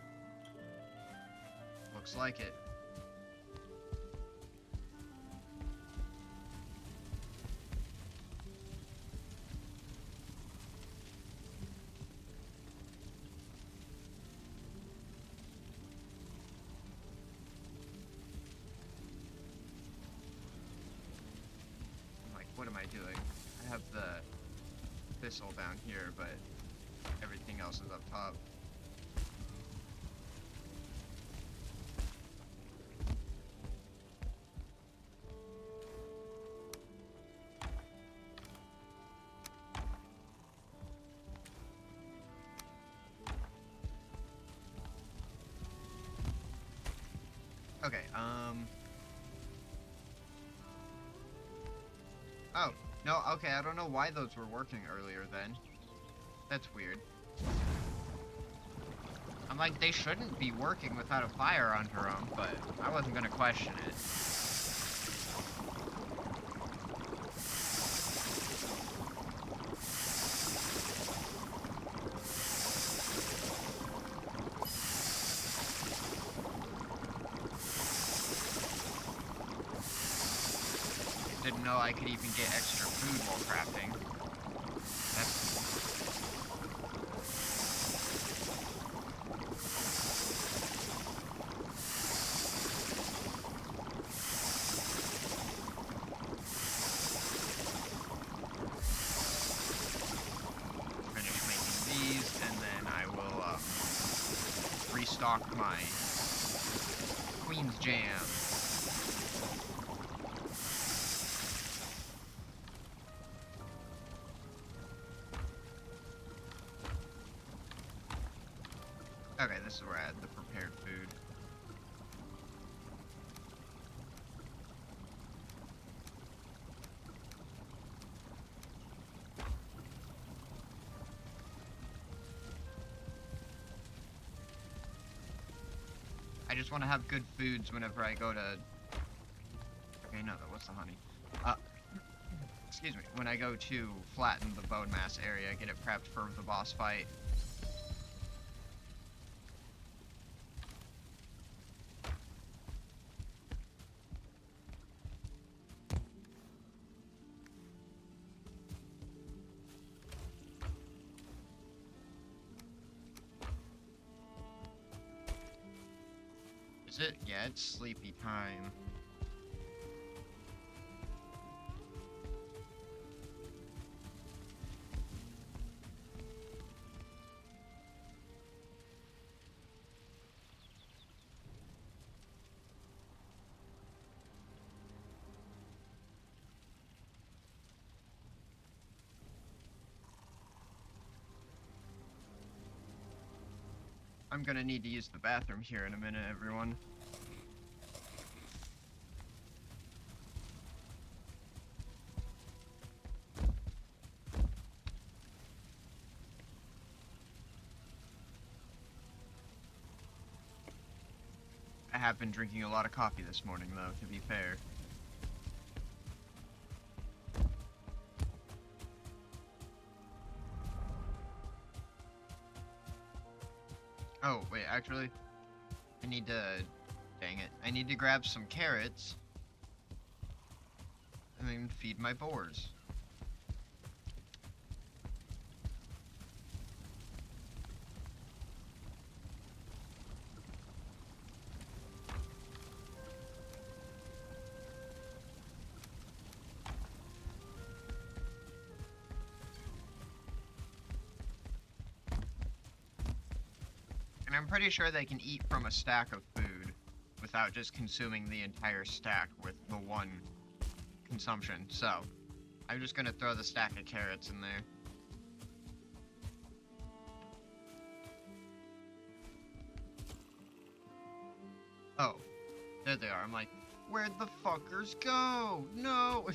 Looks like it. I'm like, what am I doing? I have the thistle down here, but everything else is up top. Okay, oh, no, okay, I don't know why those were working earlier then. That's weird. I'm like, they shouldn't be working without a fire under them, but I wasn't gonna question it. Didn't know I could even get extra food while crafting. That's... Finish making these, and then I will restock my Queen's Jam. Okay, this is where I had the prepared food. I just want to have good foods whenever I go to... Okay, no, what's the honey? Excuse me. When I go to flatten the bone mass area, get it prepped for the boss fight. Is it? Yeah, it's sleepy time. I'm gonna need to use the bathroom here in a minute, everyone. I have been drinking a lot of coffee this morning, though, to be fair. Oh, wait, actually, I need to... Dang it. I need to grab some carrots and then feed my boars. And I'm pretty sure they can eat from a stack of food without just consuming the entire stack with the one consumption. So, I'm just gonna throw the stack of carrots in there. Oh, there they are. I'm like, where'd the fuckers go? No!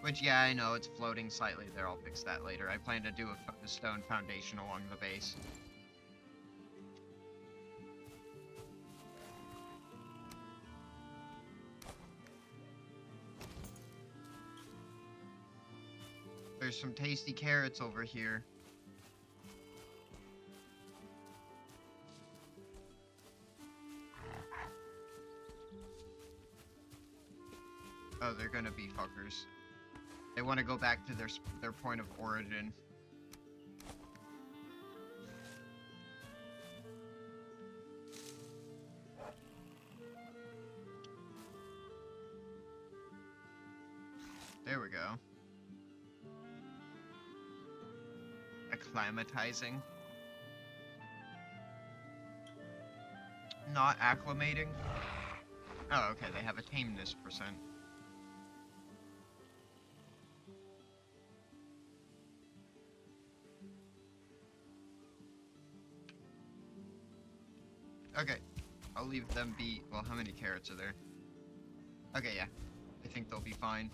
Which, yeah, I know, it's floating slightly there. I'll fix that later. I plan to do a stone foundation along the base. There's some tasty carrots over here. Oh, they're gonna be fuckers. They want to go back to their point of origin. There we go. Acclimatizing. Not acclimating. Oh, okay, they have a tameness percent. Okay, I'll leave them be. Well, how many carrots are there? Okay, yeah. I think they'll be fine.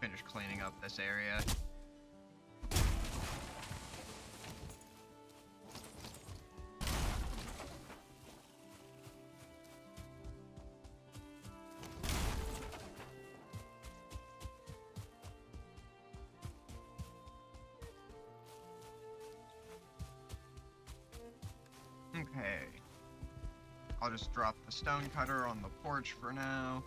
Finish cleaning up this area. I'll just drop the stone cutter on the porch for now.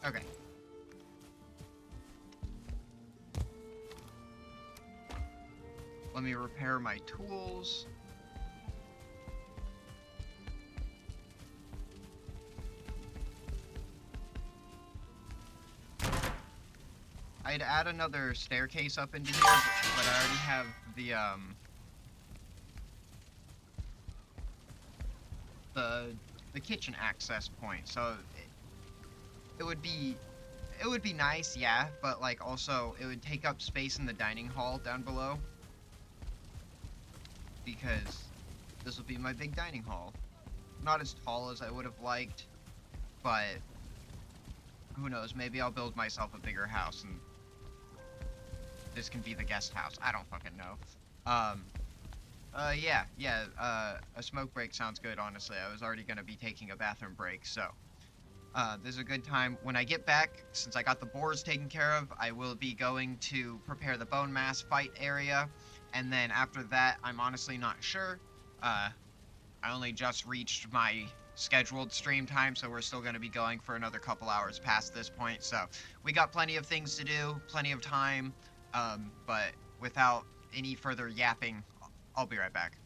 Okay. Let me repair my tools. I'd add another staircase up into here, but I already have the kitchen access point, so it would be nice, yeah, but like also it would take up space in the dining hall down below, because this will be my big dining hall. Not as tall as I would have liked, but who knows, maybe I'll build myself a bigger house and this can be the guest house. I don't fucking know. A smoke break sounds good, honestly. I was already gonna be taking a bathroom break, so this is a good time. When I get back, since I got the boars taken care of, I will be going to prepare the bone mass fight area, and then after that, I'm honestly not sure. I only just reached my scheduled stream time, so we're still going to be going for another couple hours past this point, so we got plenty of things to do, plenty of time, but without any further yapping, I'll be right back.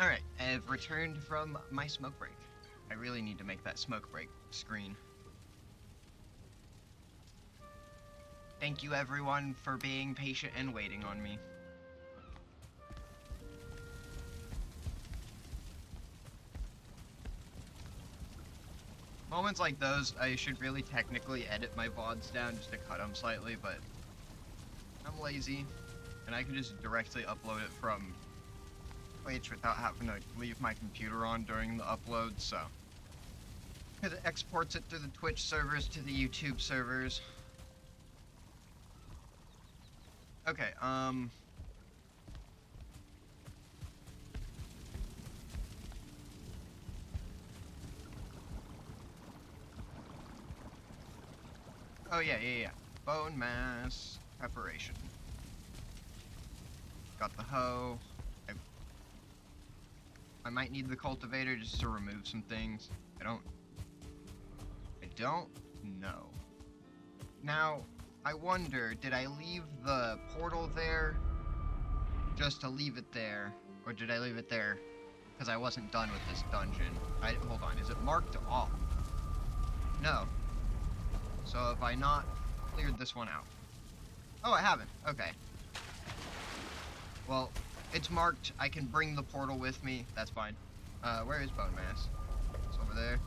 Alright, I've returned from my smoke break. I really need to make that smoke break screen. Thank you everyone for being patient and waiting on me. Moments like those, I should really technically edit my VODs down just to cut them slightly, but I'm lazy, and I can just directly upload it from Twitch without having to leave my computer on during the upload, so. Because it exports it through the Twitch servers to the YouTube servers. Okay, oh yeah. Bone mass preparation. Got the hoe. I might need the cultivator just to remove some things. I don't know. Now, I wonder, did I leave the portal there just to leave it there? Or did I leave it there because I wasn't done with this dungeon? Hold on, is it marked off? No. So have I not cleared this one out? Oh, I haven't. Okay. Well, it's marked. I can bring the portal with me. That's fine. Where is bone mass? It's over there.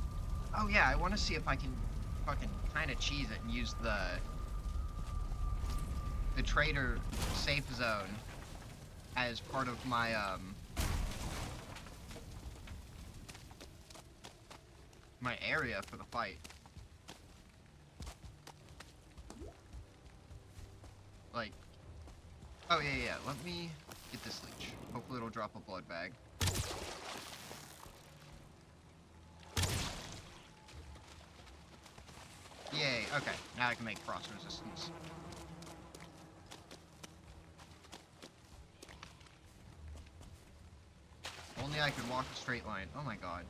Oh yeah, I want to see if I can fucking kind of cheese it and use the trader safe zone as part of my my area for the fight. Like, oh yeah. Let me get this leech. Hopefully it'll drop a blood bag. Yay, okay. Now I can make frost resistance. Only I could walk a straight line. Oh my god.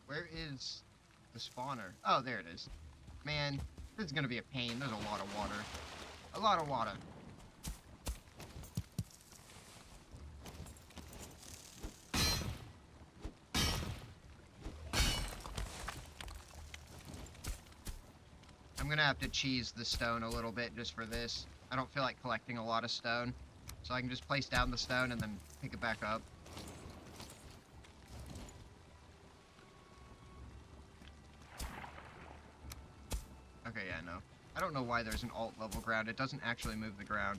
Where is the spawner? Oh, there it is. Man, this is gonna be a pain. There's a lot of water. A lot of water. I'm gonna have to cheese the stone a little bit just for this. I don't feel like collecting a lot of stone. So I can just place down the stone and then pick it back up. Okay, yeah, no. I don't know why there's an alt level ground. It doesn't actually move the ground.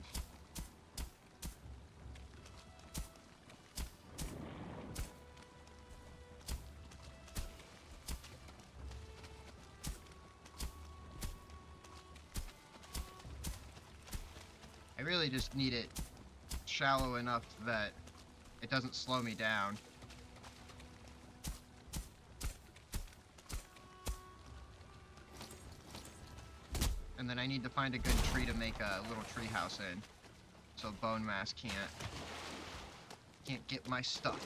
I really just need it shallow enough that it doesn't slow me down. And then I need to find a good tree to make a little tree house in, so bone mass can't get my stuff.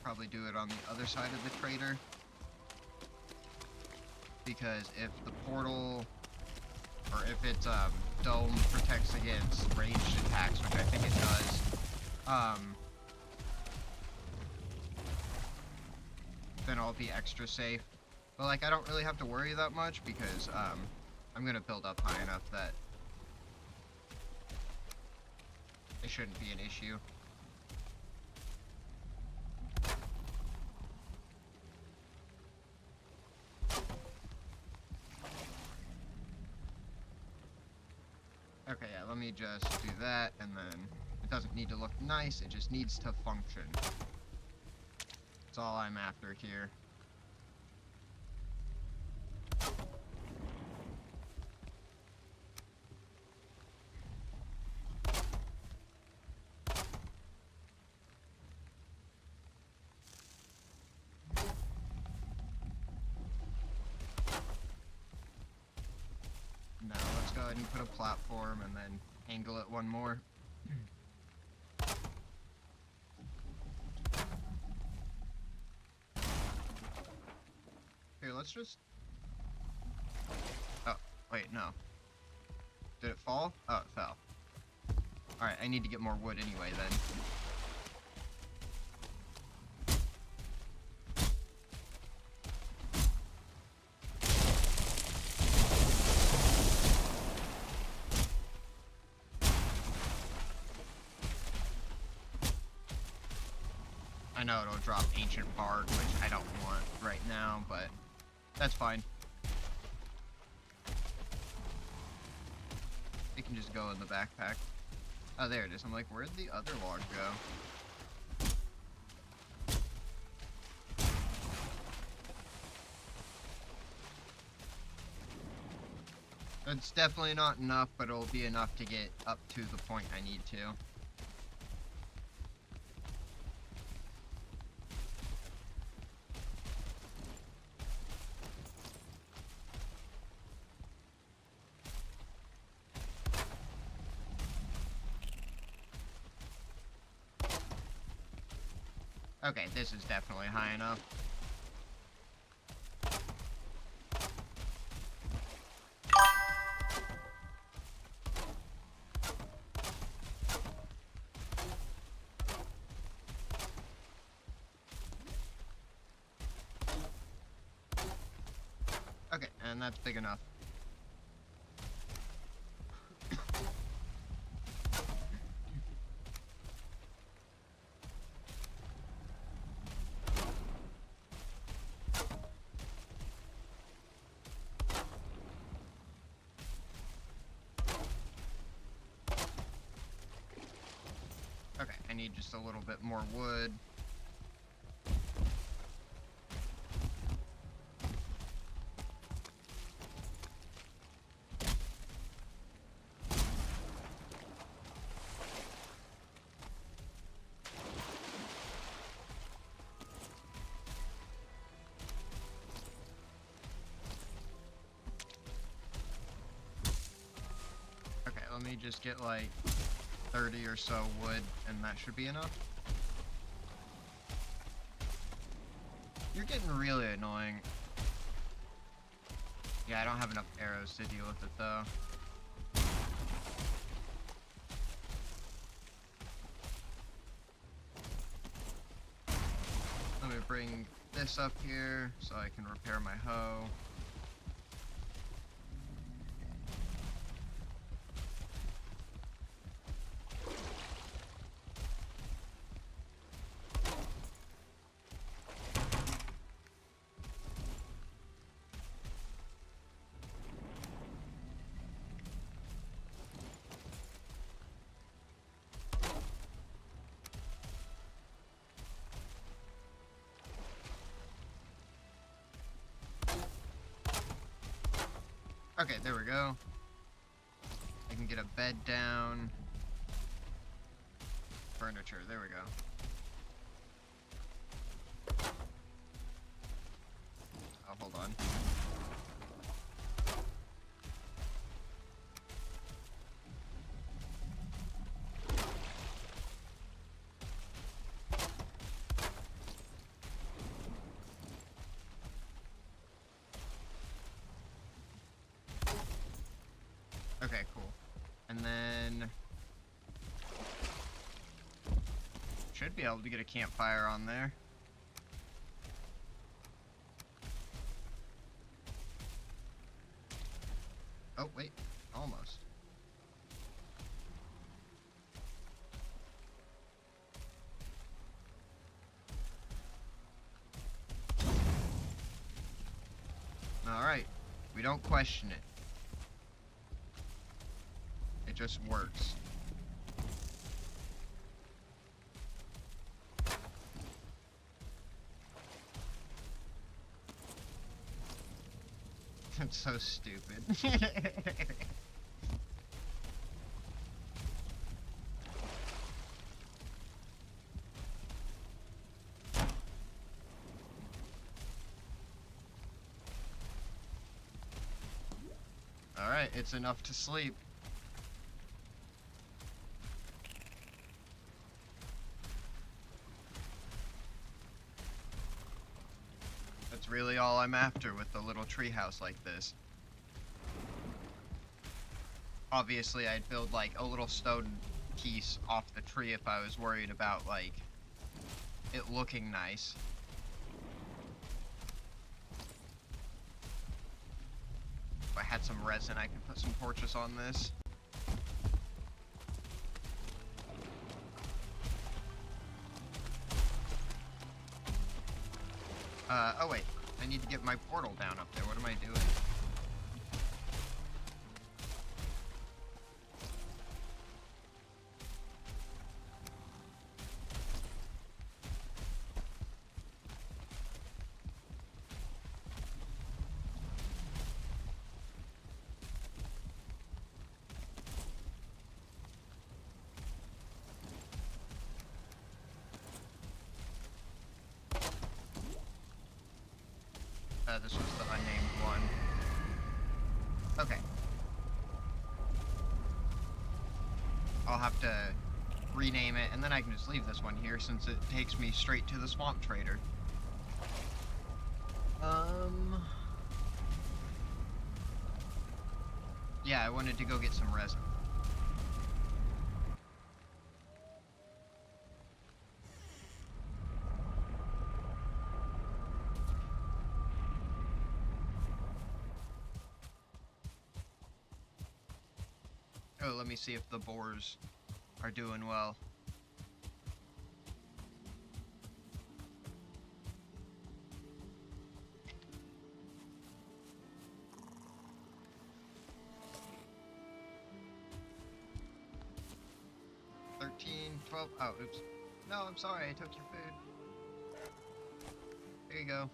Probably do it on the other side of the crater, because if the portal, or if its dome protects against ranged attacks, which I think it does, then I'll be extra safe. But like, I don't really have to worry that much because I'm gonna build up high enough that it shouldn't be an issue. Okay, yeah, let me just do that, and then it doesn't need to look nice, it just needs to function. That's all I'm after here. Now let's ahead and put a platform and then angle it one more. Here, let's just... Oh, wait, no. Did it fall? Oh, it fell. Alright, I need to get more wood anyway, then. I know it'll drop Ancient Bark, which I don't want right now, but that's fine. It can just go in the backpack. Oh, there it is. I'm like, where'd the other log go? It's definitely not enough, but it'll be enough to get up to the point I need to. Okay, this is definitely high enough. Okay, and that's big enough. Okay, I need just a little bit more wood. Okay, let me just get like 30 or so wood, and that should be enough. You're getting really annoying. Yeah, I don't have enough arrows to deal with it, though. Let me bring this up here so I can repair my hoe. Okay, there we go. I can get a bed down. Furniture, there we go. Oh, hold on. Okay, cool. And then... should be able to get a campfire on there. Oh, wait. Almost. Alright. We don't question it. It just works. That's so stupid. Alright. Alright, it's enough to sleep. That's really all I'm after with the little treehouse like this. Obviously, I'd build, like, a little stone piece off the tree if I was worried about, like, it looking nice. If I had some resin, I could put some torches on this. Oh wait, I need to get my portal down up there. What am I doing? This was the unnamed one. Okay. I'll have to rename it, and then I can just leave this one here since it takes me straight to the swamp trader. Yeah, I wanted to go get some resin. Oh, let me see if the boars are doing well. Oh, oops. No, I'm sorry, I took your food. There you go.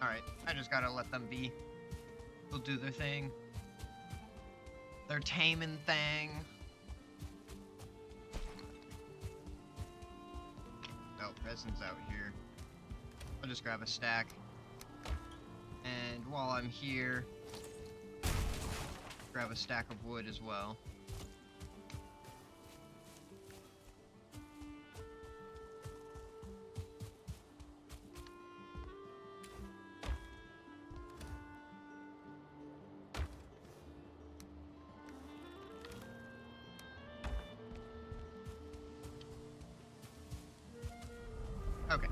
Alright, I just gotta let them be. They'll do their thing. Their taming thing. Oh, resin's out here. I'll just grab a stack. And while I'm here, grab a stack of wood as well. Okay.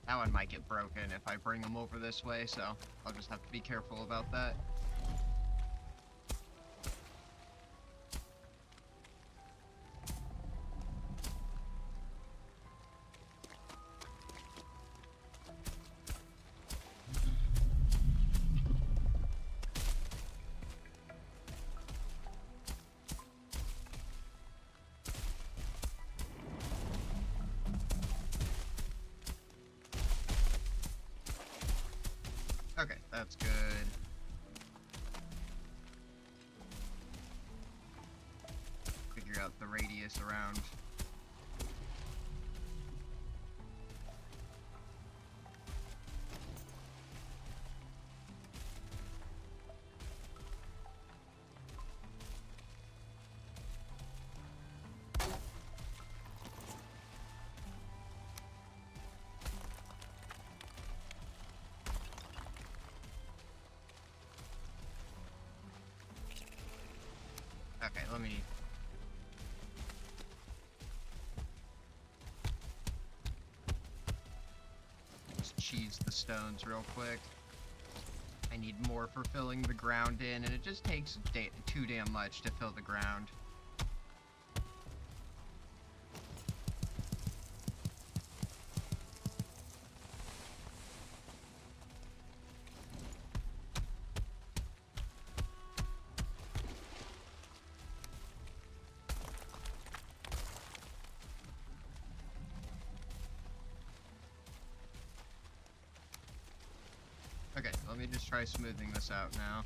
That one might get broken if I bring them over this way, so I'll just have to be careful about that. Okay, that's good. Figure out the radius around. Okay, let me... just cheese the stones real quick. I need more for filling the ground in, and it just takes too damn much to fill the ground. let me just try smoothing this out now.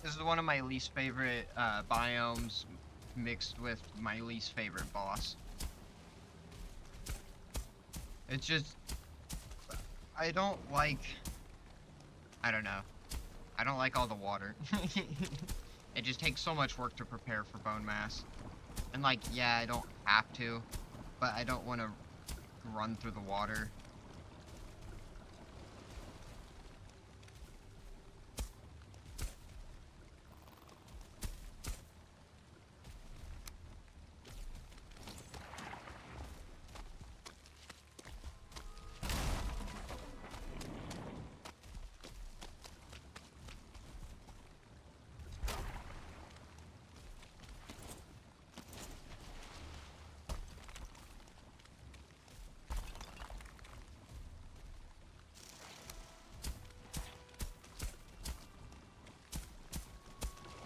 This is one of my least favorite biomes mixed with my least favorite boss. It's just, I don't like all the water. It just takes so much work to prepare for bone mass. And like, yeah, I don't have to, but I don't want to run through the water.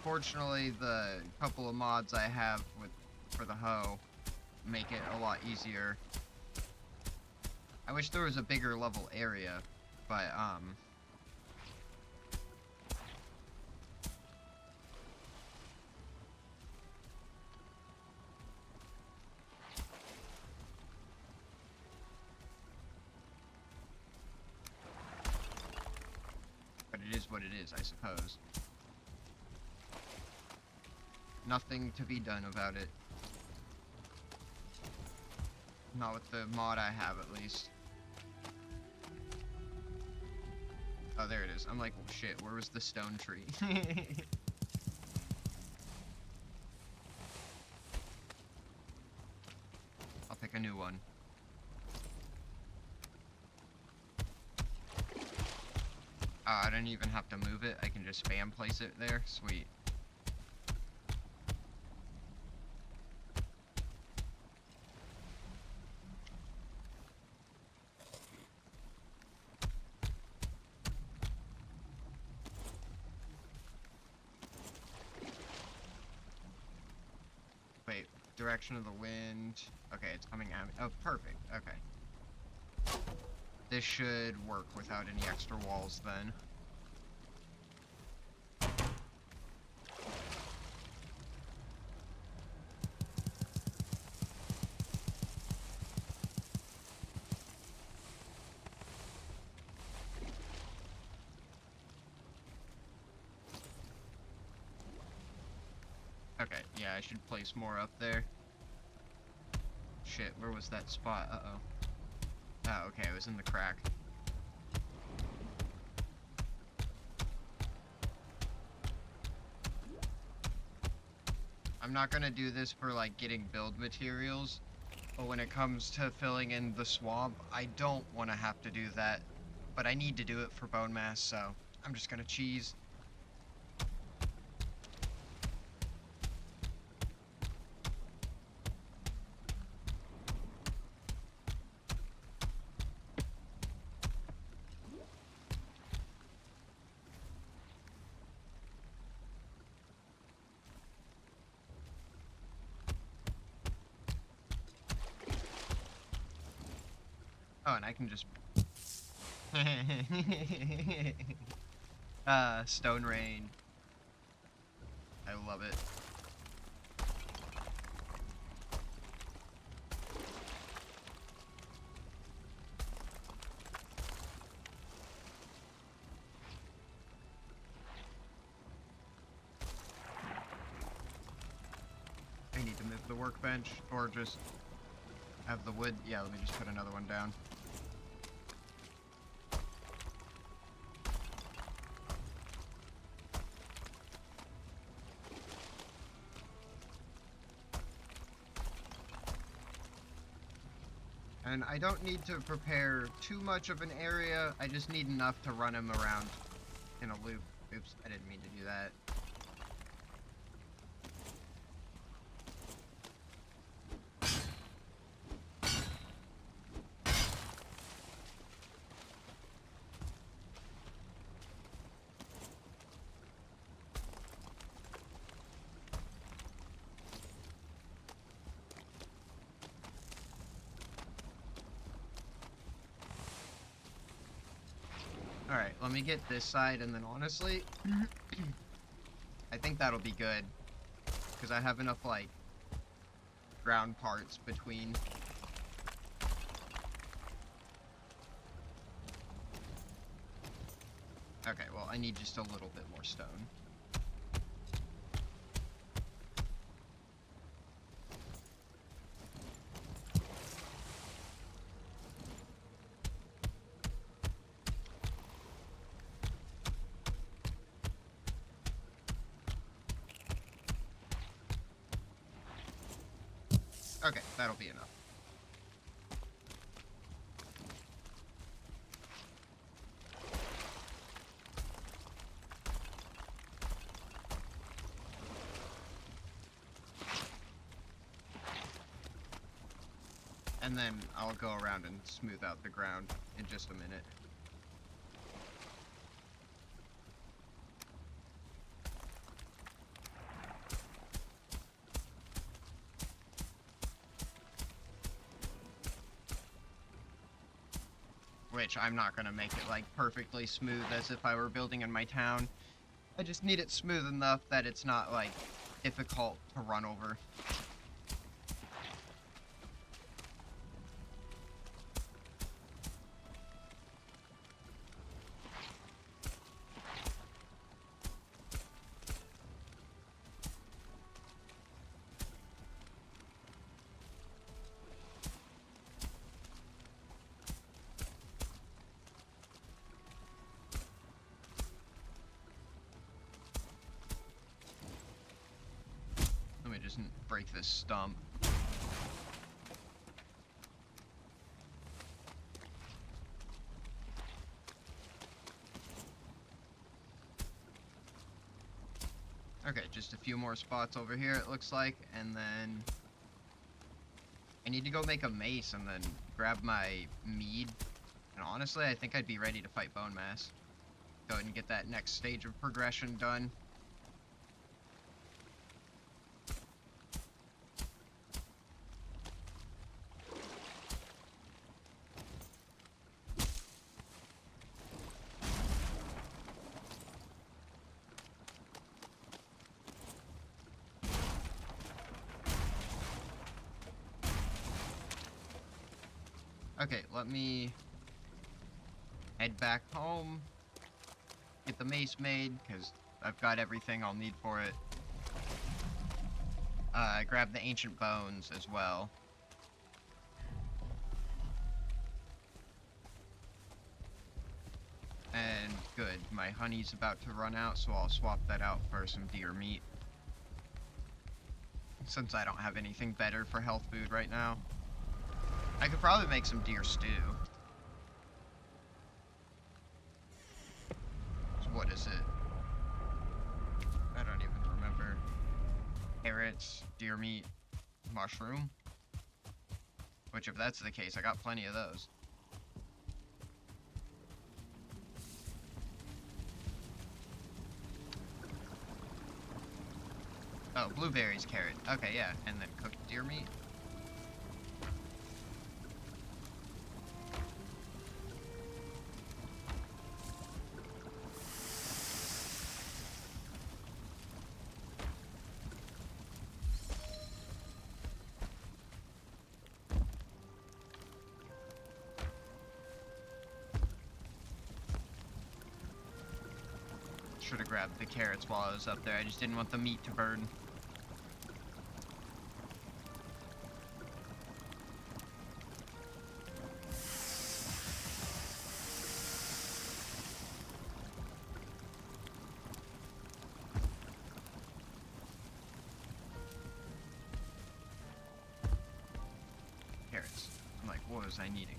Fortunately, the couple of mods I have for the hoe make it a lot easier. I wish there was a bigger level area, but it is what it is, I suppose. Nothing to be done about it. Not with the mod I have, at least. Oh, there it is. I'm like, well, shit, where was the stone tree? I'll pick a new one. I don't even have to move it. I can just spam place it there. Sweet. Wait, direction of the wind. Okay, it's coming at me. Oh, perfect. Okay. This should work without any extra walls then. Okay, yeah, I should place more up there. Shit, where was that spot? Uh-oh. Oh, okay, it was in the crack. I'm not gonna do this for, like, getting build materials, but when it comes to filling in the swamp, I don't want to have to do that, but I need to do it for bone mass, so I'm just gonna cheese. Oh, and I can just... Stone Rain. I love it. I need to move the workbench, or just have the wood. Yeah, let me just put another one down. And I don't need to prepare too much of an area. I just need enough to run him around in a loop. Oops, I didn't mean to do that. Alright, let me get this side, and then honestly, I think that'll be good. Because I have enough, like, ground parts between. Okay, well, I need just a little bit more stone. Okay, that'll be enough. And then I'll go around and smooth out the ground in just a minute. Which I'm not gonna make it like perfectly smooth as if I were building in my town. I just need it smooth enough that it's not like difficult to run over. Just break this stump. Okay, just a few more spots over here it looks like, and then I need to go make a mace and then grab my mead. And honestly, I think I'd be ready to fight Bone Mass. Go ahead and get that next stage of progression done. Okay, let me head back home, get the mace made, because I've got everything I'll need for it. Grab the ancient bones as well. And good, my honey's about to run out, so I'll swap that out for some deer meat. Since I don't have anything better for health food right now. I could probably make some deer stew. So what is it? I don't even remember. Carrots, deer meat, mushroom. Which, if that's the case, I got plenty of those. Oh, blueberries, carrot. Okay, yeah. And then cooked deer meat. Should have grabbed the carrots while I was up there. I just didn't want the meat to burn. Carrots. I'm like, whoa, What was I needing?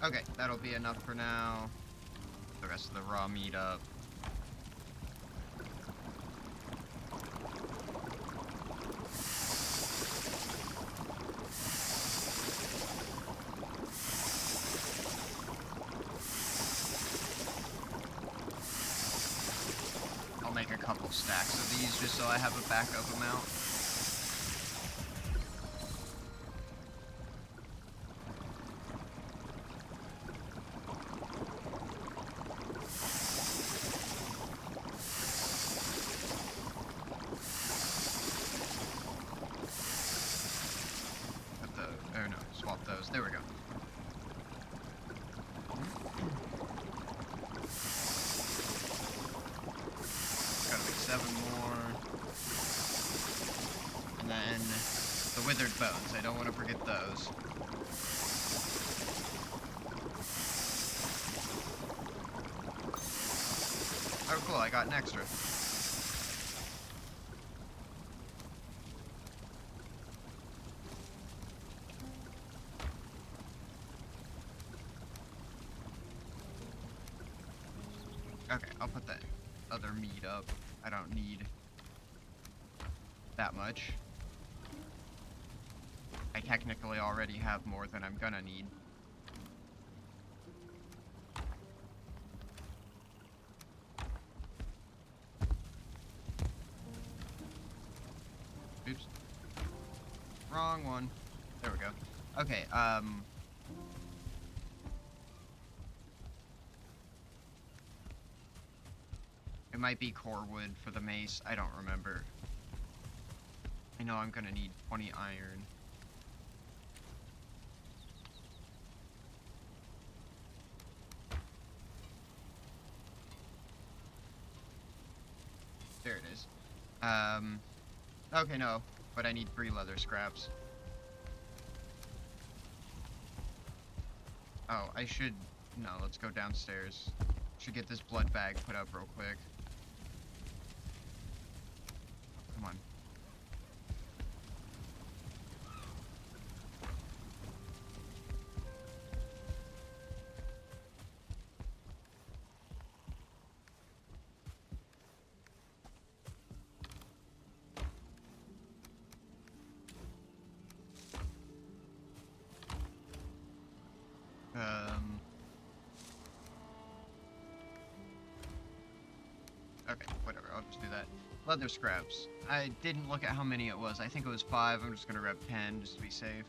Okay, that'll be enough for now. The rest of the raw meat up. I'll make a couple stacks of these just so I have a backup amount. Swap those. There we go. Gotta make 7 more. And then the withered bones. I don't want to forget those. Oh, cool. I got an extra. Okay, I'll put that other meat up. I don't need that much. I technically already have more than I'm gonna need. Oops. Wrong one. There we go. Okay, it might be core wood for the mace. I don't remember. I know I'm gonna need 20 iron. There it is. Okay, no. But I need 3 leather scraps. Oh, I should... No, let's go downstairs. Should get this blood bag put up real quick. Come on. Okay, whatever, I'll just do that. Leather scraps. I didn't look at how many it was. I think it was 5. I'm just gonna grab 10 just to be safe.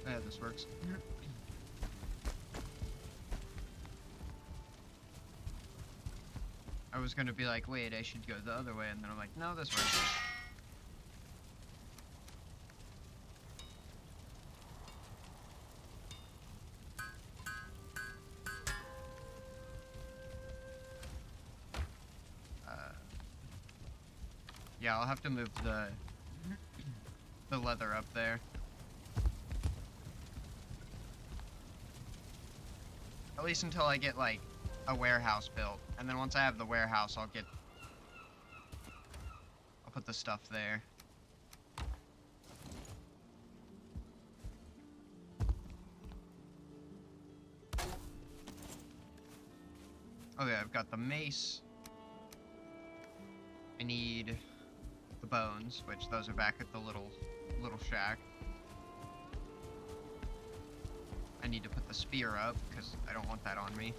Yeah, this works. I was gonna be like, wait, I should go the other way, and then I'm like, no, this works. Yeah, I'll have to move the leather up there. At least until I get, like, a warehouse built. And then once I have the warehouse, I'll put the stuff there. Okay, I've got the mace. I need the bones, which those are back at the little shack. I need to put the spear up, because I don't want that on me.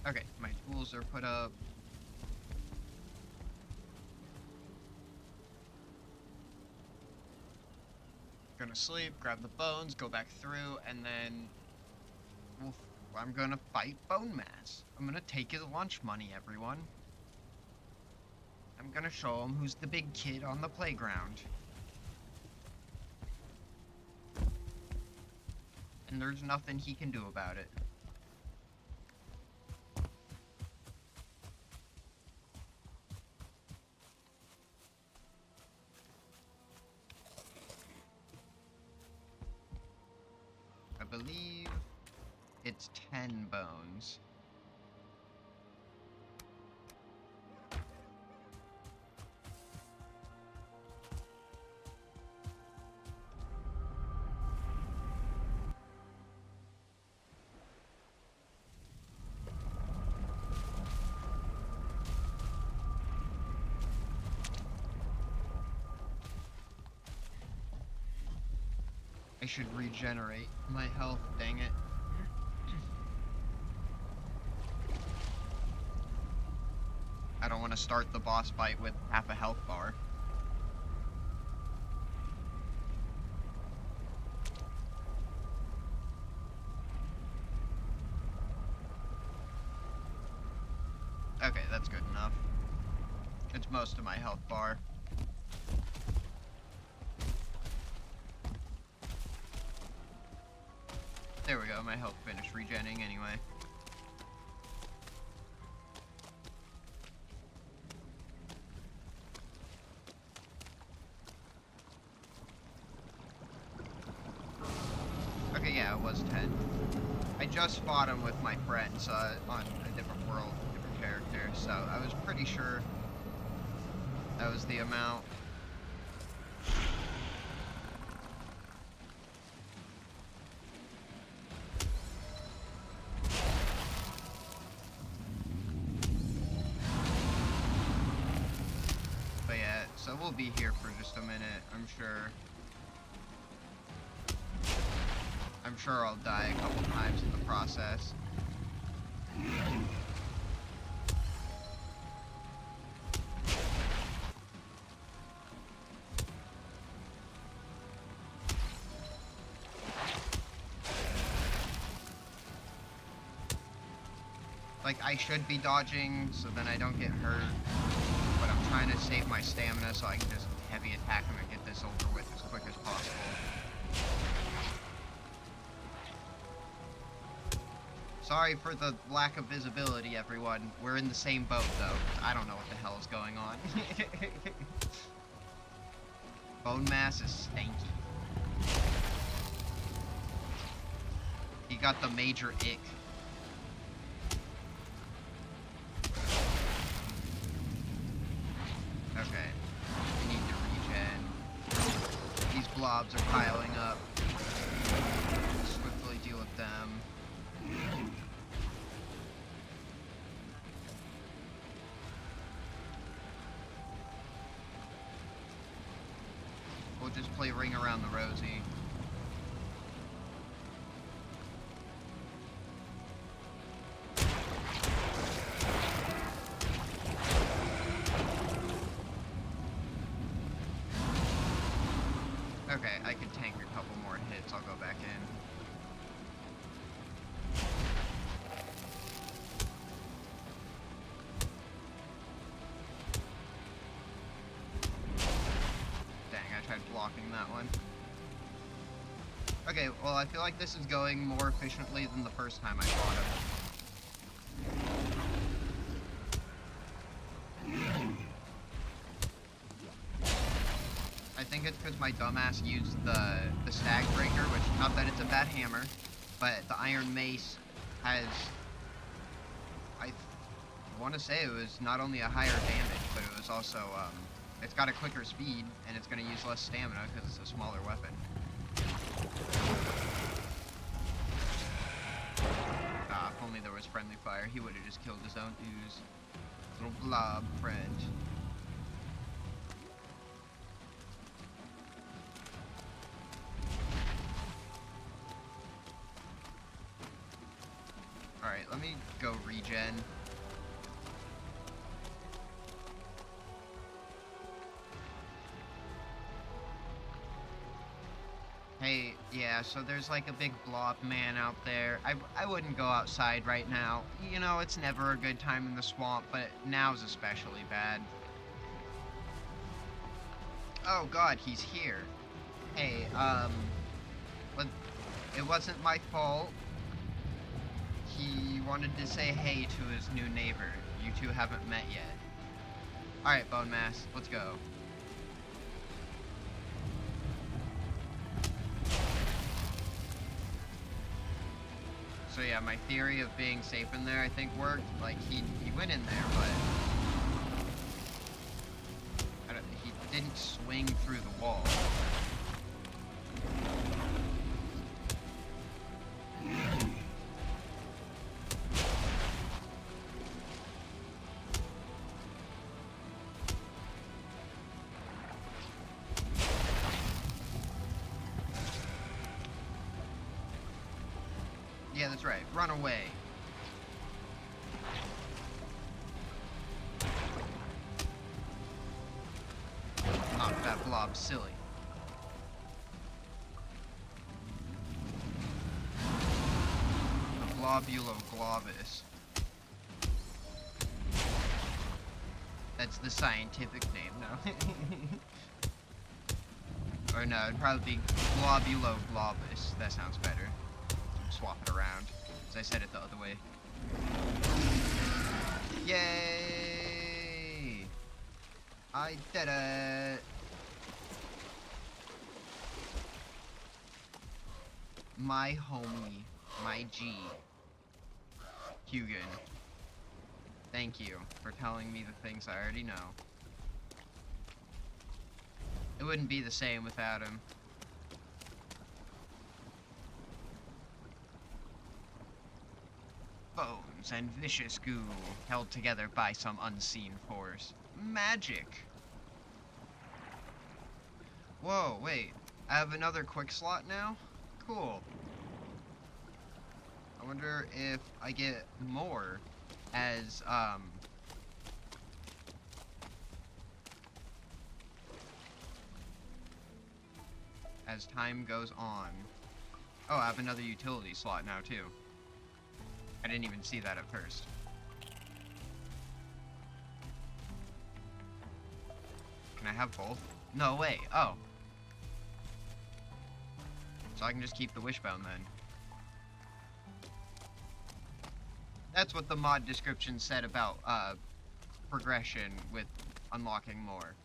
Okay, my tools are put up. Gonna sleep, grab the bones, go back through, and then I'm gonna fight Bone Mass. I'm gonna take his lunch money, everyone. I'm gonna show him who's the big kid on the playground. And there's nothing he can do about it. I believe it's 10 bones. I should regenerate my health, dang it. I don't want to start the boss fight with half a health bar. Okay, that's good enough. It's most of my health bar. There we go, my health finished regenning anyway. Okay, yeah, it was 10. I just fought him with my friends on a different world, different character, so I was pretty sure that was the amount. But yeah, so we'll be here for just a minute, I'm sure. I'm sure I'll die a couple times in the process. Like, I should be dodging so then I don't get hurt, but I'm trying to save my stamina so I can just heavy attack him and get this over with as quick as possible. Sorry for the lack of visibility, everyone. We're in the same boat, though. I don't know what the hell is going on. Bone Mass is stanky. He got the major ick. Okay. We need to regen. These blobs are piling up. Swiftly deal with them. We'll just play Ring Around the Rosie. Okay, I can tank a couple more hits. I'll go back in. Blocking that one. Okay, well, I feel like this is going more efficiently than the first time I fought him. I think it's because my dumbass used the Stag Breaker, which, not that it's a bad hammer, but the Iron Mace has, I want to say it was not only a higher damage, but it was also, it's got a quicker speed, and it's going to use less stamina because it's a smaller weapon. Ah, if only there was friendly fire, he would have just killed his own ooze. Little blob friend. Alright, let me go regen. Hey, yeah, so there's like a big blob man out there. I wouldn't go outside right now. You know, it's never a good time in the swamp, but now's especially bad. Oh god, he's here. Hey, but it wasn't my fault. He wanted to say hey to his new neighbor. You two haven't met yet. Alright, Bone Mass, let's go. So yeah, my theory of being safe in there I think worked. Like, he went in there, but he didn't swing through the wall. Yeah, that's right. Run away. Knock that blob silly. The Globuloglobus. That's the scientific name, no? Or no, it'd probably be Globuloglobus. That sounds better. Swap it around, because I said it the other way. Yay! I did it! My homie, my G, Hugin. Thank you for telling me the things I already know. It wouldn't be the same without him. Bones and vicious goo, held together by some unseen force. Magic! Whoa, wait. I have another quick slot now? Cool. I wonder if I get more as time goes on. Oh, I have another utility slot now too. I didn't even see that at first. Can I have both? No way. Oh. So I can just keep the wishbone then. That's what the mod description said about progression with unlocking more.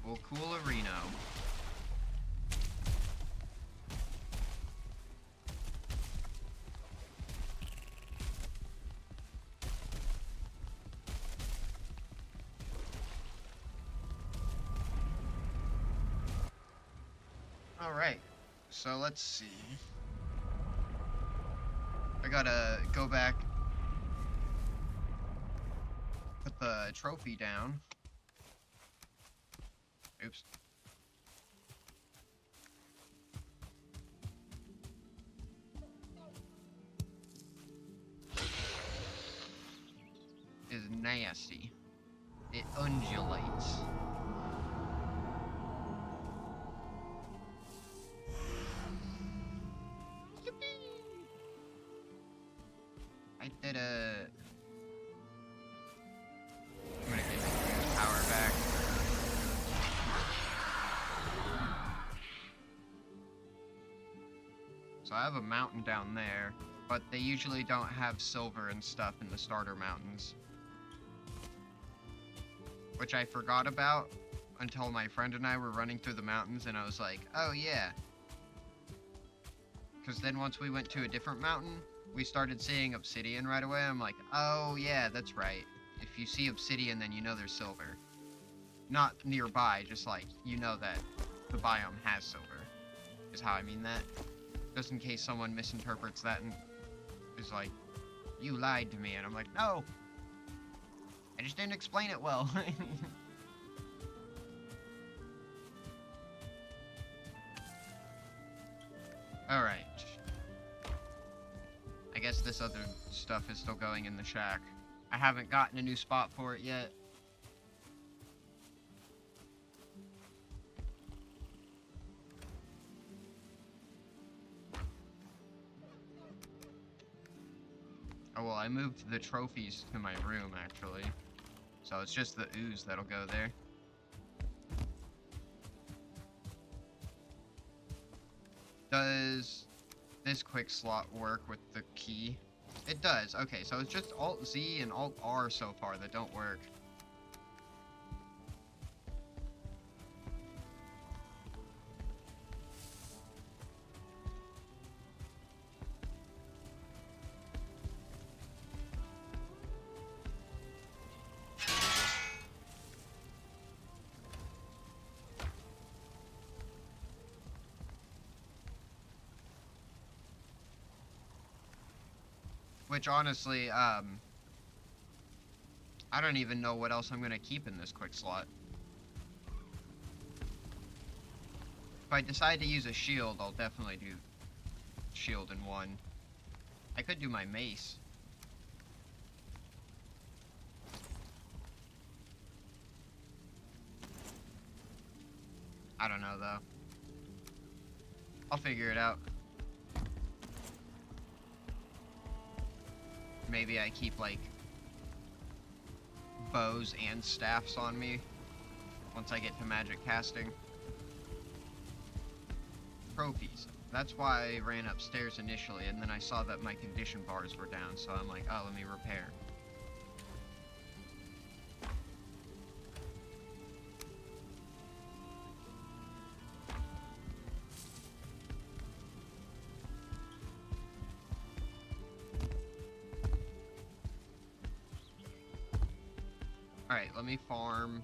Well, cool Reno. Alright, so let's see. I gotta go back, put the trophy down. Oops. Is nasty. It undulates. I did a... I'm gonna get the power back. So I have a mountain down there, but they usually don't have silver and stuff in the starter mountains. Which I forgot about until my friend and I were running through the mountains, and I was like, oh yeah. Because then once we went to a different mountain, we started seeing obsidian right away. I'm like, oh yeah, that's right. If you see obsidian, then you know there's silver. Not nearby, just like, you know that the biome has silver, is how I mean that. Just in case someone misinterprets that and is like, you lied to me, and I'm like, no! I just didn't explain it well. Alright. I guess this other stuff is still going in the shack. I haven't gotten a new spot for it yet. Oh, well, I moved the trophies to my room, actually. So it's just the ooze that'll go there. Does this quick slot work with the key? It does. Okay, so it's just Alt-Z and Alt-R so far that don't work. Which, honestly, I don't even know what else I'm gonna keep in this quick slot. If I decide to use a shield, I'll definitely do shield in one. I could do my mace. I don't know, though. I'll figure it out. Maybe I keep, like, bows and staffs on me once I get to magic casting. Trophies. That's why I ran upstairs initially, and then I saw that my condition bars were down, so I'm like, oh, let me repair. Alright, let me farm.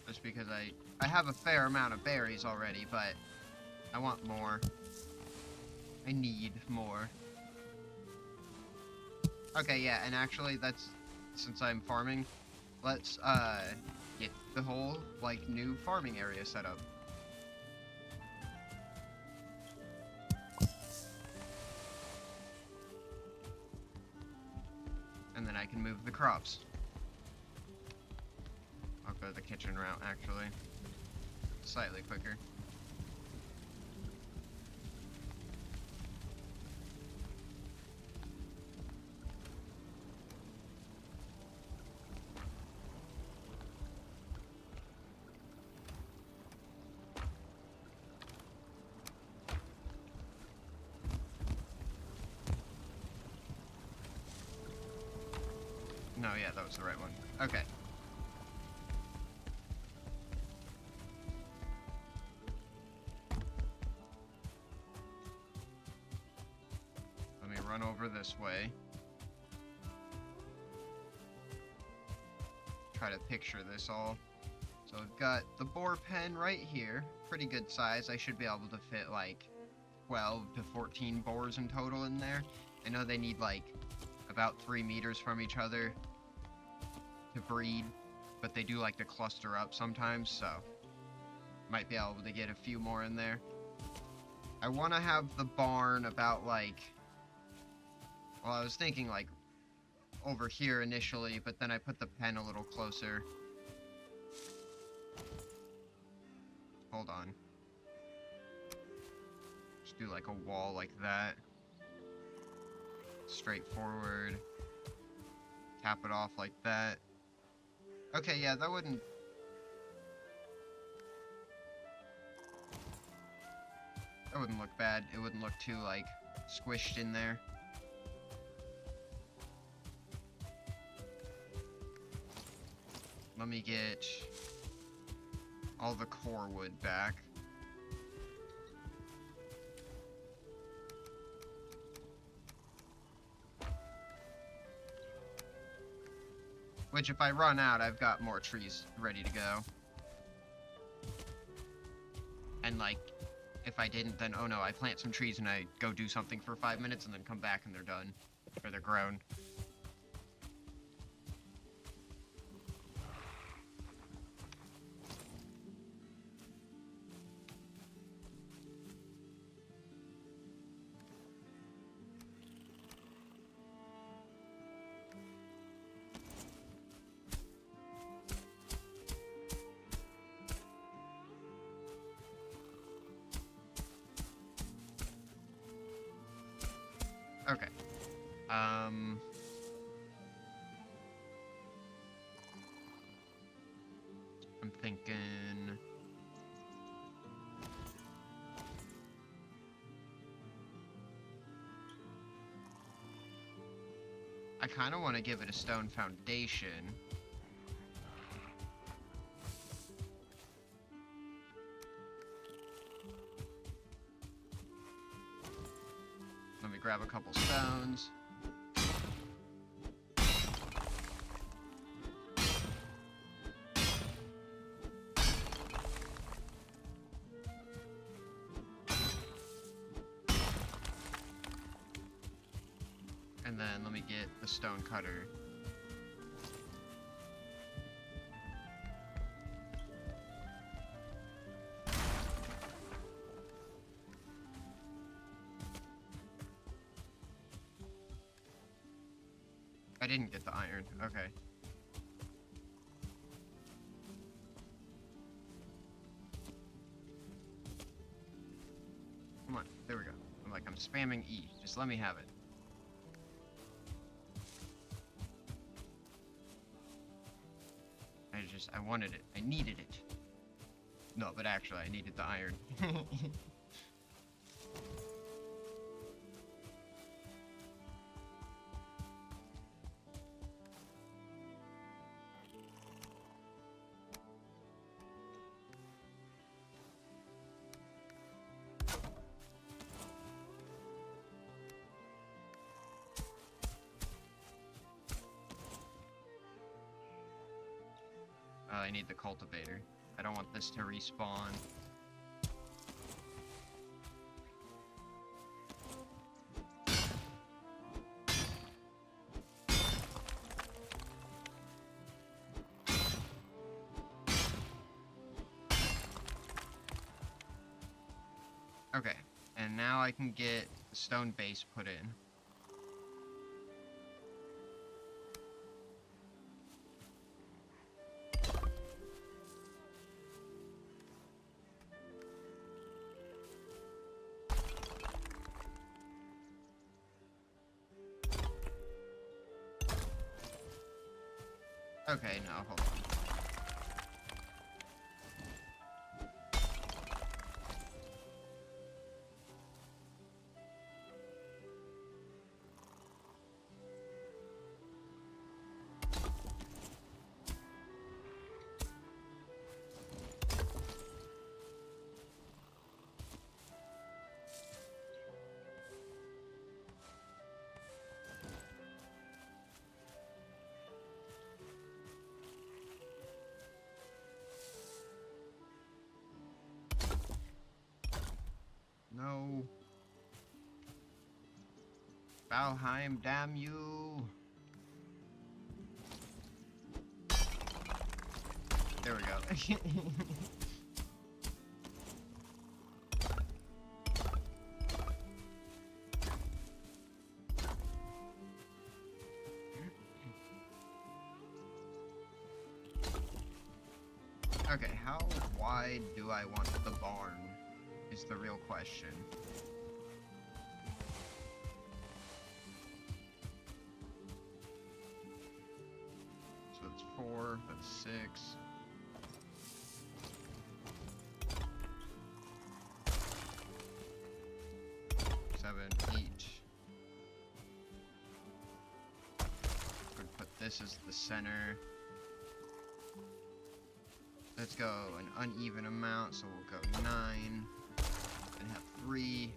Just because I have a fair amount of berries already, but I want more. I need more. Okay, yeah, and actually that's, since I'm farming, let's get the whole, like, new farming area set up. And then I can move the crops. I'll go the kitchen route, actually. Slightly quicker. No, yeah, that was the right one. Okay. Let me run over this way. Try to picture this all. So I've got the boar pen right here. Pretty good size. I should be able to fit like 12 to 14 boars in total in there. I know they need like about 3 meters from each other to breed, but they do like to cluster up sometimes, so might be able to get a few more in there. I want to have the barn about like, well, I was thinking like over here initially, but then I put the pen a little closer. Hold on. Just do like a wall like that. Straight forward. Tap it off like that. Okay, yeah, that wouldn't... That wouldn't look bad. It wouldn't look too, like, squished in there. Let me get all the core wood back. Which, if I run out, I've got more trees ready to go. And, like, if I didn't, then, oh no, I plant some trees and I go do something for 5 minutes and then come back and they're done. Or they're grown. Um... I'm thinking... I kind of want to give it a stone foundation. Let me grab a couple stones. And then let me get the stone cutter. I didn't get the iron. Okay. Come on. There we go. I'm spamming E. Just let me have it. I wanted it. I needed it. No, but actually, I needed the iron. I need the cultivator. I don't want this to respawn. Okay, and now I can get the stone base put in. Okay, no, hold on. No. Valheim, damn you. There we go. Okay, how wide do I want the barn? Is the real question. So that's 4, that's 6. Each. We're gonna put this as the center. Let's go an uneven amount, so we'll go 9 and have 3.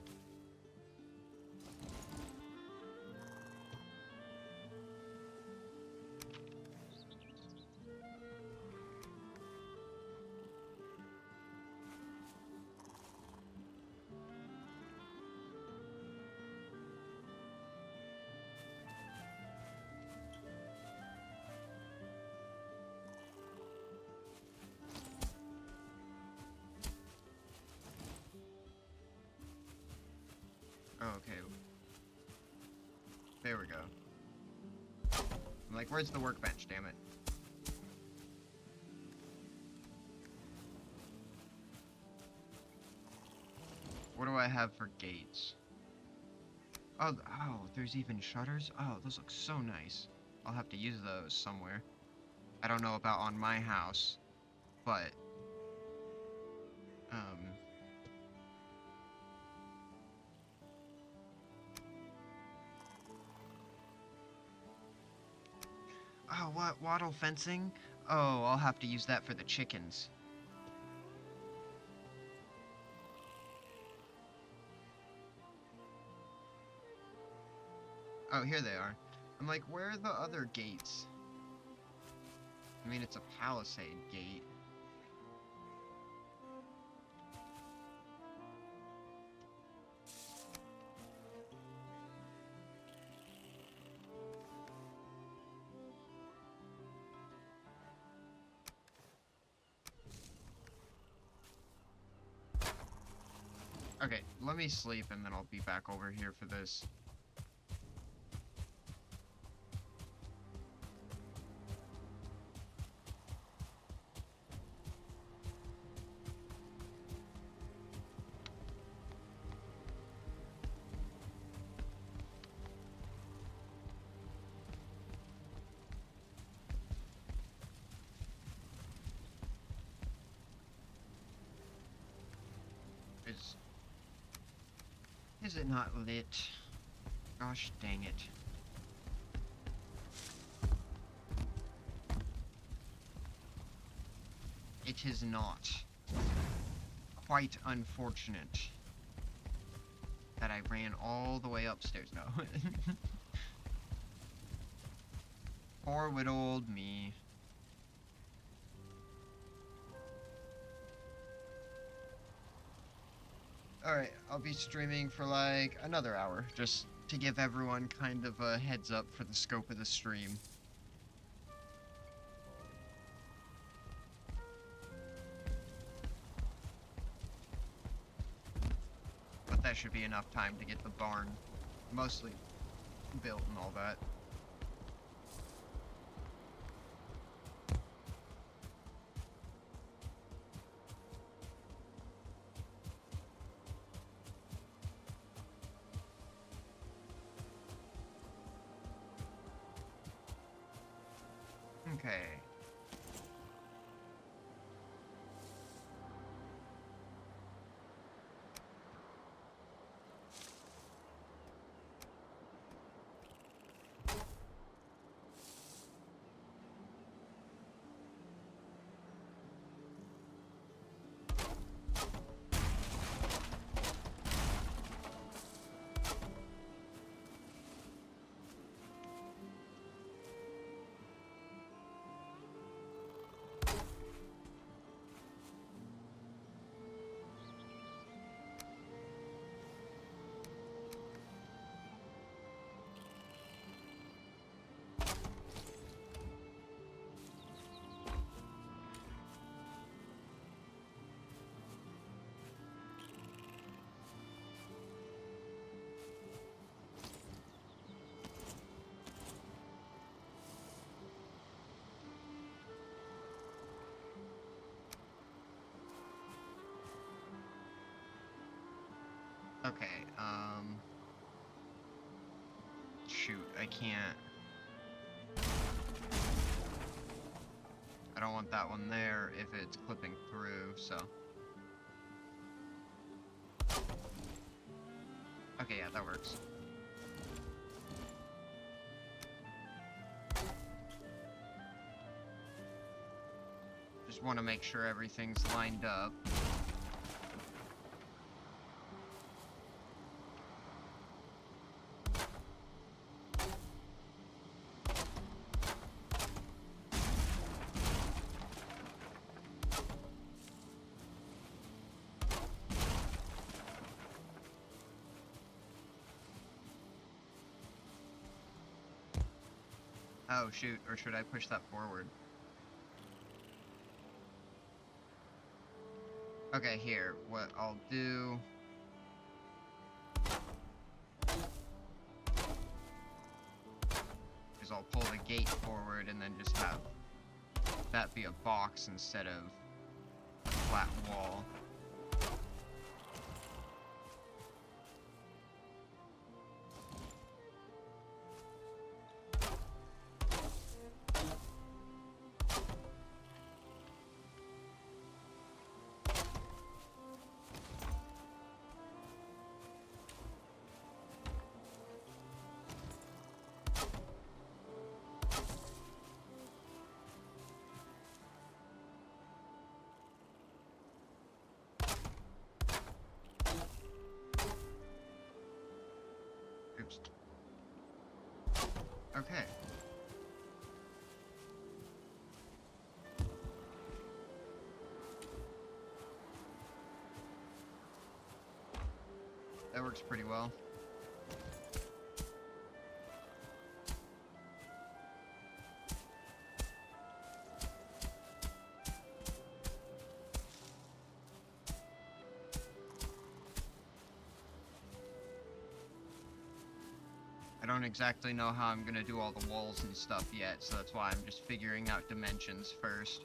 Okay. There we go. I'm like, where's the workbench, damn it? What do I have for gates? Oh, there's even shutters? Oh, those look so nice. I'll have to use those somewhere. I don't know about on my house, but, um... Oh, what? Wattle fencing? Oh, I'll have to use that for the chickens. Oh, here they are. I'm like, where are the other gates? I mean, it's a palisade gate. Okay, let me sleep and then I'll be back over here for this. Is... Is it not lit? Gosh dang it. It is not. Quite unfortunate that I ran all the way upstairs. No. Poor good old me. Alright, I'll be streaming for like another hour, just to give everyone kind of a heads up for the scope of the stream. But that should be enough time to get the barn mostly built and all that. Okay. Okay, shoot, I can't. I don't want that one there if it's clipping through, so. Okay, yeah, that works. Just want to make sure everything's lined up. Oh, shoot, or should I push that forward? Okay, here, what I'll do... is I'll pull the gate forward and then just have that be a box instead of a flat wall. Okay. That works pretty well. I don't exactly know how I'm gonna do all the walls and stuff yet, so that's why I'm just figuring out dimensions first.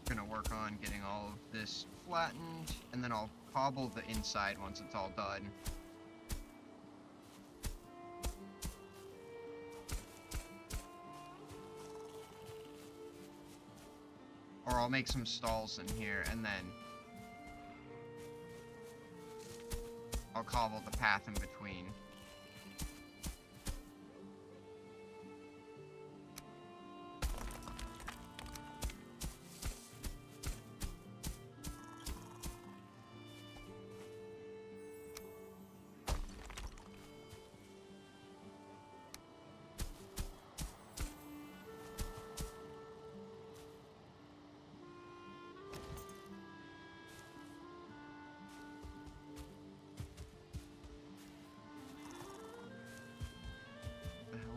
Gonna work on getting all of this flattened, and then I'll cobble the inside once it's all done. Or I'll make some stalls in here, and then I'll cobble the path in between.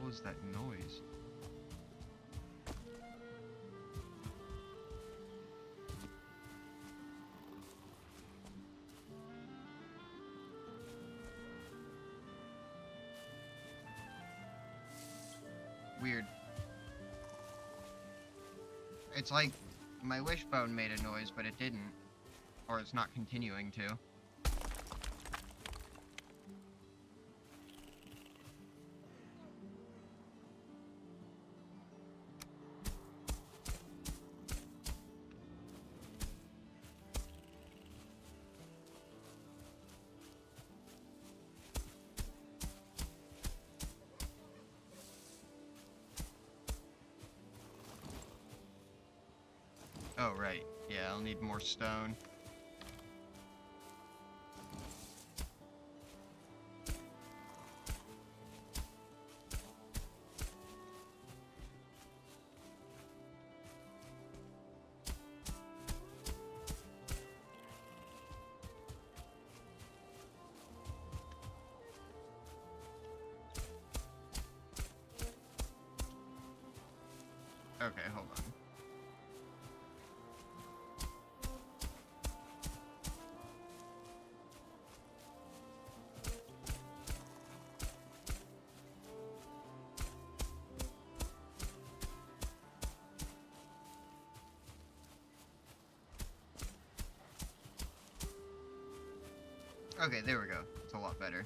What was that noise? Weird. It's like my wishbone made a noise, but it didn't. Or it's not continuing to. Oh, right. Yeah, I'll need more stone. Okay, hold on. Okay, there we go. It's a lot better.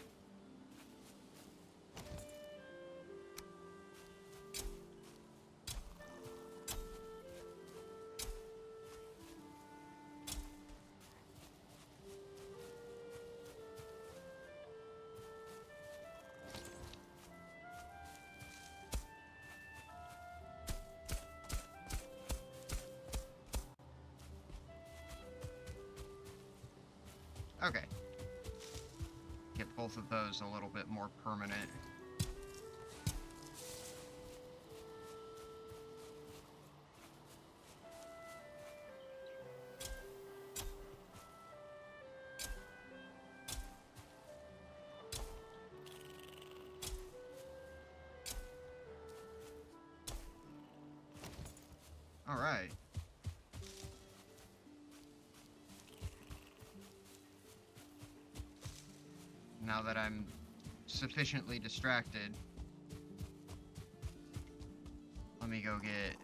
Okay. Get both of those a little bit more permanent. All right. Now that I'm sufficiently distracted, let me go get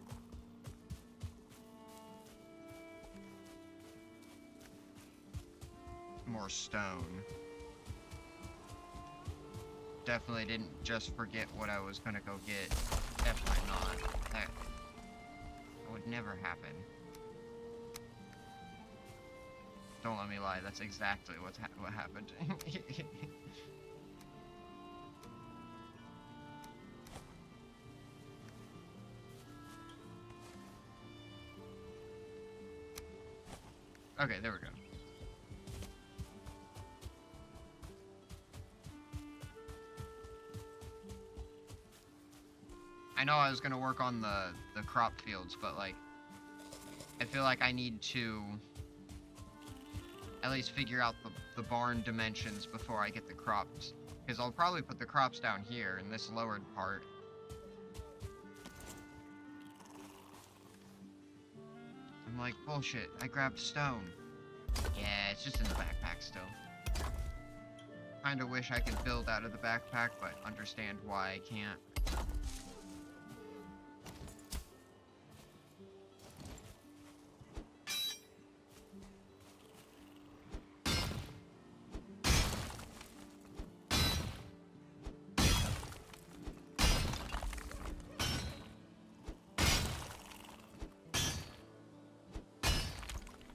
more stone. Definitely didn't just forget what I was gonna go get. Definitely not. never happen. Don't let me lie, that's exactly what happened. Okay, there we go. I know I was gonna work on the crop fields, but like, I feel like I need to at least figure out the barn dimensions before I get the crops. Because I'll probably put the crops down here in this lowered part. I'm like, bullshit, I grabbed stone. Yeah, it's just in the backpack still. Kinda wish I could build out of the backpack, but understand why I can't.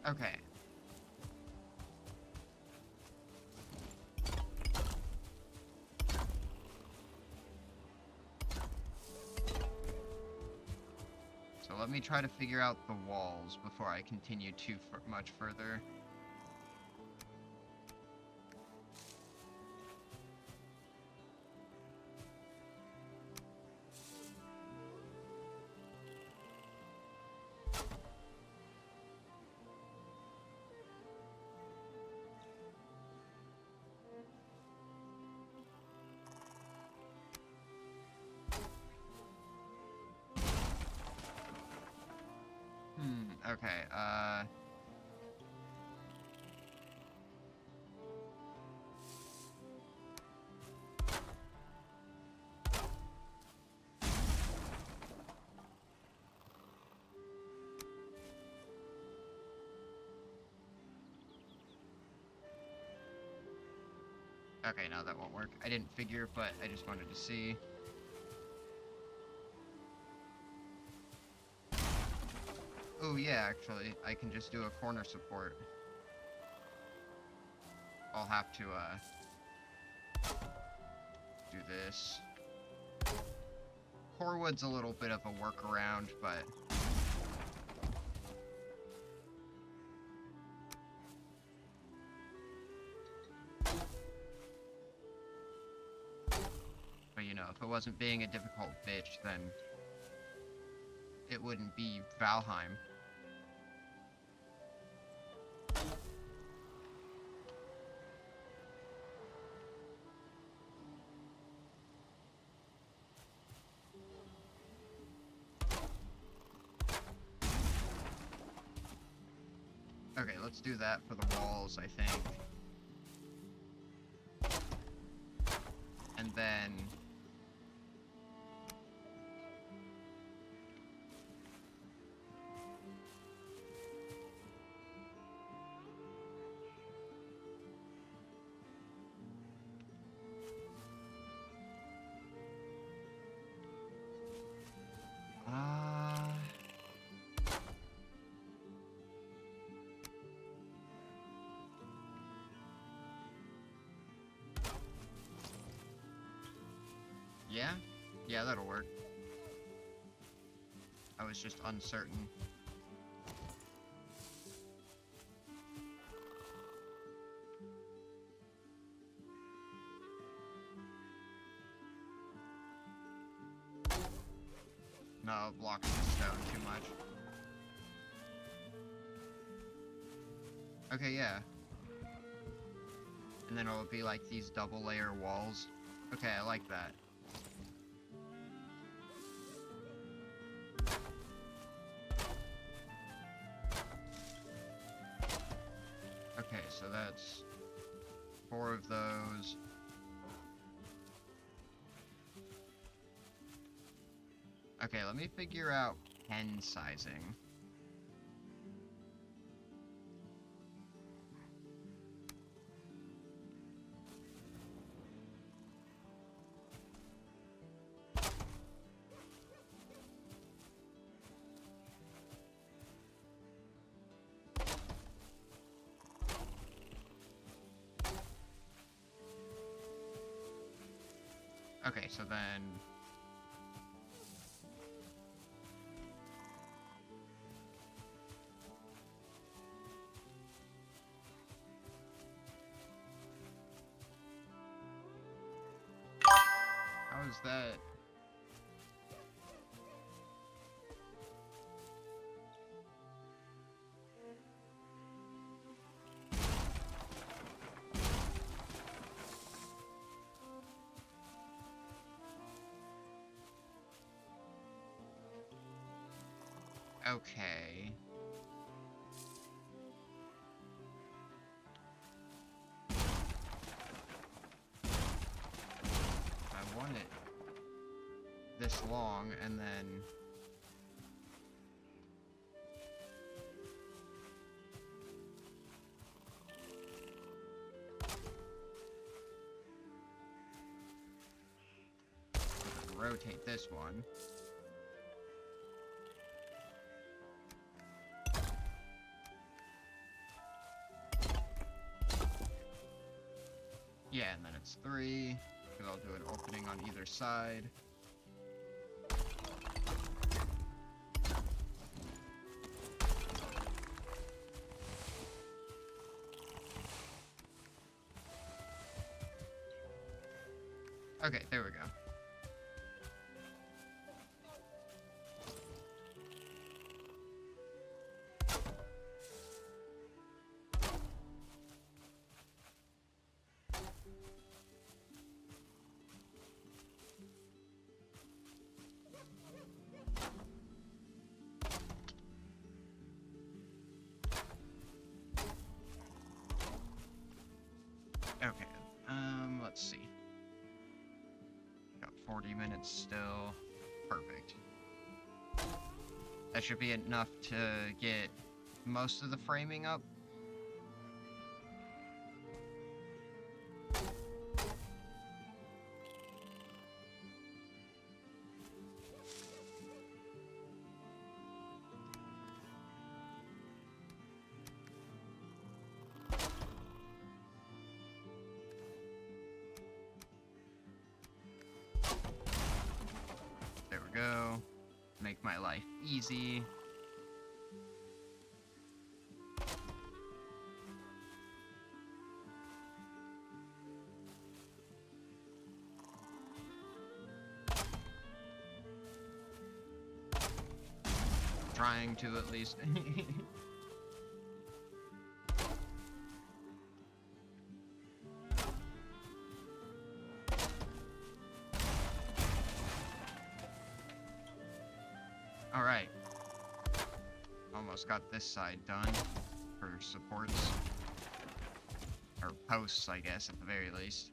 Okay. So let me try to figure out the walls before I continue too much further. Okay, okay, no, that won't work. I didn't figure, but I just wanted to see. Oh, yeah, actually, I can just do a corner support. I'll have to, do this. Corewood's a little bit of a workaround, but... But, you know, if it wasn't being a difficult bitch, then... it wouldn't be Valheim. Okay, let's do that for the walls, I think. And then... yeah? Yeah, that'll work. I was just uncertain. No, it blocks the stone too much. Okay, yeah. And then it'll be like these double layer walls. Okay, I like that. Okay, so that's 4 of those. Okay, let me figure out pen sizing. Okay, so then... How is that? Okay. I want it this long, and then... rotate this one. Yeah, and then it's 3, because I'll do an opening on either side. Okay, there we go. Okay, let's see. Got 40 minutes still. Perfect. That should be enough to get most of the framing up. There we go. Make my life easy. Trying to, at least. Alright. Almost got this side done for supports. Or posts, I guess, at the very least.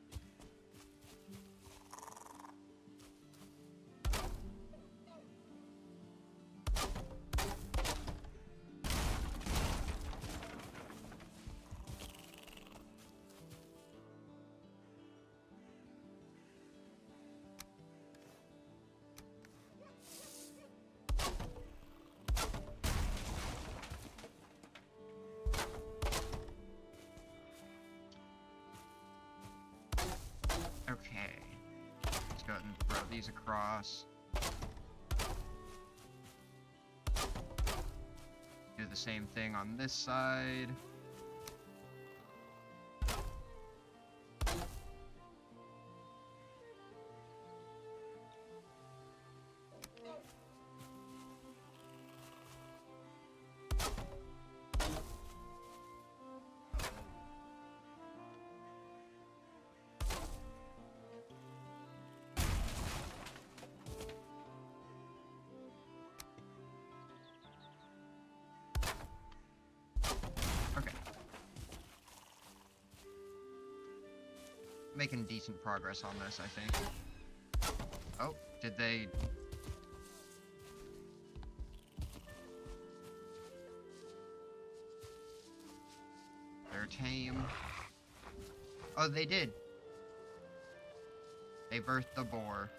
Okay. Let's go ahead and throw these across. Do the same thing on this side. Okay. Making decent progress on this, I think. Oh, did they... They're tame. Oh, they did. They birthed the boar.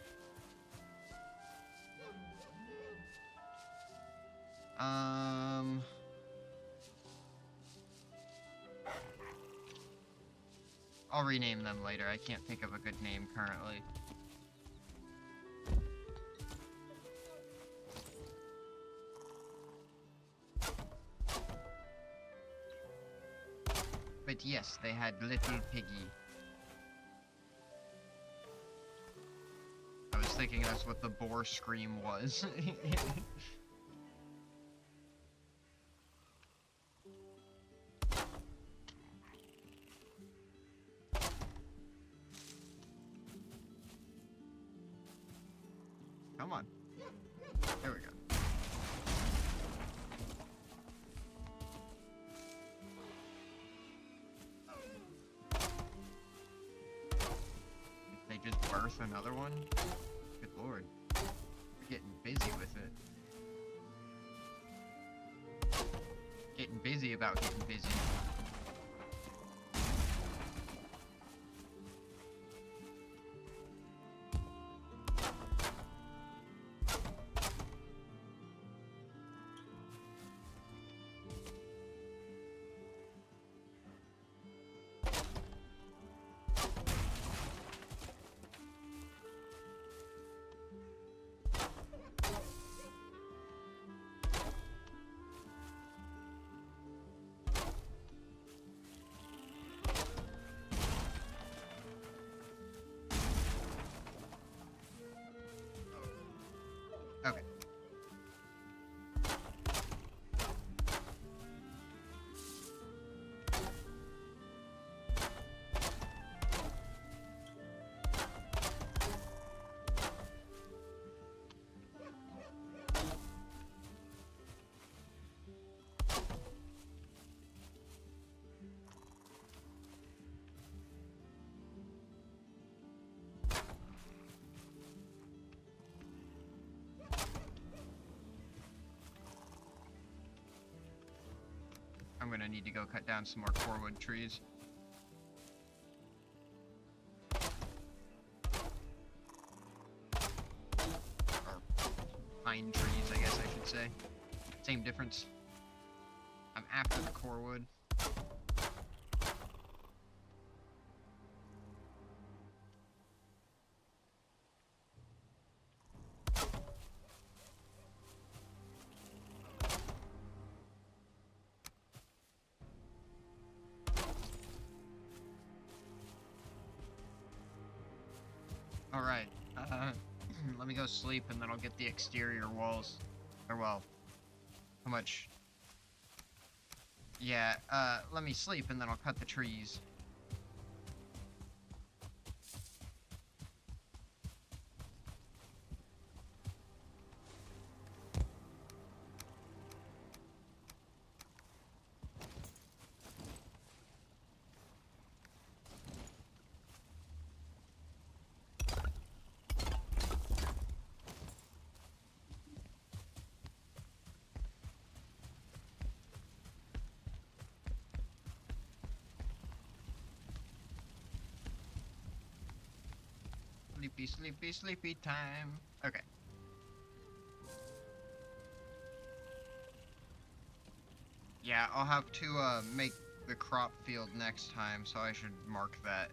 I'll rename them later. I can't think of a good name currently. But yes, they had Little Piggy. I was thinking that's what the boar scream was. Come on. There we go. Did they just birth another one? Good lord. They're getting busy with it. Getting busy about getting busy. Okay. I'm gonna need to go cut down some more corewood trees. Or pine trees, I guess I should say. Same difference. I'm after the corewood. Alright, let me go sleep and then I'll get the exterior walls. Or well, how much? Yeah, let me sleep and then I'll cut the trees. Sleepy, sleepy, sleepy time. Okay. Yeah, I'll have to, make the crop field next time, so I should mark that.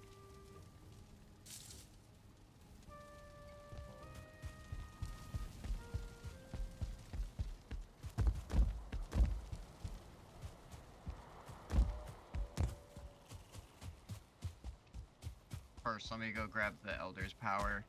First, let me go grab the Elder's Power.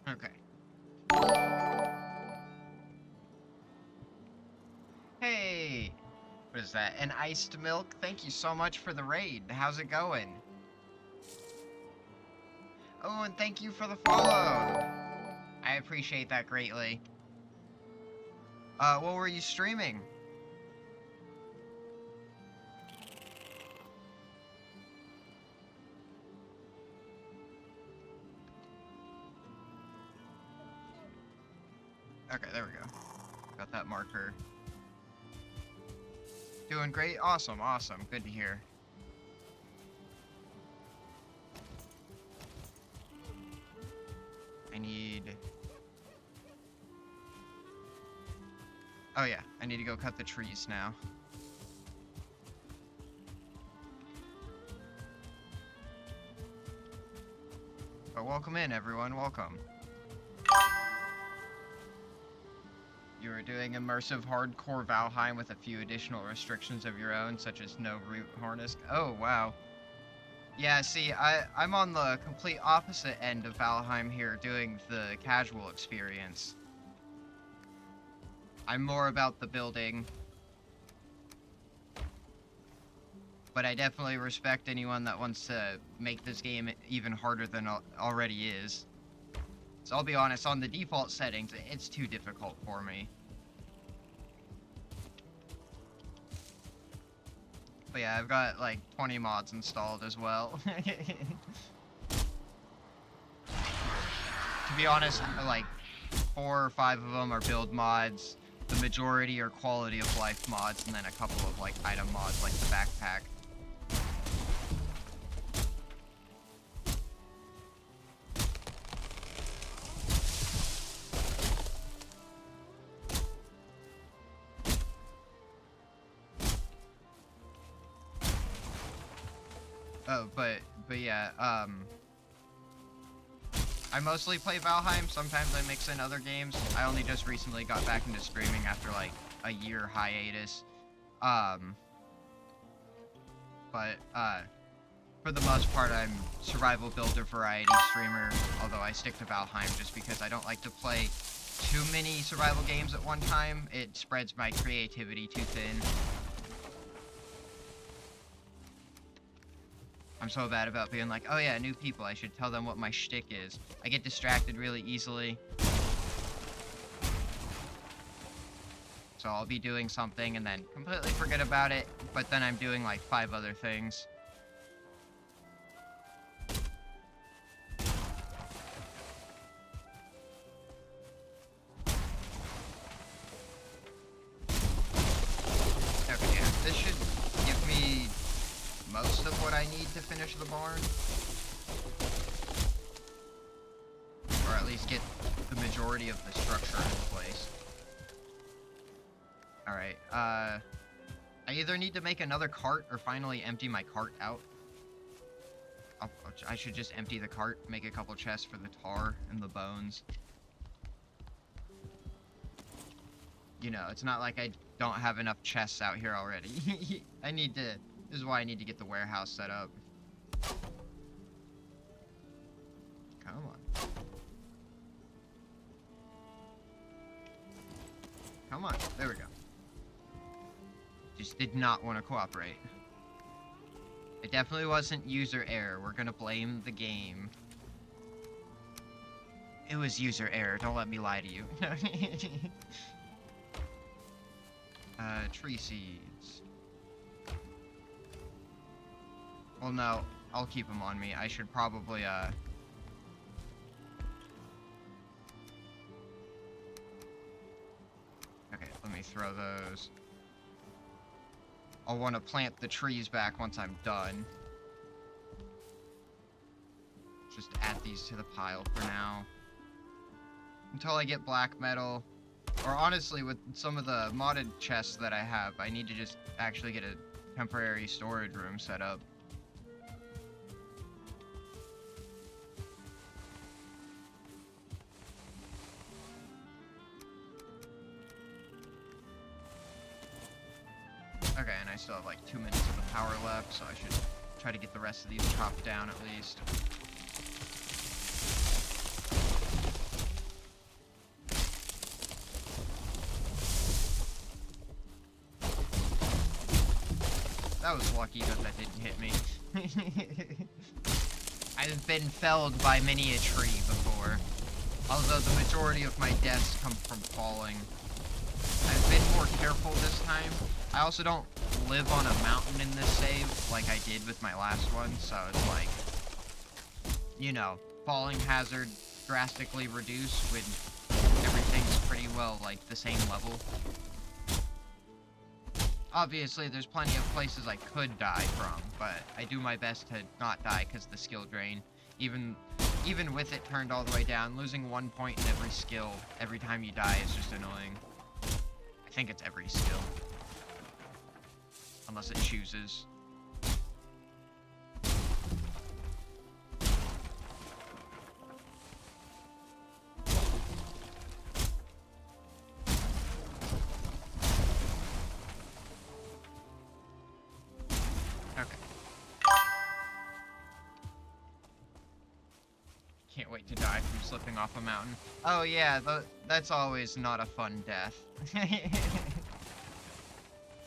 Okay. Hey! What is that? An iced milk? Thank you so much for the raid. How's it going? Oh, and thank you for the follow! I appreciate that greatly. What were you streaming? Okay, there we go. Got that marker. Doing great? Awesome, awesome. Good to hear. I need... Oh yeah, I need to go cut the trees now. But welcome in, everyone. Welcome. You are doing immersive hardcore Valheim with a few additional restrictions of your own, such as no root harness. Oh, wow. Yeah, see, I'm on the complete opposite end of Valheim here, doing the casual experience. I'm more about the building. But I definitely respect anyone that wants to make this game even harder than it already is. So I'll be honest, on the default settings, it's too difficult for me. But yeah, I've got like 20 mods installed as well. To be honest, like 4 or 5 of them are build mods. The majority are quality of life mods, and then a couple of like item mods like the backpack. Oh, but yeah, I mostly play Valheim. Sometimes I mix in other games. I only just recently got back into streaming after like a year hiatus. But for the most part, I'm survival builder variety streamer, although I stick to Valheim just because I don't like to play too many survival games at one time. It spreads my creativity too thin. I'm so bad about being like, oh yeah, new people, I should tell them what my shtick is. I get distracted really easily. So I'll be doing something and then completely forget about it, but then I'm doing like 5 other things. Okay, yeah, this should give me most of what I need to finish the barn. Or at least get the majority of the structure in place. Alright, I either need to make another cart or finally empty my cart out. I should just empty the cart, make a couple chests for the tar and the bones. You know, it's not like I don't have enough chests out here already. This is why I need to get the warehouse set up. Come on. Come on. There we go. Just did not want to cooperate. It definitely wasn't user error. We're gonna blame the game. It was user error. Don't let me lie to you. Tree seeds. Well, no. I'll keep them on me. I should probably, Okay, let me throw those. I'll want to plant the trees back once I'm done. Just add these to the pile for now. Until I get black metal. Or honestly, with some of the modded chests that I have, I need to just actually get a temporary storage room set up. Okay, and I still have like 2 minutes of the power left, so I should try to get the rest of these chopped down at least. That was lucky that didn't hit me. I've been felled by many a tree before, although the majority of my deaths come from falling. I've been more careful this time. I also don't live on a mountain in this save like I did with my last one, so it's like, you know, falling hazard drastically reduced when everything's pretty well like the same level. Obviously, there's plenty of places I could die from, but I do my best to not die because the skill drain. Even with it turned all the way down, losing 1 point in every skill every time you die is just annoying. I think it's every skill. Unless it chooses. Can't wait to die from slipping off a mountain. Oh yeah, that's always not a fun death.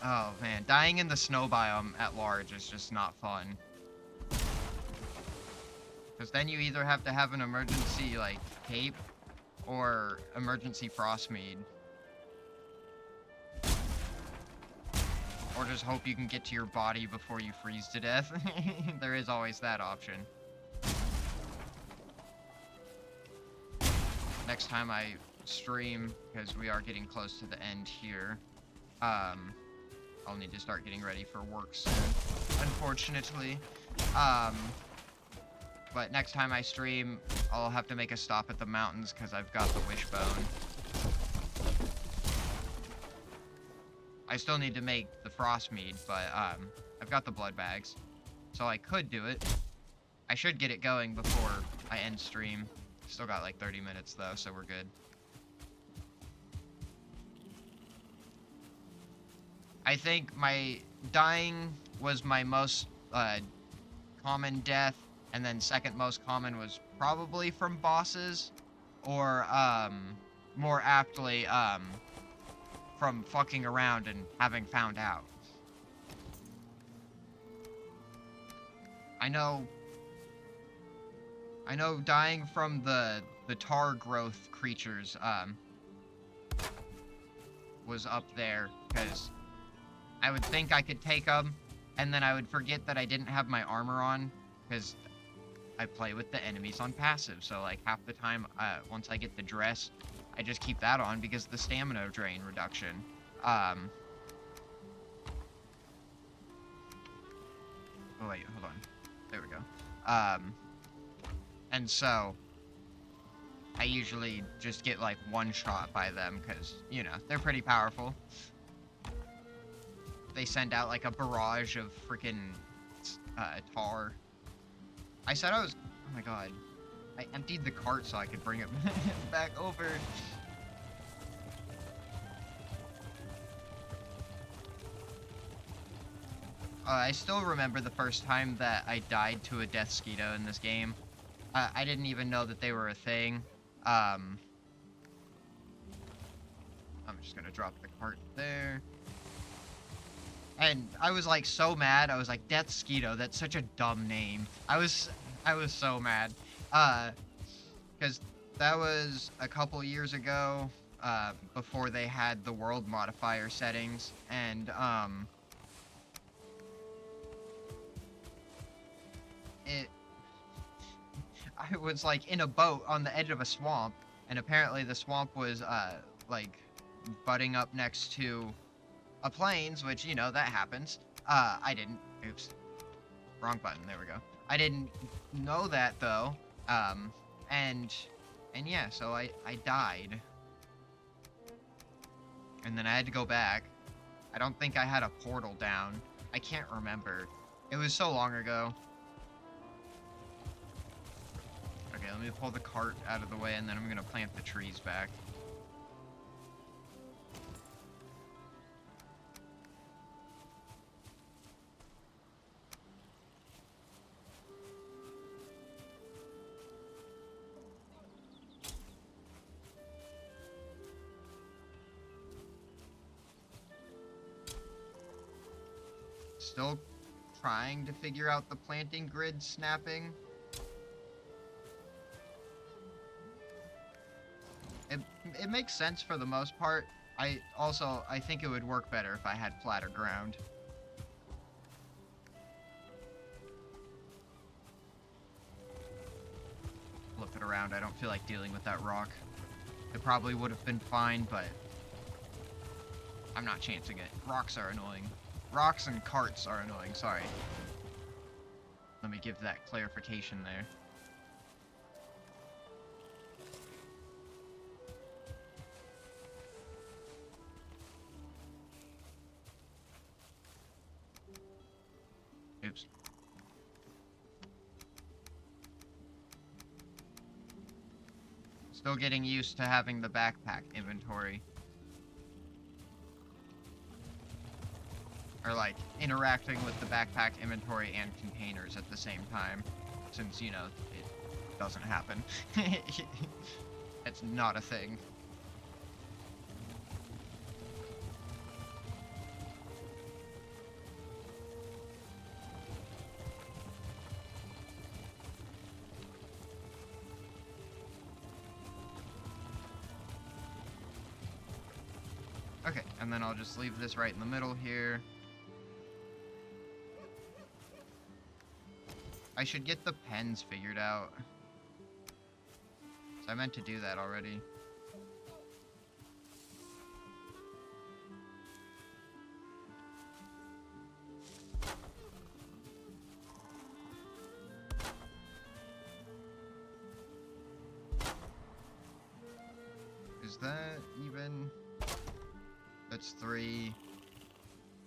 Oh man, dying in the snow biome at large is just not fun. Because then you either have to have an emergency, like, cape, or emergency frost mead. Or just hope you can get to your body before you freeze to death. There is always that option. Next time I stream, because we are getting close to the end here, I'll need to start getting ready for work soon, unfortunately. But next time I stream, I'll have to make a stop at the mountains, because I've got the wishbone. I still need to make the frost mead, but, I've got the blood bags. So I could do it. I should get it going before I end stream. Still got like 30 minutes though, so we're good. I think my dying was my most common death, and then second most common was probably from bosses, or more aptly from fucking around and having found out. I know dying from the tar growth creatures was up there, because I would think I could take them, and then I would forget that I didn't have my armor on, because I play with the enemies on passive, so like half the time, once I get the dress, I just keep that on because of the stamina drain reduction. Oh wait, hold on. There we go. And so, I usually just get like one shot by them because, you know, they're pretty powerful. They send out like a barrage of freaking tar. I said I was, oh my god. I emptied the cart so I could bring it back over. I still remember the first time that I died to a death skeeto in this game. I didn't even know that they were a thing. I'm just gonna drop the cart there. And I was like so mad. I was like, Death Skeeto, that's such a dumb name. I was so mad. Because that was a couple years ago, before they had the world modifier settings, and I was like in a boat on the edge of a swamp, and apparently the swamp was like butting up next to a plains, which, you know, that happens. I didn't, oops, wrong button, there we go. I didn't know that though, and yeah, so I died. And then I had to go back. I don't think I had a portal down. I can't remember. It was so long ago. Okay, let me pull the cart out of the way, and then I'm gonna plant the trees back. Still trying to figure out the planting grid snapping. It makes sense for the most part. I think it would work better if I had flatter ground. Flip it around, I don't feel like dealing with that rock. It probably would have been fine, but I'm not chancing it. Rocks are annoying. Rocks and carts are annoying, sorry. Let me give that clarification there. Oops. Still getting used to having the backpack inventory. Or like, interacting with the backpack inventory and containers at the same time. Since, you know, it doesn't happen. It's not a thing. Okay, and then I'll just leave this right in the middle here. I should get the pens figured out. So I meant to do that already. Is that even? That's 3.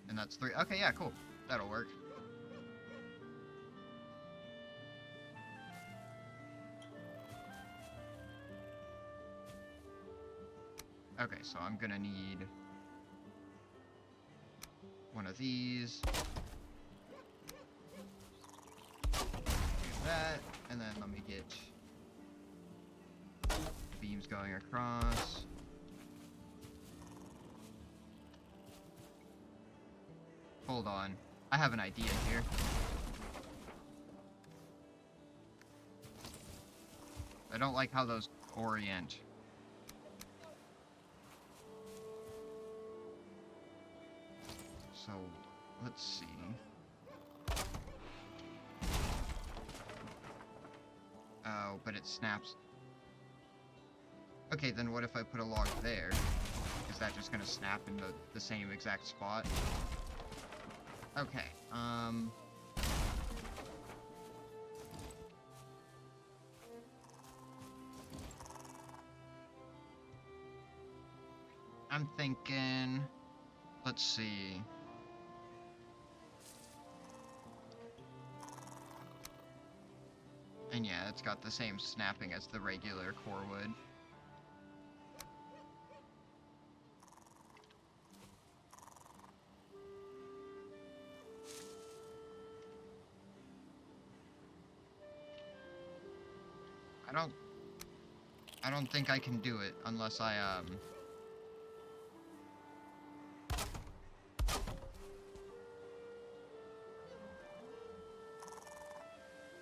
And that's 3. Okay, yeah, cool. That'll work. Okay, so I'm gonna need one of these. Do that, and then let me get beams going across. Hold on. I have an idea here. I don't like how those orient. So, let's see. Oh, but it snaps. Okay, then what if I put a log there? Is that just gonna snap in the same exact spot? Okay, I'm thinking, let's see. And yeah, it's got the same snapping as the regular core wood. I don't think I can do it unless I,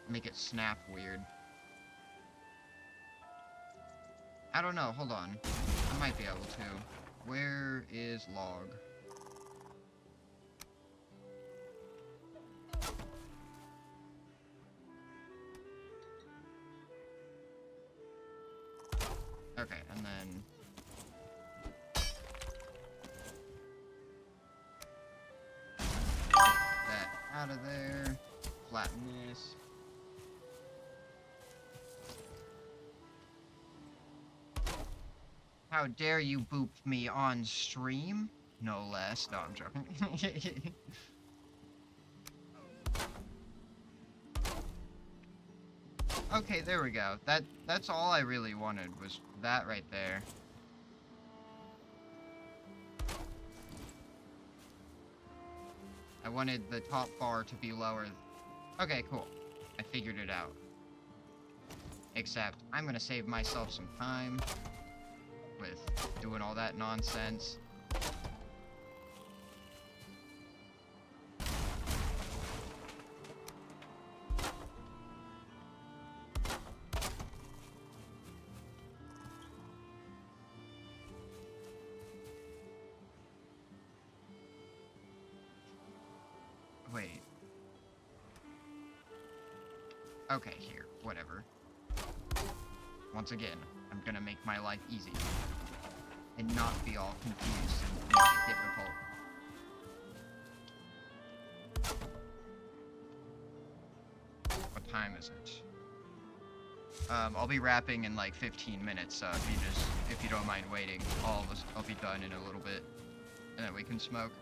make it snap weird. I don't know, hold on. I might be able to. Where is log? Okay, and then that out of there. Flatten this. How dare you boop me on stream? No less. No, I'm joking. Okay, there we go. That's all I really wanted, was that right there. I wanted the top bar to be lower. Okay, cool. I figured it out. Except, I'm gonna save myself some time with doing all that nonsense. Wait. Okay, here, whatever. Once again, I'm gonna make my life easy. And not be all confused and make it difficult. time is it? I'll be wrapping in like 15 minutes, so if you don't mind waiting, I'll be done in a little bit, and then we can smoke.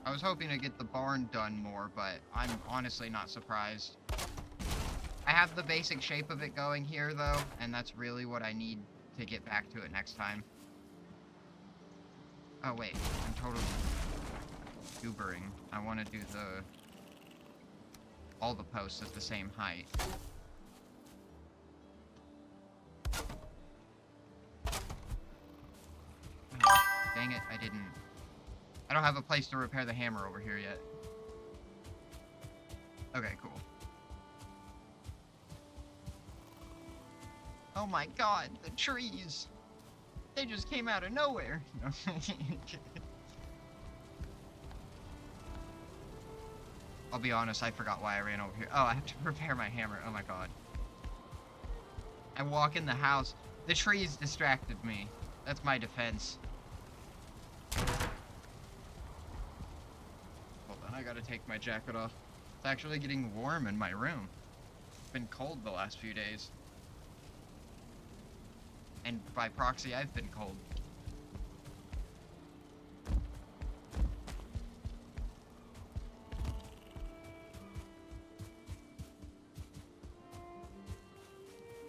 I was hoping to get the barn done more, but I'm honestly not surprised. I have the basic shape of it going here, though, and that's really what I need to get back to it next time. Oh, wait. I'm totally goobering. I want to do all the posts at the same height. Oh, dang it, I don't have a place to repair the hammer over here yet. Okay, cool. Oh my god, the trees! They just came out of nowhere! I'll be honest, I forgot why I ran over here. Oh, I have to repair my hammer. Oh my god. I walk in the house. The trees distracted me. That's my defense. Hold on, I gotta take my jacket off. It's actually getting warm in my room. It's been cold the last few days. And by proxy, I've been cold.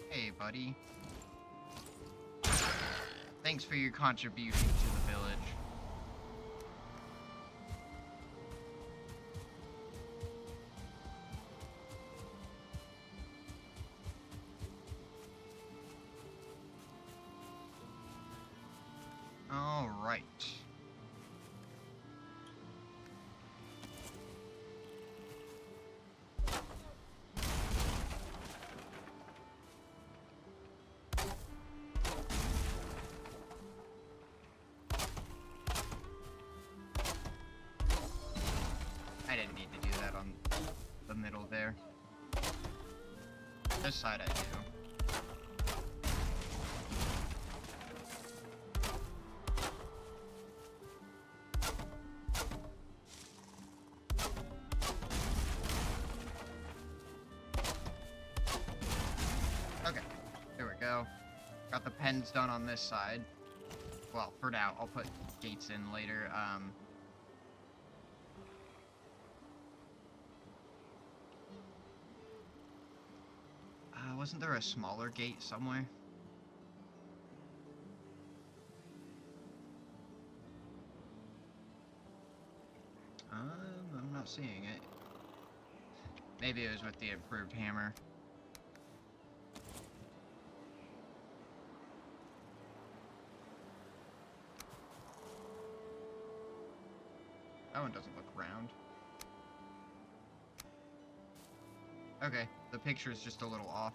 Hey, buddy. Thanks for your contribution to the village. All right. I didn't need to do that on the middle there. This side I do. Okay, there we go. Got the pens done on this side. Well, for now, I'll put gates in later. Wasn't there a smaller gate somewhere? I'm not seeing it. Maybe it was with the improved hammer. That one doesn't look round. Okay, the picture is just a little off.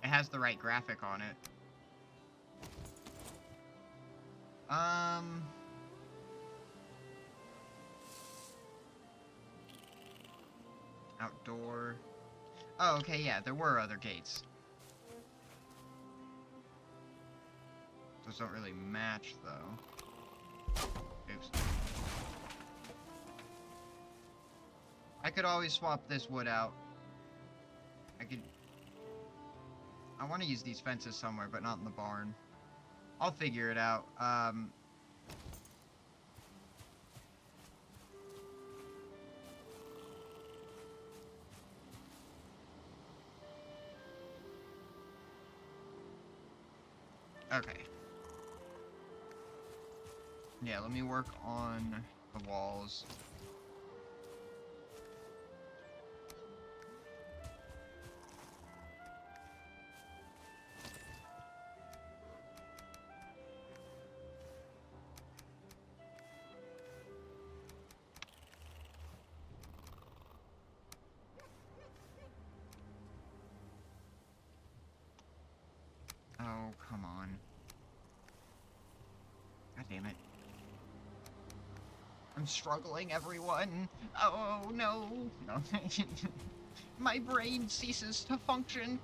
It has the right graphic on it. Outdoor. Oh, okay, yeah, there were other gates. Those don't really match, though. Oops. I could always swap this wood out. I want to use these fences somewhere, but not in the barn. I'll figure it out. Okay. Yeah, let me work on the walls. Oh, come on. God damn it. I'm struggling, everyone. Oh, no. No. My brain ceases to function.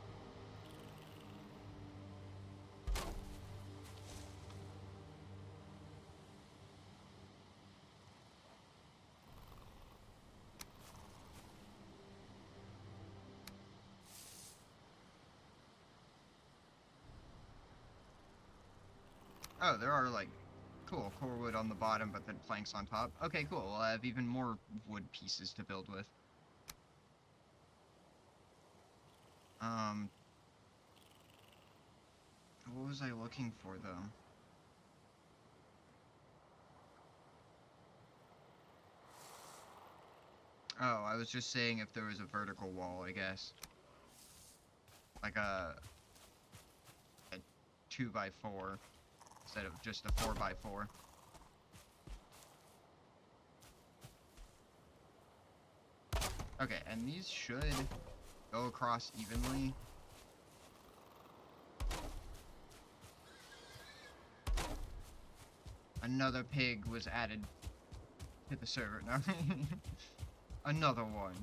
Oh, there are, like, cool, core wood on the bottom, but then planks on top. Okay, cool. Well, I have even more wood pieces to build with. Um, what was I looking for, though? Oh, I was just saying if there was a vertical wall, I guess. Like a 2x4 instead of just a 4x4. Okay, and these should go across evenly. Another pig was added to the server. No. Another one.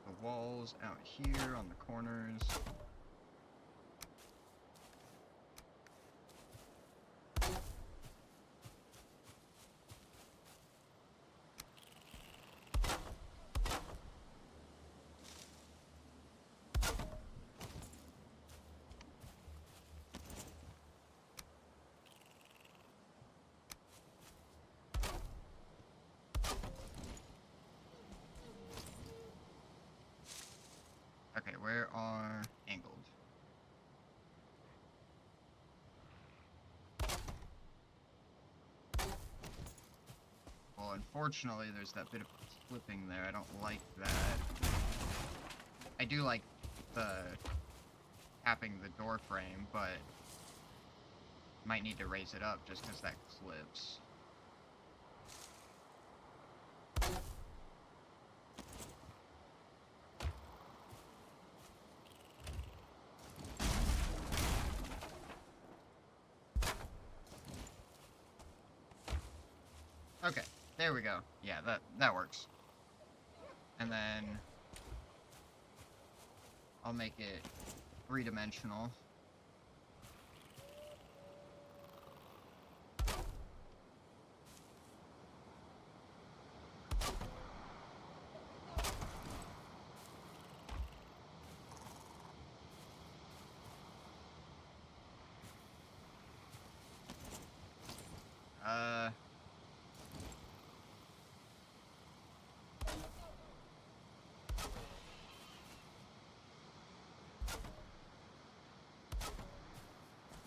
The walls out here on the corners. Okay, where are angled? Well, unfortunately, there's that bit of flipping there. I don't like that. I do like the tapping the door frame, but might need to raise it up just because that clips. Okay, there we go. Yeah, that works. And then I'll make it three-dimensional.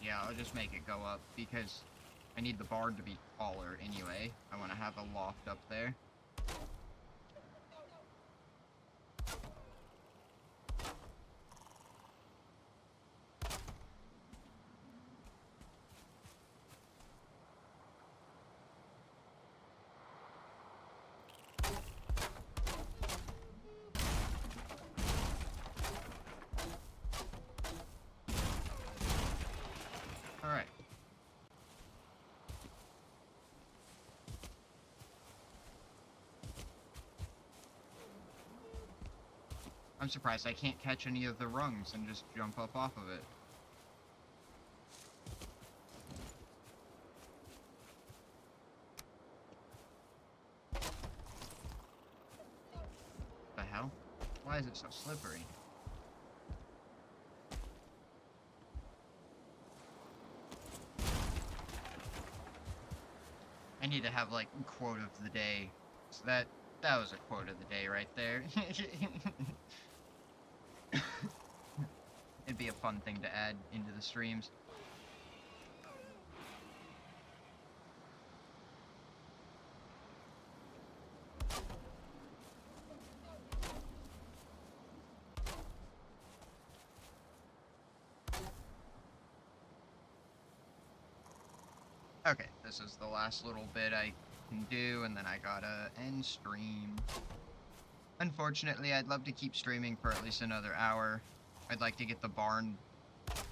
Yeah, I'll just make it go up because I need the barn to be taller anyway. I want to have a loft up there. Alright. I'm surprised I can't catch any of the rungs and just jump up off of it. The hell? Why is it so slippery? I need to have, like, quote of the day. So that was a quote of the day right there. It'd be a fun thing to add into the streams. Okay, this is the last little bit I can do, and then I gotta end stream. Unfortunately, I'd love to keep streaming for at least another hour. I'd like to get the barn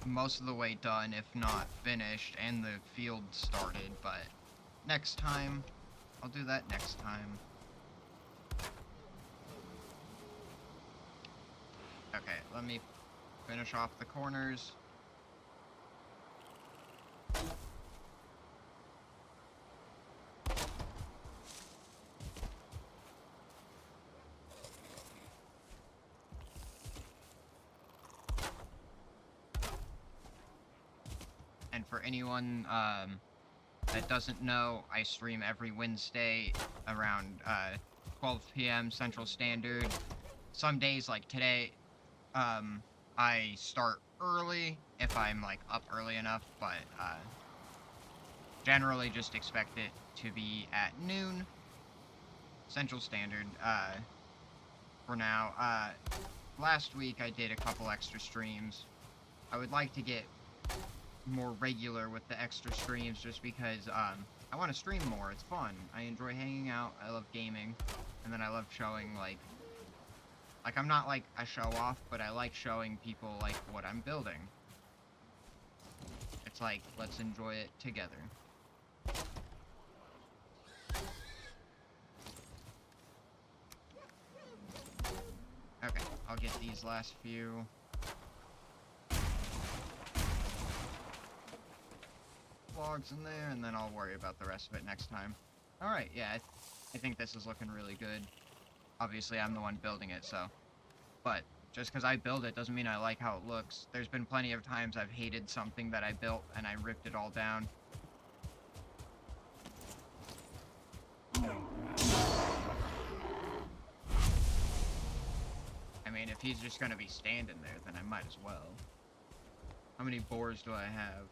most of the way done, if not finished, and the field started, but next time, I'll do that next time. Okay, let me finish off the corners. for anyone that doesn't know, I stream every Wednesday around 12 p.m. Central Standard. Some days, like today, I start early if I'm like up early enough, but generally just expect it to be at noon Central Standard for now. Last week I did a couple extra streams. I would like to get more regular with the extra streams just because I want to stream more. It's fun. I enjoy hanging out. I love gaming, and then I love showing like I'm not like a show off, but I like showing people like what I'm building. It's like, let's enjoy it together. Okay, I'll get these last few. Logs in there, and then I'll worry about the rest of it next time. Alright, yeah, I think this is looking really good. Obviously, I'm the one building it, so. But just because I build it doesn't mean I like how it looks. There's been plenty of times I've hated something that I built, and I ripped it all down. I mean, if he's just gonna be standing there, then I might as well. How many boars do I have?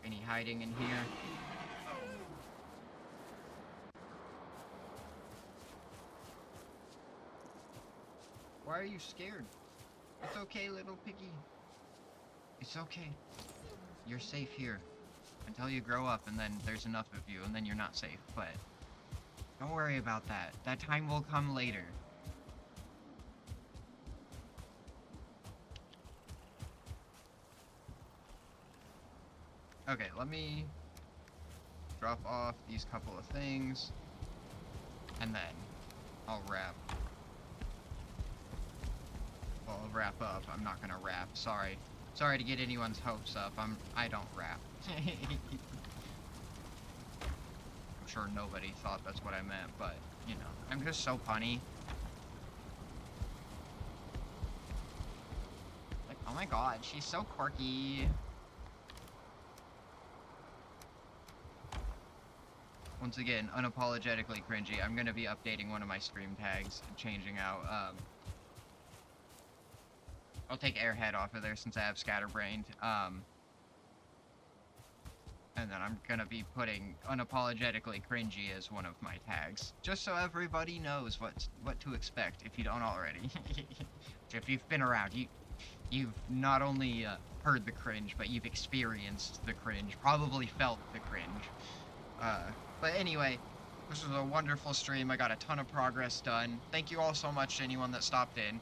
Any hiding in here? Why are you scared? It's okay, little piggy. It's okay. You're safe here. Until you grow up, and then there's enough of you, and then you're not safe, but don't worry about that. That time will come later. Okay, let me drop off these couple of things, and then I'll wrap. Well, I'll wrap up. I'm not gonna wrap. Sorry. Sorry to get anyone's hopes up. I don't rap. I'm sure nobody thought that's what I meant, but, you know, I'm just so punny. Like, oh my god, she's so quirky. Once again, unapologetically cringy. I'm gonna be updating one of my stream tags and changing out, I'll take Airhead off of there since I have Scatterbrained, and then I'm gonna be putting unapologetically cringy as one of my tags, just so everybody knows what to expect if you don't already. If you've been around, you've not only heard the cringe, but you've experienced the cringe, probably felt the cringe. But anyway, this was a wonderful stream. I got a ton of progress done. Thank you all so much to anyone that stopped in.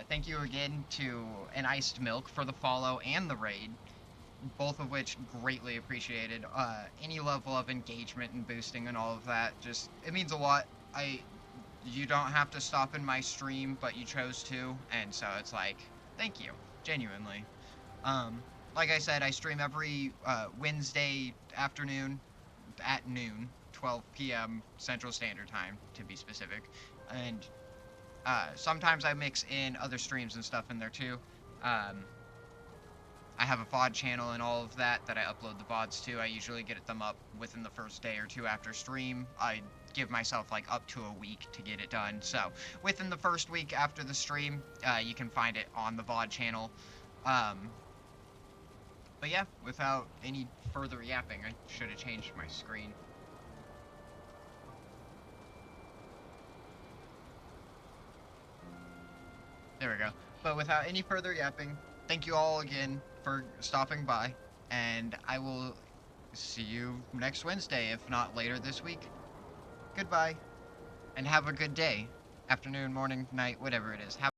Thank you again to an Iced Milk for the follow and the raid, both of which greatly appreciated. Any level of engagement and boosting and all of that, just, it means a lot. You don't have to stop in my stream, but you chose to, and so it's like, thank you, genuinely. Like I said, I stream every Wednesday afternoon at noon, 12 p.m. Central Standard Time, to be specific, and sometimes I mix in other streams and stuff in there too. I have a VOD channel and all of that I upload the VODs to. I usually get them up within the first day or two after stream. I give myself like up to a week to get it done. So within the first week after the stream, you can find it on the VOD channel. But yeah, without any further yapping, I should have changed my screen. There we go. But without any further yapping, thank you all again for stopping by, and I will see you next Wednesday, if not later this week. Goodbye, and have a good day. Afternoon, morning, night, whatever it is. Have